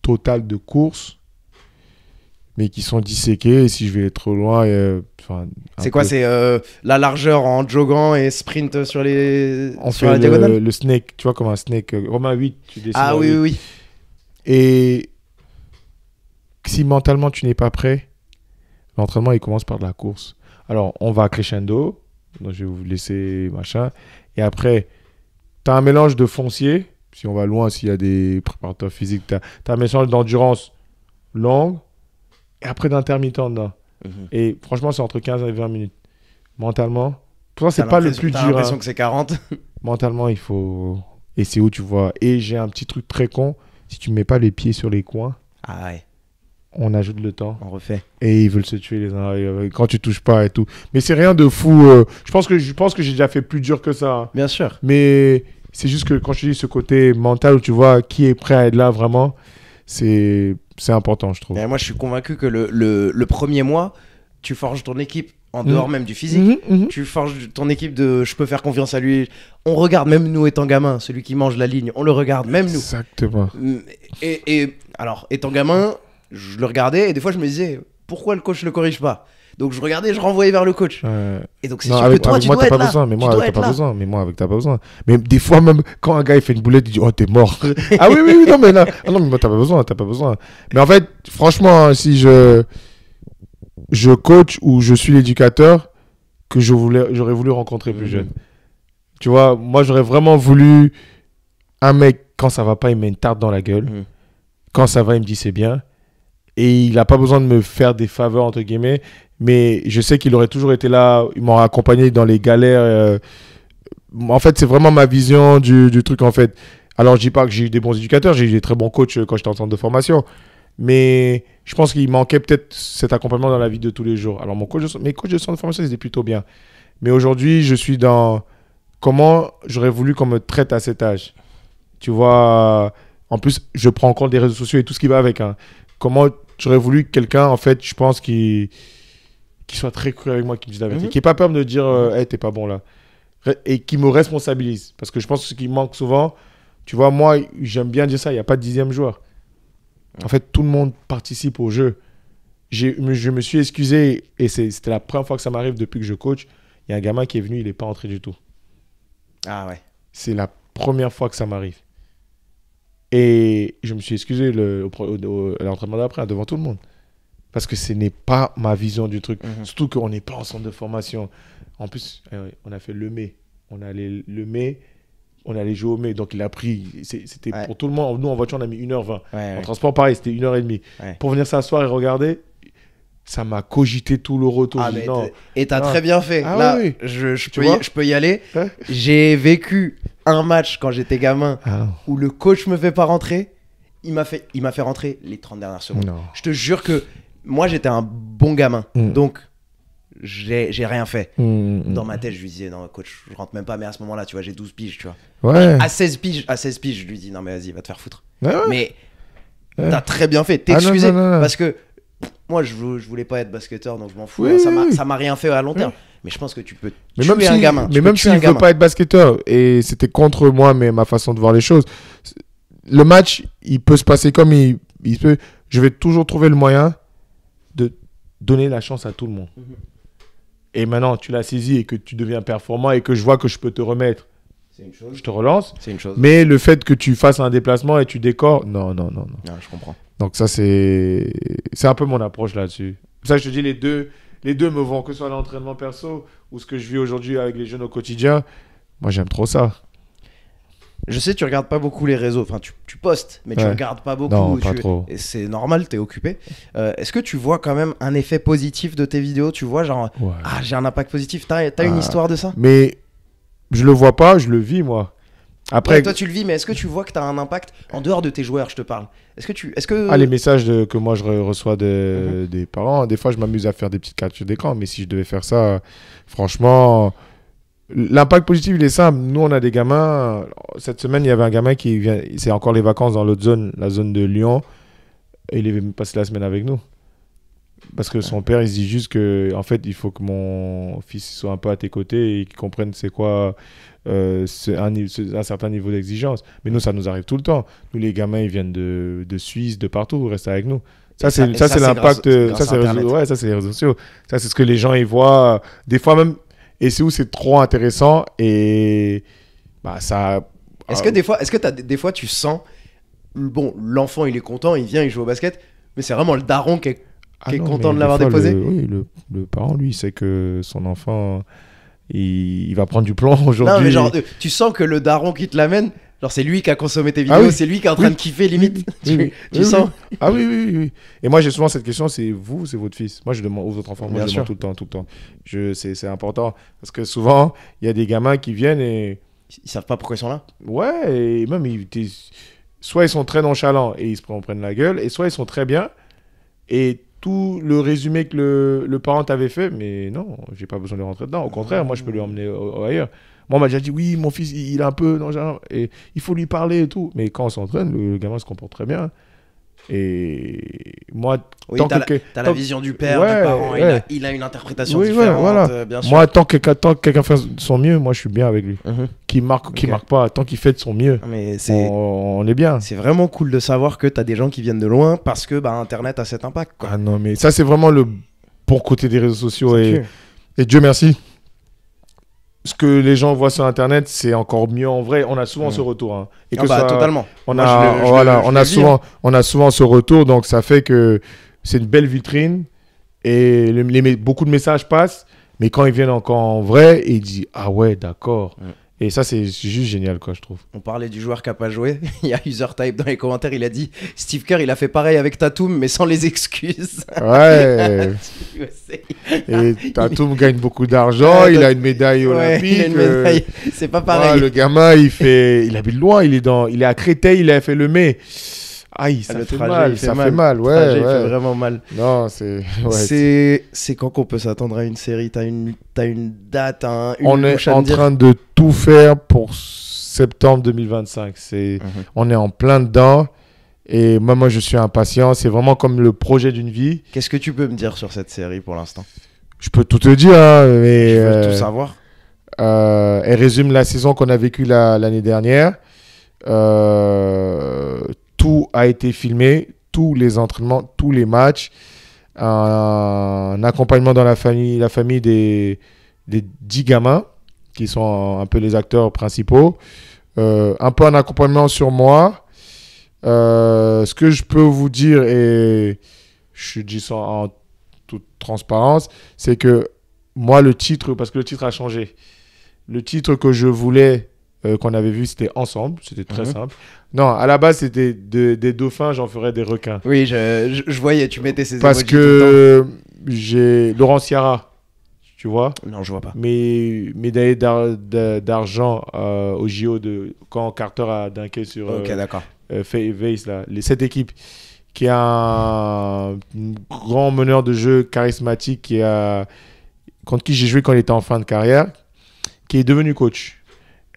totales de course, mais qui sont disséquées. Et si je vais trop loin, c'est quoi? C'est la largeur en joggant et sprint sur on sur fait la diagonale? le snake, tu vois, comme un snake. Romain 8, tu dessines. Ah oui, oui. Et si mentalement tu n'es pas prêt, l'entraînement il commence par de la course. Alors on va crescendo, donc je vais vous laisser machin. Et après, tu as un mélange de foncier. Si on va loin, s'il y a des préparateurs physiques, tu as un mélange d'endurance longue et après d'intermittent dedans. Et franchement, c'est entre 15 et 20 minutes. Mentalement, pour moi, c'est pas le plus dur. T'as l'impression que c'est 40. Mentalement, il faut... Et c'est où tu vois. Et j'ai un petit truc très con. Si tu mets pas les pieds sur les coins, on ajoute le temps. On refait. Et ils veulent se tuer les uns quand tu touches pas et tout. Mais c'est rien de fou. Je pense que j'ai déjà fait plus dur que ça. Hein. Bien sûr. Mais c'est juste que quand je dis ce côté mental où tu vois qui est prêt à être là vraiment, c'est important, je trouve. Et moi, je suis convaincu que le premier mois, tu forges ton équipe en dehors même du physique. Tu forges ton équipe de je peux faire confiance à lui. On regarde, même nous étant gamin, celui qui mange la ligne, on le regarde, même nous. Exactement. Et alors, étant gamin, je le regardais et des fois, je me disais pourquoi le coach le corrige pas? Donc, je regardais, je renvoyais vers le coach. Et donc, c'est sûr que toi, tu dois être là. Mais moi, avec, t'as pas besoin. Mais moi, avec, t'as pas besoin. Mais des fois, même quand un gars il fait une boulette, il dit oh, t'es mort. Ah oui, non, mais là. Ah non, mais moi, t'as pas besoin. Mais en fait, franchement, si je. je coach ou je suis l'éducateur que j'aurais voulu rencontrer plus jeune. Tu vois, moi, j'aurais vraiment voulu un mec, quand ça va pas, il met une tarte dans la gueule. Quand ça va, il me dit c'est bien. Et il n'a pas besoin de me faire des faveurs, entre guillemets. Mais je sais qu'il aurait toujours été là. Il m'aurait accompagné dans les galères. En fait, c'est vraiment ma vision du truc, en fait. Alors, je dis pas que j'ai eu des bons éducateurs. J'ai eu des très bons coachs quand j'étais en centre de formation. Mais je pense qu'il manquait peut-être cet accompagnement dans la vie de tous les jours. Alors, mes coachs de centre de formation, ils étaient plutôt bien. Mais aujourd'hui, je suis dans comment j'aurais voulu qu'on me traite à cet âge. Tu vois, en plus, je prends en compte les réseaux sociaux et tout ce qui va avec. Hein. Comment j'aurais voulu quelqu'un, en fait, je pense, qui soit très cru avec moi, qui me dise la vérité. Qui n'ait pas peur de me dire, hey, t'es pas bon là. Et qui me responsabilise. Parce que je pense que ce qui manque souvent, tu vois, moi, j'aime bien dire ça, il n'y a pas de 10e joueur. En fait, tout le monde participe au jeu. Je me suis excusé, et c'était la première fois que ça m'arrive depuis que je coach. Il y a un gamin qui est venu, il n'est pas entré du tout. Ah ouais. C'est la première fois que ça m'arrive. Et je me suis excusé à l'entraînement d'après, devant tout le monde. Parce que ce n'est pas ma vision du truc. Surtout qu'on n'est pas en centre de formation. En plus, on a fait le mai. On allait le mai, on allait jouer au mai. Donc il a pris, c'était pour tout le monde. Nous en voiture, on a mis 1h20. En transport, pareil, c'était 1h30. Pour venir s'asseoir et regarder, ça m'a cogité tout le retour. Ah, et t'as très bien fait. Là, oui. je peux y aller. J'ai vécu un match quand j'étais gamin où le coach me fait pas rentrer. Il m'a fait rentrer les 30 dernières secondes. Non. Je te jure que moi, j'étais un bon gamin. Donc, j'ai rien fait. Dans ma tête, je lui disais, non, coach, je rentre même pas. Mais à ce moment-là, tu vois, j'ai 12 piges, tu vois. Ouais. À 16 piges, je lui dis, non, mais vas-y, va te faire foutre. Mais t'as très bien fait. T'es excusé parce que moi, je voulais pas être basketteur, donc je m'en fous. Ça m'a rien fait à long terme. Mais je pense que tu peux tuer un gamin. Mais même s'il veut pas être basketteur, et c'était contre moi, mais ma façon de voir les choses, le match, il peut se passer comme il peut. Je vais toujours trouver le moyen de donner la chance à tout le monde. Et maintenant, tu l'as saisi et que tu deviens performant et que je vois que je peux te remettre. C'est une chose. Je te relance. C'est une chose. Mais le fait que tu fasses un déplacement et tu décores, non. Je comprends. Donc ça, c'est un peu mon approche là-dessus. Ça, je te dis, les deux me vont, que ce soit l'entraînement perso ou ce que je vis aujourd'hui avec les jeunes au quotidien. Moi, j'aime trop ça. Je sais, tu regardes pas beaucoup les réseaux. Enfin, tu postes, mais tu regardes pas beaucoup. Non, pas trop. Et c'est normal, t'es occupé. Est-ce que tu vois quand même un effet positif de tes vidéos? Tu vois, genre, j'ai un impact positif. T'as une histoire de ça? Mais je le vois pas, je le vis, moi. Après, toi, tu le vis, mais est-ce que tu vois que t'as un impact en dehors de tes joueurs, je te parle? Est-ce que... les messages que moi je reçois des parents, des fois je m'amuse à faire des petites captures d'écran, mais si je devais faire ça, franchement, l'impact positif il est simple. Nous on a des gamins. Cette semaine il y avait un gamin qui vient, c'est encore les vacances dans l'autre zone, la zone de Lyon, et il est venu passer la semaine avec nous. Parce que son père il se dit juste que en fait il faut que mon fils soit un peu à tes côtés et qu'il comprenne c'est quoi un certain niveau d'exigence. Mais nous ça nous arrive tout le temps. Nous les gamins ils viennent de Suisse, de partout, ils restent avec nous. Ça c'est l'impact. Ça c'est les réseaux sociaux. Ça c'est ce que les gens ils voient des fois même, et c'est où c'est trop intéressant. Et ça. Est-ce que des fois tu sens, bon, l'enfant il est content, il vient, il joue au basket, mais c'est vraiment le daron qui est content de l'avoir déposé? Le parent, lui, il sait que son enfant, il va prendre du plomb aujourd'hui. Non, mais genre, tu sens que le daron qui te l'amène, genre, c'est lui qui a consommé tes vidéos, c'est lui qui est en train de kiffer, limite. Tu sens? Ah oui. Et moi, j'ai souvent cette question, c'est vous, c'est votre fils? Moi, je demande aux autres enfants, moi, je demande tout le temps. C'est important. Parce que souvent, il y a des gamins qui viennent et... Ils savent pas pourquoi ils sont là? Ouais, et même, soit ils sont très nonchalants et ils se prennent la gueule, et soit ils sont très bien, et tout le résumé que le parent t'avait fait, mais non, j'ai pas besoin de rentrer dedans. Au contraire, moi, je peux lui emmener ailleurs. Moi, on m'a déjà dit, oui, mon fils, il est un peu nonchalant, et il faut lui parler et tout. Mais quand on s'entraîne, le gamin se comporte très bien. Et moi, t'as la vision du père, du parent, il a une interprétation différente, voilà. Bien sûr. Moi, tant que quelqu'un fait son mieux, moi, je suis bien avec lui. Qui marque pas, tant qu'il fait de son mieux, mais on est bien. C'est vraiment cool de savoir que t'as des gens qui viennent de loin parce que Internet a cet impact, quoi. Ah non, mais ça, c'est vraiment le bon côté des réseaux sociaux. Et Dieu merci. Ce que les gens voient sur Internet, c'est encore mieux en vrai. On a souvent ce retour. Hein. Et totalement. On a souvent ce retour, donc ça fait que c'est une belle vitrine. Et beaucoup de messages passent, mais quand ils viennent encore en vrai, ils disent ah ouais, d'accord. Et ça, c'est juste génial, quoi, je trouve. On parlait du joueur qui n'a pas joué. Il y a UserType dans les commentaires, il a dit Steve Kerr, il a fait pareil avec Tatum, mais sans les excuses. Ouais. Et Tatum gagne beaucoup d'argent, il a une médaille olympique. Il a une médaille. C'est pas pareil. Ouais, le gamin, il habite loin, il est à Créteil, il a fait le mai. Aïe, ça fait mal, ça fait mal, ouais. Il fait vraiment mal. Non, c'est... C'est quand qu'on peut s'attendre à une série? T'as une date, on est en train de tout faire pour septembre 2025. On est en plein dedans. Et moi, je suis impatient. C'est vraiment comme le projet d'une vie. Qu'est-ce que tu peux me dire sur cette série pour l'instant? Je peux tout te dire, hein, mais... Je veux tout savoir. Elle résume la saison qu'on a vécue l'année dernière. Tout a été filmé, tous les entraînements, tous les matchs, un accompagnement dans la famille des 10 gamins qui sont un peu les acteurs principaux, un peu un accompagnement sur moi. Ce que je peux vous dire, et je dis ça en toute transparence, c'est que moi le titre, parce que le titre a changé, le titre que je voulais, qu'on avait vu, c'était Ensemble, c'était très simple. Non, à la base, c'était des dauphins, j'en ferais des requins. Oui, je voyais, tu mettais ces parce emojis que j'ai Laurent Ciara, tu vois. Non, je vois pas. Mais médaillé d'argent au JO quand Carter a dunké sur Ok, d'accord. Vase, là, cette équipe qui a un grand meneur de jeu charismatique contre qui j'ai joué quand il était en fin de carrière, qui est devenu coach.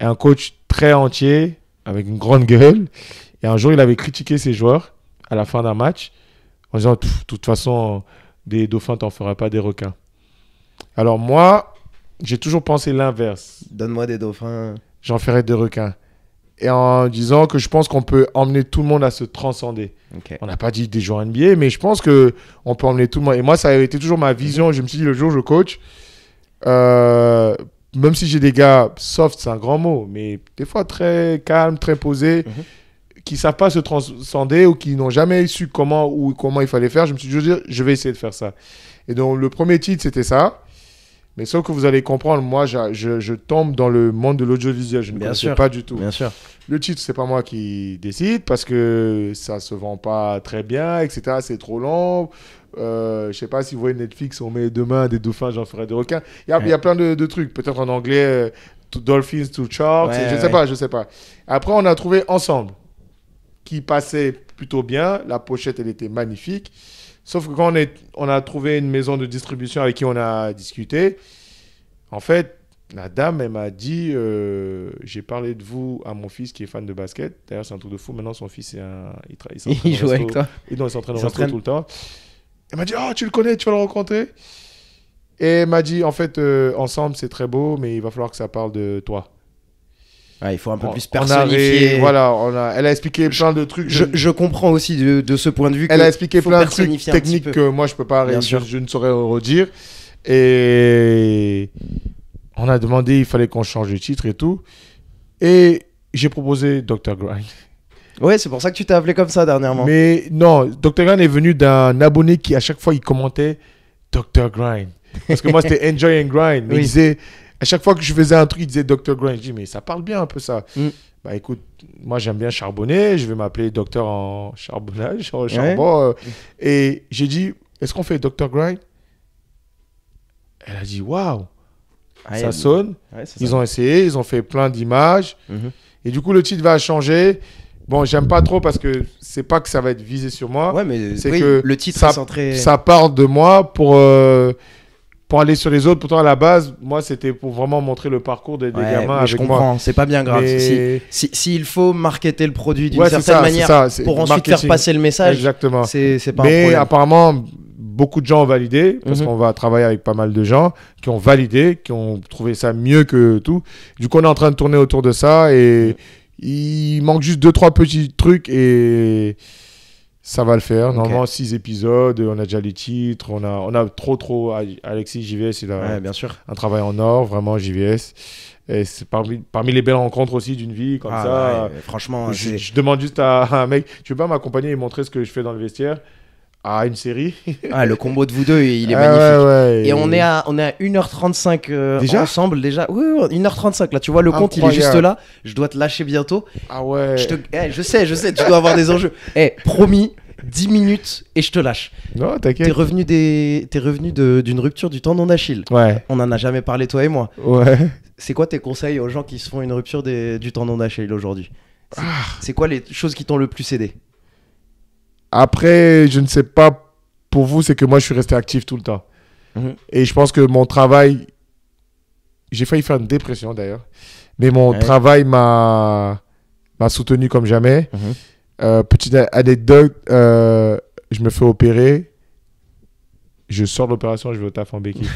Et un coach très entier, avec une grande gueule. Et un jour, il avait critiqué ses joueurs à la fin d'un match en disant, de toute façon, des dauphins, t'en feras pas des requins. Alors moi, j'ai toujours pensé l'inverse. Donne-moi des dauphins. J'en ferai des requins. Et en disant que je pense qu'on peut emmener tout le monde à se transcender. Okay. On n'a pas dit des joueurs NBA, mais je pense qu'on peut emmener tout le monde. Et moi, ça a été toujours ma vision. Je me suis dit, le jour où je coach, même si j'ai des gars soft, c'est un grand mot, mais des fois très calmes, très posés, qui ne savent pas se transcender ou qui n'ont jamais su comment il fallait faire, je me suis dit, je vais essayer de faire ça. Et donc, le premier titre, c'était ça. Mais sauf que vous allez comprendre, moi, je tombe dans le monde de l'audiovisuel. Je ne connaissais pas du tout. Bien sûr. Le titre, c'est pas moi qui décide parce que ça se vend pas très bien, etc. C'est trop long. Je sais pas si vous voyez Netflix, on met demain des dauphins, j'en ferai des requins. Il y a plein de trucs. Peut-être en anglais, to Dolphins, to Sharks. Je sais pas. Après, on a trouvé Ensemble, qui passait plutôt bien. La pochette, elle était magnifique. Sauf que quand on a trouvé une maison de distribution avec qui on a discuté, en fait, la dame, elle m'a dit, j'ai parlé de vous à mon fils qui est fan de basket. D'ailleurs, c'est un truc de fou. Maintenant, son fils, il joue avec toi. Il s'entraîne au resto tout le temps. Elle m'a dit, oh, tu le connais, tu vas le rencontrer. Et elle m'a dit, en fait, Ensemble, c'est très beau, mais il va falloir que ça parle de toi. Il faut un peu plus personnifier. Elle a expliqué plein de trucs. Je comprends aussi de ce point de vue. Elle a expliqué plein de trucs techniques que moi, je peux pas je ne saurais redire. Et on a demandé, il fallait qu'on change de titre et tout. Et j'ai proposé Dr. Grind. Ouais, c'est pour ça que tu t'es appelé comme ça dernièrement. Mais non, Dr. Grind est venu d'un abonné qui, à chaque fois, il commentait Dr. Grind. Parce que moi, c'était Enjoy and Grind. Mais il disait... À chaque fois que je faisais un truc, il disait Dr. Grind. Je dis, mais ça parle bien un peu ça. Bah écoute, moi j'aime bien charbonner. Je vais m'appeler docteur en charbonnage, en charbon. Et j'ai dit, est-ce qu'on fait Dr. Grind? Elle a dit, waouh, ça sonne. Ils ont essayé, ils ont fait plein d'images. Et du coup, le titre va changer. Bon, j'aime pas trop parce que c'est pas que ça va être visé sur moi. Ouais, mais c'est que le titre ça, est centré... ça part de moi pour aller sur les autres. Pourtant, à la base, moi, c'était pour vraiment montrer le parcours des gamins avec je comprends. moi. C'est pas bien grave. Mais... S'il faut marketer le produit d'une certaine manière pour ensuite faire passer le message, exactement. C'est pas un problème. Mais apparemment, beaucoup de gens ont validé parce qu'on va travailler avec pas mal de gens qui ont validé, qui ont trouvé ça mieux que tout. Du coup, on est en train de tourner autour de ça et il manque juste 2-3 petits trucs et... ça va le faire. Normalement, 6 épisodes. On a déjà les titres. On a trop. Alexis JVS, il a bien sûr. un travail en or, vraiment JVS. Et c'est parmi les belles rencontres aussi d'une vie comme ça. Ouais, franchement, je demande juste à un mec, tu veux pas m'accompagner et montrer ce que je fais dans le vestiaire? Ah, une série. Ah, le combo de vous deux, il est Ah, magnifique. ouais. Et on est à 1h35 Déjà ensemble déjà. Oui, 1h35 là, tu vois le compte, il est juste Incroyable. là. Je dois te lâcher bientôt. Ah ouais. Je sais, tu dois avoir des enjeux. Promis, 10 minutes et je te lâche. Non, T'es t'inquiète. revenu d'une rupture du tendon d'Achille. Ouais. On en a jamais parlé toi et moi. Ouais. C'est quoi tes conseils aux gens qui se font une rupture du tendon d'Achille aujourd'hui? C'est quoi les choses qui t'ont le plus aidé? Après, je ne sais pas pour vous, c'est que moi, je suis resté actif tout le temps. Mhm. Et je pense que mon travail, j'ai failli faire une dépression d'ailleurs, mais mon Ouais. travail m'a soutenu comme jamais. Mhm. Petite anecdote, je me fais opérer, je sors de l'opération, je vais au taf en béquille.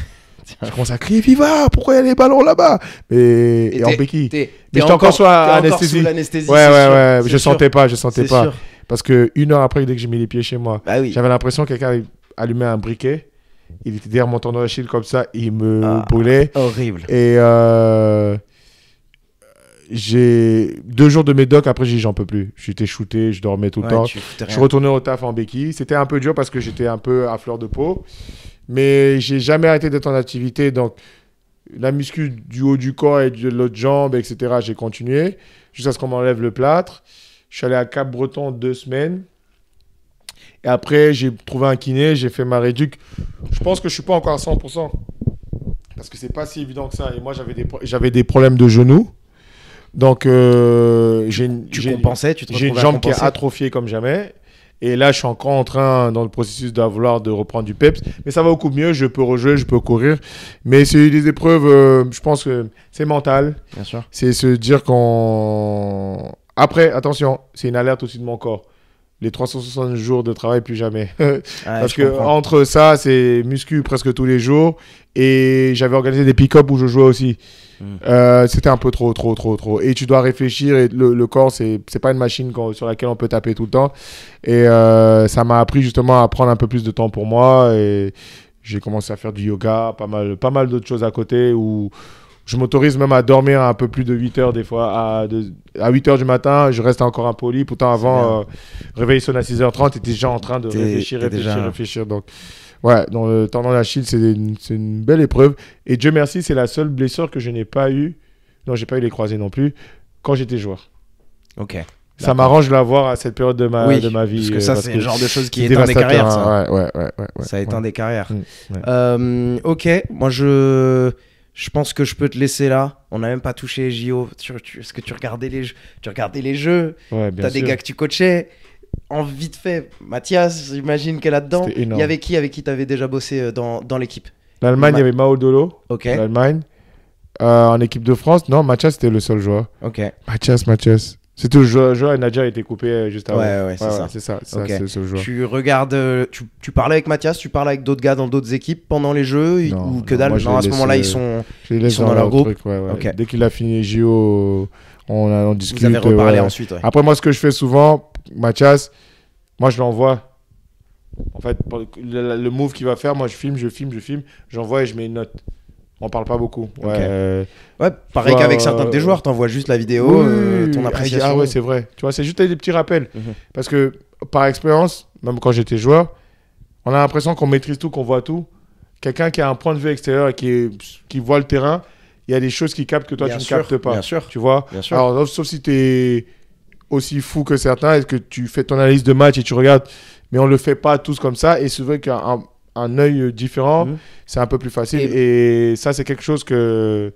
Je commence à crier Viva, pourquoi il y a les ballons là-bas? Et en béquille. Mais j'étais encore sous anesthésie. sous l'anesthésie. Ouais, c'est sûr, ouais, c'est je sûr, sentais pas. c'est Parce sûr. que 1 heure après, dès que j'ai mis les pieds chez moi, Bah oui. j'avais l'impression que quelqu'un allumait un briquet. Il était derrière mon tendon d'Achille comme ça, il me Ah. brûlait. Horrible. Et j'ai 2 jours de médoc, après j'ai dit j'en peux plus. J'étais shooté, je dormais tout le temps. Tu foutais Je rien. suis retourné au taf en béquille. C'était un peu dur parce que j'étais un peu à fleur de peau. Mais j'ai jamais arrêté d'être en activité. Donc la muscu du haut du corps et de l'autre jambe, etc., j'ai continué jusqu'à ce qu'on m'enlève le plâtre. Je suis allé à Cap-Breton 2 semaines. Et après, j'ai trouvé un kiné, j'ai fait ma réduc. Je pense que je suis pas encore à 100%. Parce que c'est pas si évident que ça. Et moi, j'avais des problèmes de genoux. Donc, j'ai Tu compensais, tu te j'ai une retrouvais à jambe qui est compenser. atrophiée comme jamais. Et là, je suis encore en train, dans le processus de reprendre du peps. Mais ça va beaucoup mieux. Je peux rejouer, je peux courir. Mais c'est des épreuves, je pense que c'est mental. Bien sûr. C'est se dire qu'on... Après, attention, c'est une alerte aussi de mon corps. Les 360 jours de travail, plus jamais. Parce je que comprends. entre ça, c'est muscu presque tous les jours. Et j'avais organisé des pick-up où je jouais aussi. C'était un peu trop. Et tu dois réfléchir. Et le corps, c'est pas une machine sur laquelle on peut taper tout le temps. Et ça m'a appris justement à prendre un peu plus de temps pour moi. Et j'ai commencé à faire du yoga, pas mal d'autres choses à côté où je m'autorise même à dormir un peu plus de 8 heures des fois. À 8 heures du matin, je reste encore impoli. Pourtant, avant, réveil sonne à 6h30, tu étais déjà en train de réfléchir. Donc, ouais, dans le tendon d'Achille, c'est une belle épreuve. Et Dieu merci, c'est la seule blessure que je n'ai pas eue. Non, j'ai pas eu les croisés non plus, quand j'étais joueur. Ok. Ça m'arrange de l'avoir à cette période de ma vie. Parce que ça, c'est le genre de choses qui c'est éteint des dévastateur, carrières. Ça, Ouais, ça éteint des carrières. Ouais. Ok, moi je pense que je peux te laisser là. On n'a même pas touché les JO. Est-ce que tu regardais les jeux? Tu regardais les jeux. Ouais, bien T'as sûr. des gars que tu coachais. En vite fait, Mathias, j'imagine qu'elle est là-dedans. C'était Il énorme. y avait qui avec qui t'avais déjà bossé dans l'équipe? L'Allemagne, il y avait Mao Dolo. Ok, L'Allemagne. En équipe de France, non, Mathias, c'était le seul joueur. ok. Mathias. C'était le joueur et Nadia a été coupé juste avant. Ouais, c'est ça. C'est ça, Ok. c'est ce joueur. Tu regardes, tu parlais avec Mathias, tu parlais avec d'autres gars dans d'autres équipes pendant les jeux Non, ou que non, dalle? moi, je Non, les à ce laisse, moment-là, ils sont Je les dans leur groupe. truc, ouais. Ok. Dès qu'il a fini les JO, on discute. Vous avez reparlé ouais. ensuite. Ouais. Après, moi, ce que je fais souvent, Mathias, moi, je l'envoie. En fait, pour le move qu'il va faire, moi, je filme, j'envoie et je mets une note. On parle pas beaucoup. Ouais, Ouais, pareil vois, qu'avec certains de tes joueurs, t'envoies juste la vidéo, ton appréciation. Ah ouais, c'est vrai. Tu vois, c'est juste des petits rappels. Mhm. Parce que, par expérience, même quand j'étais joueur, on a l'impression qu'on maîtrise tout, qu'on voit tout. Quelqu'un qui a un point de vue extérieur et qui voit le terrain, il y a des choses qu'il capte que toi, Bien tu sûr, ne captes pas. bien sûr. Tu vois. Bien sûr. Alors, sauf si tu es aussi fou que certains et que tu fais ton analyse de match et tu regardes, mais on ne le fait pas tous comme ça. Et c'est vrai qu'un œil différent, c'est un peu plus facile. Et ça, c'est quelque chose que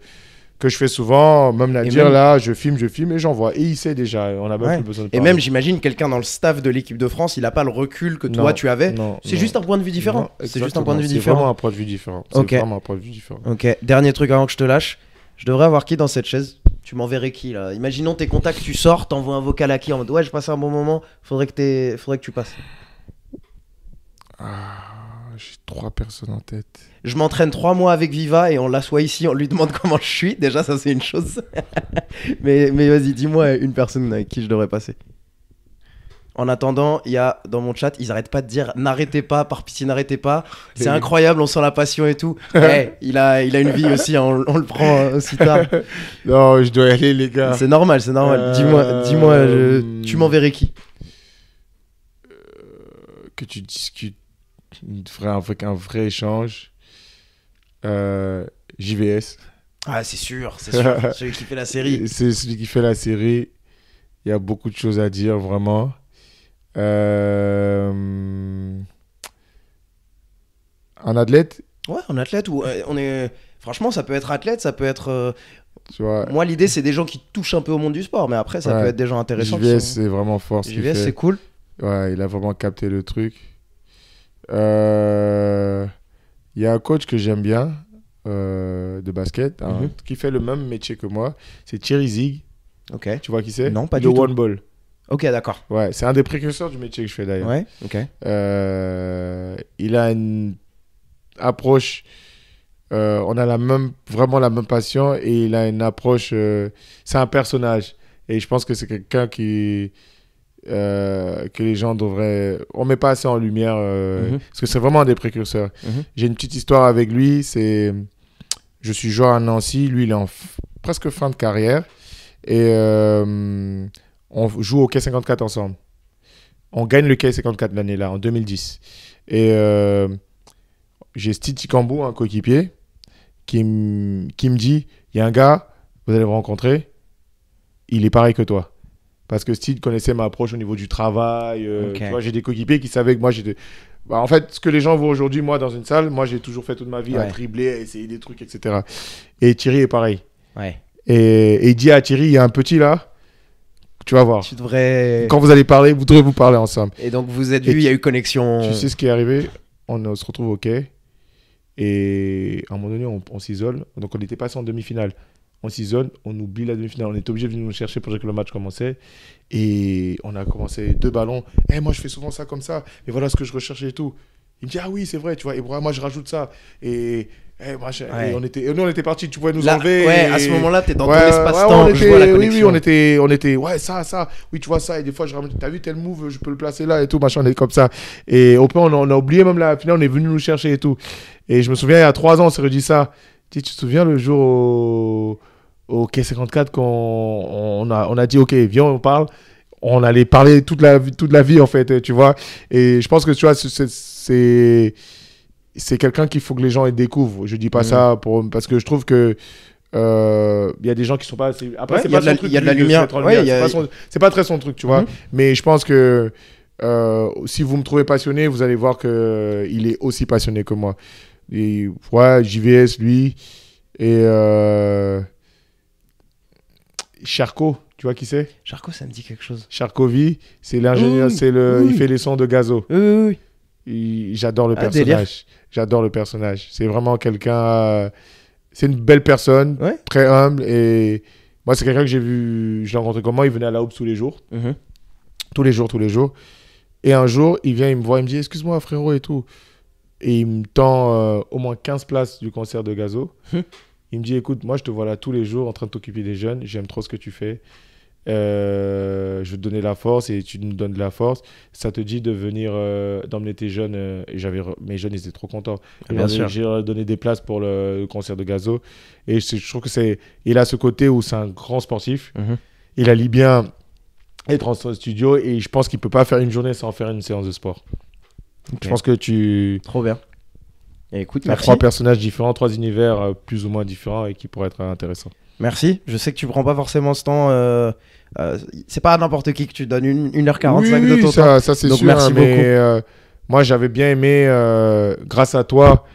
je fais souvent. Même Nadir, là, je filme et j'envoie. Et il sait déjà. On n'a même plus besoin de parler. Et même, j'imagine, quelqu'un dans le staff de l'équipe de France, il n'a pas le recul que toi, tu avais. C'est juste un point de vue différent. C'est juste un point de vue différent. C'est vraiment un point de vue différent. Ok. C'est vraiment un point de vue différent. Ok. Dernier truc avant que je te lâche. Je devrais avoir qui dans cette chaise? Tu m'enverrais qui là? Imaginons tes contacts, tu sors, t'envoies un vocal à qui en mode ouais, je passe un bon moment, faudrait que tu passes. J'ai 3 personnes en tête. Je m'entraîne 3 mois avec Viva et on l'assoit ici, on lui demande comment je suis. Déjà, ça c'est une chose. mais vas-y, dis-moi une personne avec qui je devrais passer. En attendant, il y a dans mon chat, ils arrêtent pas de dire n'arrêtez pas, par pitié n'arrêtez pas. C'est incroyable, on sent la passion et tout. Hey, il a une vie aussi, hein, on le prend aussi tard. Non, je dois y aller, les gars. C'est normal. Dis-moi, tu m'enverrais qui? Que tu discutes avec un vrai échange. JVS. Ah, c'est sûr, celui qui fait la série. C'est celui qui fait la série. Il y a beaucoup de choses à dire, vraiment. Un athlète. Ouais, un athlète ou on est. Franchement, ça peut être athlète, ça peut être. Tu vois, Moi, l'idée, c'est des gens qui touchent un peu au monde du sport, mais après, ça peut être des gens intéressants. JVS, c'est vraiment fort. JVS, c'est cool. Ouais, il a vraiment capté le truc. Il y a un coach que j'aime bien de basket qui fait le même métier que moi. C'est Thierry Zig. Ok. Tu vois qui c'est? Non, pas du tout. tout. One Ball. Ok, d'accord. Ouais, c'est un des précurseurs du métier que je fais d'ailleurs. Ouais, ok. Il a une approche. On a vraiment la même passion et il a une approche. C'est un personnage. Et je pense que c'est quelqu'un que les gens devraient. On met pas assez en lumière parce que c'est vraiment un des précurseurs. J'ai une petite histoire avec lui. Je suis joueur à Nancy. Lui, il est en presque fin de carrière. Et on joue au K54 ensemble. On gagne le K54 l'année-là, en 2010. Et j'ai Steve Tikambu, un coéquipier, qui me dit, il y a un gars, vous allez le rencontrer, il est pareil que toi. Parce que Steve connaissait ma approche au niveau du travail. Tu vois, j'ai des coéquipiers qui savaient que moi, j'étais... Bah, en fait, ce que les gens voient aujourd'hui, moi, dans une salle, moi, j'ai toujours fait toute ma vie à dribbler, à essayer des trucs, etc. Et Thierry est pareil. Ouais. Et il dit à Thierry, il y a un petit là, tu vas voir. Tu devrais... Quand vous allez parler, vous devrez vous parler ensemble. Et donc, vous êtes vus, il y a eu connexion. Tu sais ce qui est arrivé? On se retrouve au quai. Et à un moment donné, on s'isole. Donc, on était passé en demi-finale. On s'isole, on oublie la demi-finale. On était obligé de venir nous chercher pour que le match commençait. Et on a commencé 2 ballons. Moi, je fais souvent ça comme ça. Et voilà ce que je recherchais et tout. Il me dit, ah oui, c'est vrai, tu vois. Et moi, je rajoute ça. Et nous, on était partis. Tu pouvais nous enlever. Ouais, à ce moment-là, t'es dans ton espace-temps. Je vois la connexion. Oui, on était, ouais, ça. Oui, tu vois ça. Et des fois, je ramène, t'as vu tel move, je peux le placer là et tout, machin. On est comme ça. Et au point, on a oublié même la finale. On est venu nous chercher et tout. Et je me souviens, il y a 3 ans, on s'est redit ça. Tu te souviens le jour au K54 quand on a dit, OK, viens, on parle. On allait parler toute la vie, en fait, tu vois. Et je pense que, tu vois, c'est quelqu'un qu'il faut que les gens découvrent. Je dis pas ça parce que je trouve que il y a des gens qui sont pas assez... Après, c'est pas son truc. Il y a de la lumière. C'est pas très son truc, tu vois. Mais je pense que si vous me trouvez passionné, vous allez voir que il est aussi passionné que moi. Et ouais, JVS, lui. Et Charcot, tu vois qui c'est? Charcot, ça me dit quelque chose. Charcovi, c'est l'ingénieur, il fait les sons de Gazo. Oui. J'adore le personnage. Délire. J'adore le personnage. C'est vraiment quelqu'un... c'est une belle personne, très humble. Et moi, c'est quelqu'un que j'ai vu... Je l'ai rencontré comment? Il venait à la Houppe tous les jours. Tous les jours. Et un jour, il vient, il me voit, il me dit « Excuse-moi, frérot et tout. » Et il me tend au moins 15 places du concert de Gazo. Il me dit « Écoute, moi, je te vois là tous les jours en train de t'occuper des jeunes. J'aime trop ce que tu fais. Je vais te donner la force et tu nous donnes de la force. Ça te dit de venir d'emmener tes jeunes. Et mes jeunes, ils étaient trop contents. J'ai donné des places pour le concert de Gazo. Et je trouve que il a ce côté où c'est un grand sportif. Il allie bien être en studio et je pense qu'il peut pas faire une journée sans faire une séance de sport. Je pense que Trop bien. Et écoute, merci. 3 personnages différents, 3 univers plus ou moins différents et qui pourraient être intéressants. Merci. Je sais que tu prends pas forcément ce temps. C'est pas à n'importe qui que tu donnes 1h45 de ton temps. Ça c'est donc sûr. Merci beaucoup. Moi, j'avais bien aimé, grâce à toi,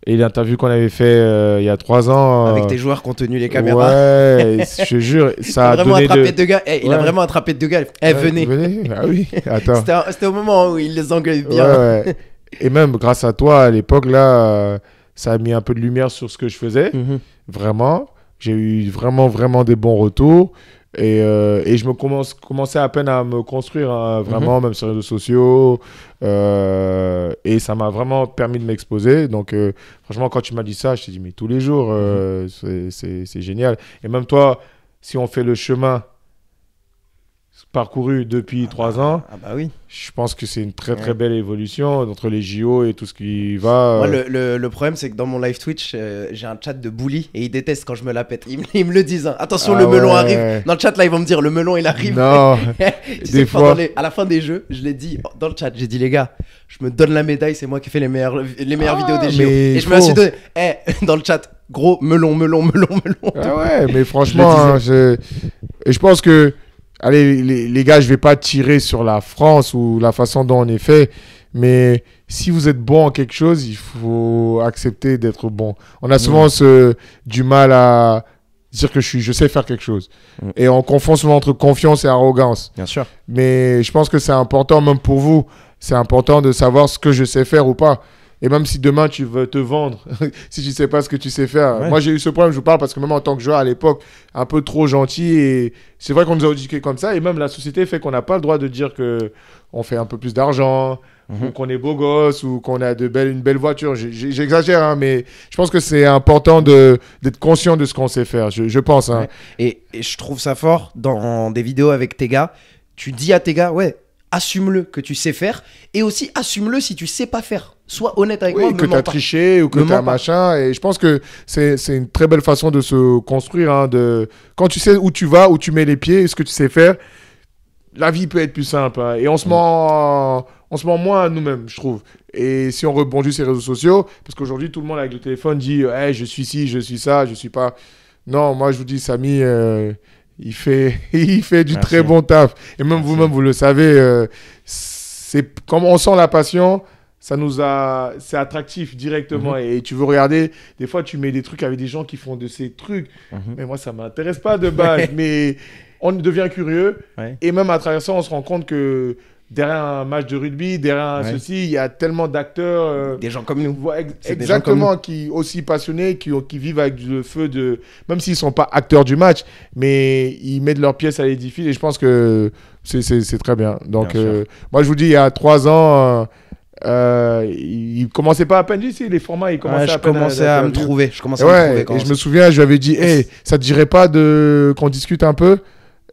et l'interview qu'on avait fait il y a 3 ans. Avec tes joueurs qui ont tenu les caméras. Ouais, je te jure, ça a donné il a vraiment attrapé 2 gars. Venez. Ah oui, attends. C'était au moment où il les engueulait bien. Ouais. Et même grâce à toi, à l'époque, là, ça a mis un peu de lumière sur ce que je faisais. Vraiment. J'ai eu vraiment des bons retours. Et je commençais à peine à me construire, vraiment, même sur les réseaux sociaux. Et ça m'a vraiment permis de m'exposer. Donc, franchement, quand tu m'as dit ça, je t'ai dit, mais tous les jours, c'est génial. Et même toi, si on fait le chemin, parcouru depuis 3 ans. Ah bah oui. Je pense que c'est une très belle évolution entre les JO et tout ce qui va. Moi, le problème, c'est que dans mon live Twitch, j'ai un chat de bully et ils détestent quand je me la pète. Ils me le disent. Hein. Attention, le melon arrive. Dans le chat, là, ils vont me dire le melon, il arrive. Non. Des fois. À la fin des jeux, je l'ai dit dans le chat. J'ai dit, les gars, je me donne la médaille. C'est moi qui fais les meilleures vidéos des JO. Et je me suis donné. Dans le chat, gros melon. Ah ouais, mais franchement, et je pense que. Allez, les gars, je vais pas tirer sur la France ou la façon dont on est fait, mais si vous êtes bon en quelque chose, il faut accepter d'être bon. On a souvent du mal à dire que je sais faire quelque chose. Et on confond souvent entre confiance et arrogance. Bien sûr. Mais je pense que c'est important, même pour vous, c'est important de savoir ce que je sais faire ou pas. Et même si demain tu veux te vendre, si tu sais pas ce que tu sais faire. Ouais. Moi j'ai eu ce problème, je vous parle parce que même en tant que joueur à l'époque, un peu trop gentil, et c'est vrai qu'on nous a éduqués comme ça, et même la société fait qu'on n'a pas le droit de dire que on fait un peu plus d'argent, ou qu'on est beau gosse, ou qu'on a une belle voiture. J'exagère, hein, mais je pense que c'est important d'être conscient de ce qu'on sait faire, je pense. Hein. Ouais. Et je trouve ça fort dans des vidéos avec tes gars, tu dis à tes gars, ouais, assume-le que tu sais faire, et aussi assume-le si tu sais pas faire. Sois honnête avec moi. Que tu as triché ou que tu as machin. Et je pense que c'est une très belle façon de se construire. Hein, quand tu sais où tu vas, où tu mets les pieds, et ce que tu sais faire, la vie peut être plus simple. Hein, et on se ment moins à nous-mêmes, je trouve. Et si on rebondit sur les réseaux sociaux, parce qu'aujourd'hui, tout le monde avec le téléphone dit hey, je suis ci, je suis ça, je suis pas. Non, moi, je vous dis, Samy, il fait du très bon taf. Et même vous-même, vous le savez, comme on sent la passion. C'est attractif directement et tu veux regarder, des fois tu mets des trucs avec des gens qui font de ces trucs, mais moi ça m'intéresse pas de base, mais on devient curieux et même à travers ça on se rend compte que derrière un match de rugby, derrière ceci, il y a tellement d'acteurs, des gens comme nous, exactement, qui aussi passionnés, qui vivent avec le feu de, même s'ils sont pas acteurs du match, mais ils mettent leurs pièces à l'édifice et je pense que c'est très bien. Donc moi je vous dis, il y a 3 ans il commençait pas à peine ici, les formats, il commençait je commençais à me trouver. Et je me souviens, je lui avais dit, hey, ça te dirait pas qu'on discute un peu?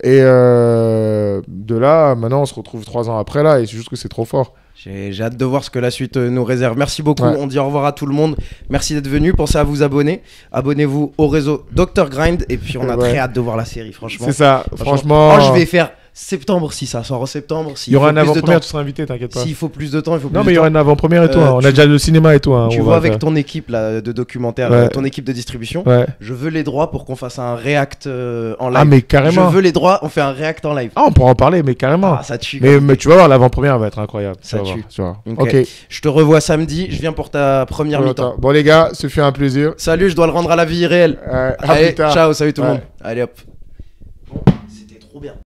Et de là, maintenant, on se retrouve 3 ans après là, et c'est juste que c'est trop fort. J'ai hâte de voir ce que la suite nous réserve. Merci beaucoup, on dit au revoir à tout le monde. Merci d'être venu, pensez à vous abonner. Abonnez-vous au réseau Dr Grind, et puis on a très hâte de voir la série, franchement. C'est ça, franchement. Je vais faire septembre, si ça sort en septembre. Il y aura un avant-première, tu seras invité, t'inquiète pas. S'il faut plus de temps, il faut plus de temps. Non, mais il y aura une avant-première et tout. On a déjà le cinéma et tout. Tu vois, avec ton équipe là, de documentaire, ton équipe de distribution, je veux les droits pour qu'on fasse un react en live. Ah, mais carrément. Je veux les droits, on fait un react en live. Ah, on pourra en parler, mais carrément. Ah, ça tue. Mais tu vas voir, l'avant-première va être incroyable. Ça tue. Tu vois. Ok. Je te revois samedi, je viens pour ta première mi-temps. Bon, les gars, ce fut un plaisir. Salut, je dois le rendre à la vie réelle. À Allez, plus tard. ciao, salut tout le monde. Allez hop. Bon, c'était trop bien.